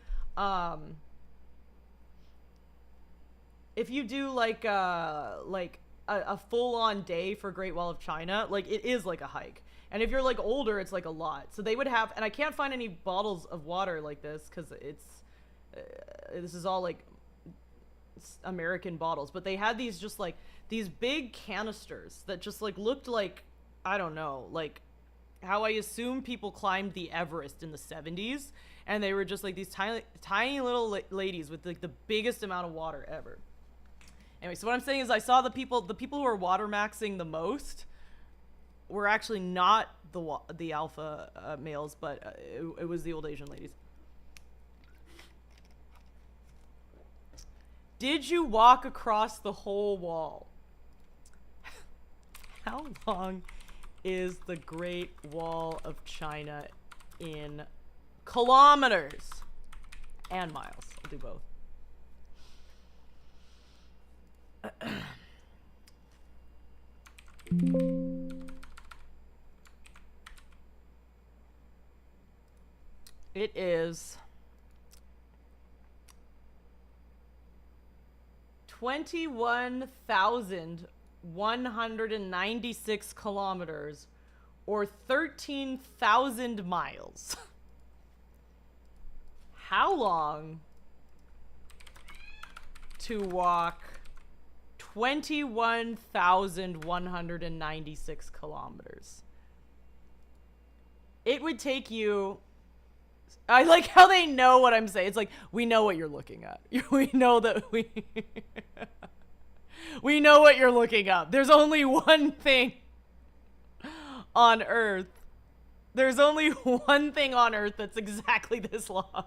A: like a full-on day for Great Wall of China, like it is like a hike. And if you're like older, it's like a lot. So they would have, and I can't find any bottles of water like this because it's this is all like American bottles, but they had these just like these big canisters that just like looked like, I don't know, like how I assume people climbed the Everest in the 70s, and they were just like these tiny little ladies with like the biggest amount of water ever. Anyway, so what I'm saying is I saw the people who are water maxing the most were actually not the alpha males, but it was the old Asian ladies. Did you walk across the whole wall? How long is the Great Wall of China in kilometers and miles? I'll do both. It is 21,196 kilometers or 13,000 miles. How long to walk 21,196 kilometers? It would take you... I like how they know what I'm saying. It's like, we know what you're looking at. We know that we know what you're looking up. There's only one thing on Earth. There's only one thing on Earth that's exactly this long.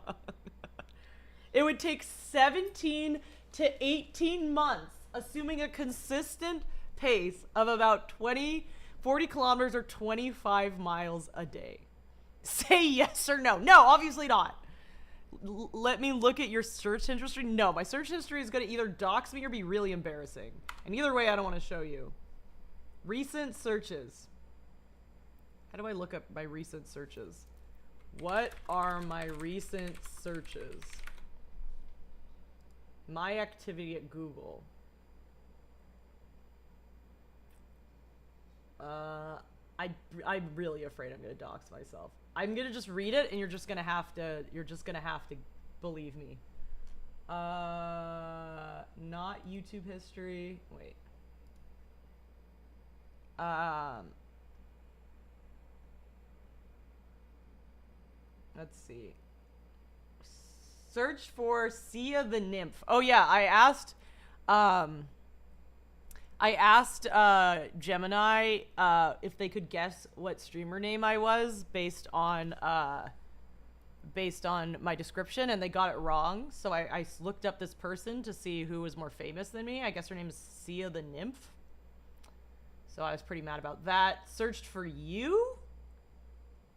A: It would take 17 to 18 months, assuming a consistent pace of about 40 kilometers or 25 miles a day. Say yes or no. No, obviously not. Let me look at your search history. No, my search history is going to either dox me or be really embarrassing. And either way, I don't want to show you. Recent searches. How do I look up my recent searches? What are my recent searches? My activity at Google. I'm really afraid I'm gonna dox myself. I'm gonna just read it, and you're just gonna have to believe me. Not YouTube history. Wait. Let's see. Search for Sia the Nymph. Oh yeah, I asked Gemini if they could guess what streamer name I was based on my description, and they got it wrong. So I looked up this person to see who was more famous than me. I guess her name is Sia the Nymph. So I was pretty mad about that. Searched for you.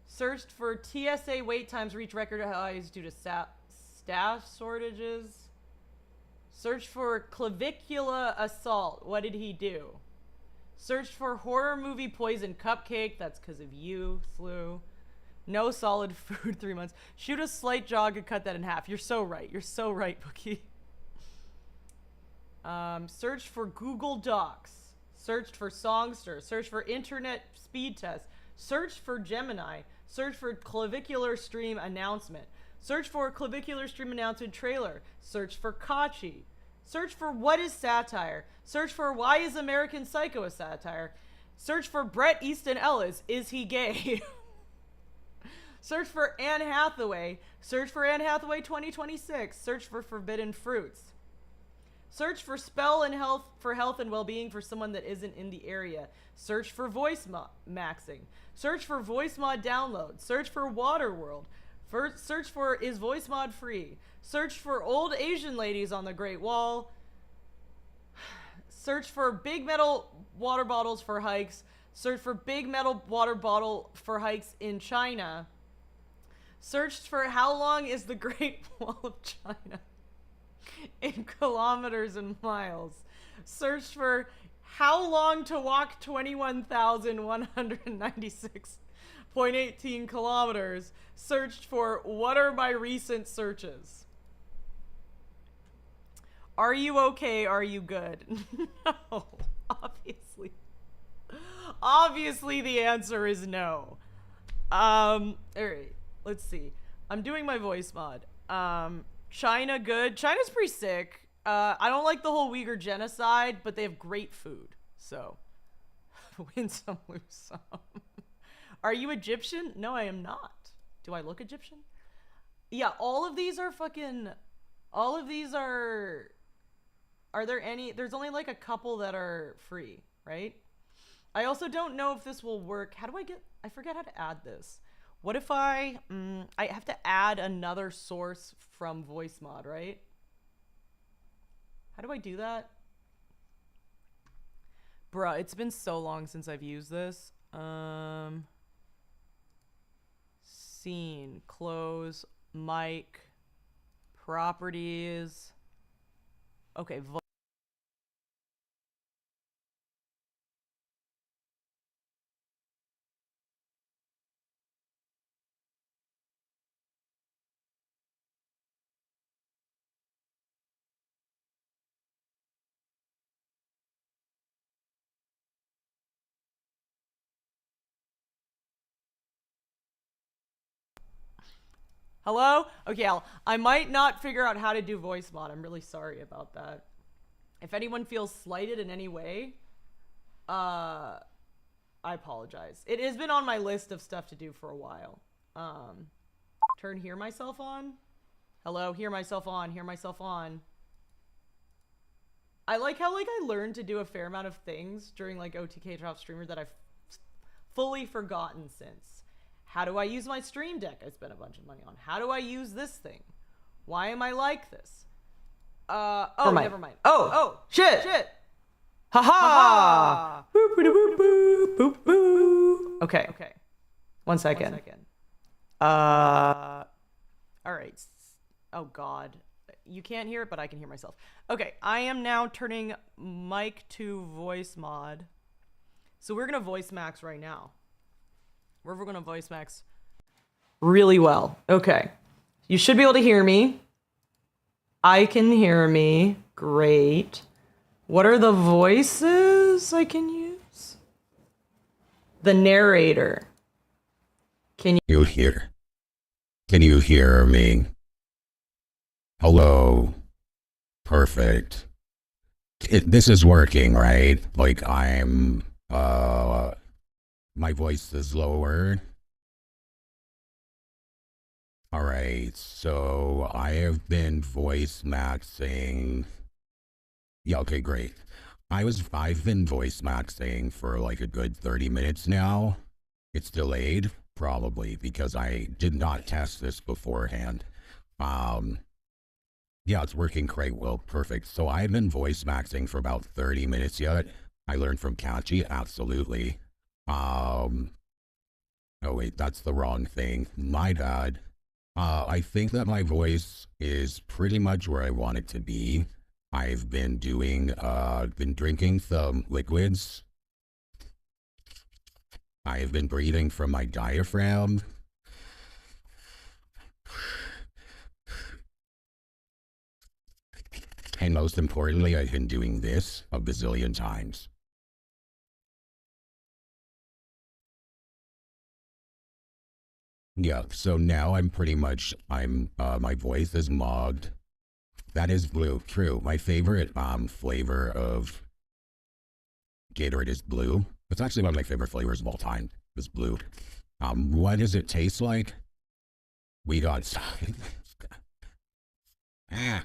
A: Searched for TSA wait times reach record highs due to staff shortages. Search for clavicula assault. What did he do? Search for horror movie poison cupcake. That's because of you, Slew. No solid food 3 months. Shoot a slight jog and cut that in half. You're so right. You're so right, Bookie. Search for Google Docs. Searched for Songster. Search for internet speed test. Search for Gemini. Search for clavicular stream announcement. Search for clavicular stream announcement trailer. Search for Kachi. Search for what is satire. Search for why is American Psycho a satire. Search for Bret Easton Ellis. Is he gay? Search for Anne Hathaway. Search for Anne Hathaway 2026. Search for forbidden fruits. Search for spell and health for health and well-being for someone that isn't in the area. Search for voice maxing. Search for voice mod download. Search for Waterworld. Search for is voice mod free. Search for old Asian ladies on the Great Wall. Search for big metal water bottles for hikes. Search for big metal water bottle for hikes in China. Searched for how long is the Great Wall of China in kilometers and miles. Searched for how long to walk 21,196.18 kilometers. Searched for what are my recent searches. Are you okay? Are you good? No, obviously. Obviously the answer is no. All right, let's see. I'm doing my voice mod. China good. China's pretty sick. I don't like the whole Uyghur genocide, but they have great food. So, win some, lose some. Are you Egyptian? No, I am not. Do I look Egyptian? Yeah, all of these are fucking... All of these are... Are there any... There's only like a couple that are free, right? I also don't know if this will work. How do I get... I forget how to add this. What if I... I have to add another source from VoiceMod, right? How do I do that? Bruh, it's been so long since I've used this. Scene, close, mic, properties. Okay, hello? Okay, I might not figure out how to do voice mod. I'm really sorry about that. If anyone feels slighted in any way, I apologize. It has been on my list of stuff to do for a while. Turn hear myself on. Hello, hear myself on, hear myself on. I like how I learned to do a fair amount of things during like OTK Top Streamer that I've fully forgotten since. How do I use my Stream Deck I spent a bunch of money on? How do I use this thing? Why am I like this? Oh, never mind. Oh, shit. Haha. Okay. One second. All right. Oh God. You can't hear it, but I can hear myself. Okay, I am now turning mic to voice mod. So we're gonna voice max right now. We're gonna voice max really well. Okay. You should be able to hear me. I can hear me. Great. What are the voices I can use? The narrator. Can
F: you hear? Can you hear me? Hello. Perfect. This is working, right? Like I'm, my voice is lower. All right, so I have been voice maxing. Yeah, okay, great. I've been voice maxing for like a good 30 minutes now. It's delayed, probably because I did not test this beforehand. Yeah, it's working great. Well, perfect. So I've been voice maxing for about 30 minutes yet. I learned from Kachi, absolutely. Oh wait, that's the wrong thing. My bad. I think that my voice is pretty much where I want it to be. I've been been drinking some liquids. I have been breathing from my diaphragm. And most importantly, I've been doing this a bazillion times. Yeah, so now I'm pretty much, my voice is mogged. That is blue, true. My favorite flavor of Gatorade is blue. It's actually one of my favorite flavors of all time, is blue. What does it taste like? We got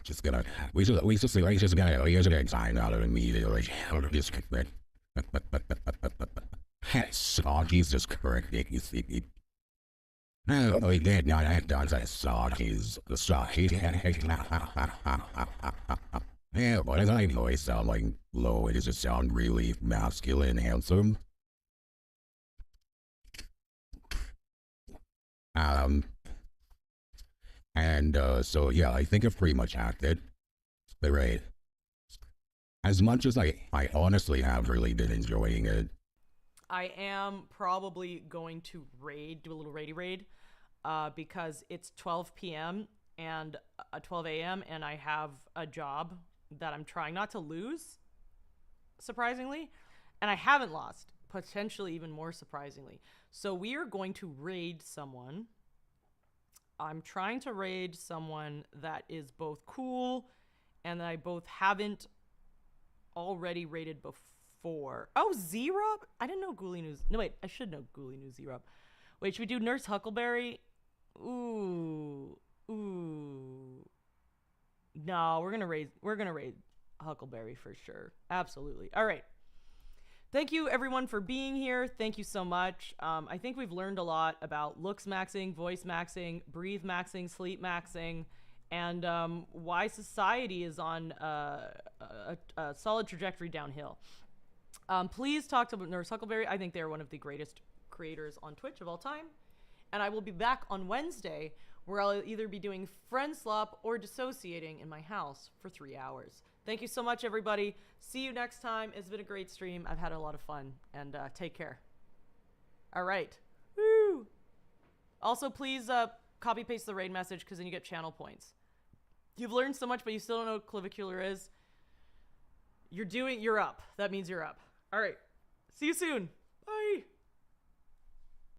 F: just gonna we just gonna sign out of immediately. Just oh, Jesus Christ, you see. No, he did not act on that song. He's the song. Yeah, but as I voice sound like low, it does sound really masculine, handsome. So yeah, I think I've pretty much acted. But right. As much as I honestly have really been enjoying it.
A: I am probably going to do a little raid, because it's 12 p.m. and 12 a.m. and I have a job that I'm trying not to lose, surprisingly, and I haven't lost, potentially even more surprisingly. So we are going to raid someone. I'm trying to raid someone that is both cool and I both haven't already rated before. Oh, Z-Rob? I didn't know Ghoulie knew. No, wait, I should know Ghoulie knew Z-Rob. Wait, should we do Nurse Huckleberry? Ooh. No, we're gonna raid Huckleberry for sure. Absolutely. All right. Thank you everyone for being here. Thank you so much. I think we've learned a lot about looks maxing, voice maxing, breathe maxing, sleep maxing, and why society is on a solid trajectory downhill. Please talk to Nurse Huckleberry. I think they're one of the greatest creators on Twitch of all time. And I will be back on Wednesday, where I'll either be doing friend slop or dissociating in my house for 3 hours. Thank you so much, everybody. See you next time. It's been a great stream. I've had a lot of fun, and take care. All right. Woo! Also, please copy paste the raid message, because then you get channel points. You've learned so much, but you still don't know what clavicular is. You're up. That means you're up. All right. See you soon.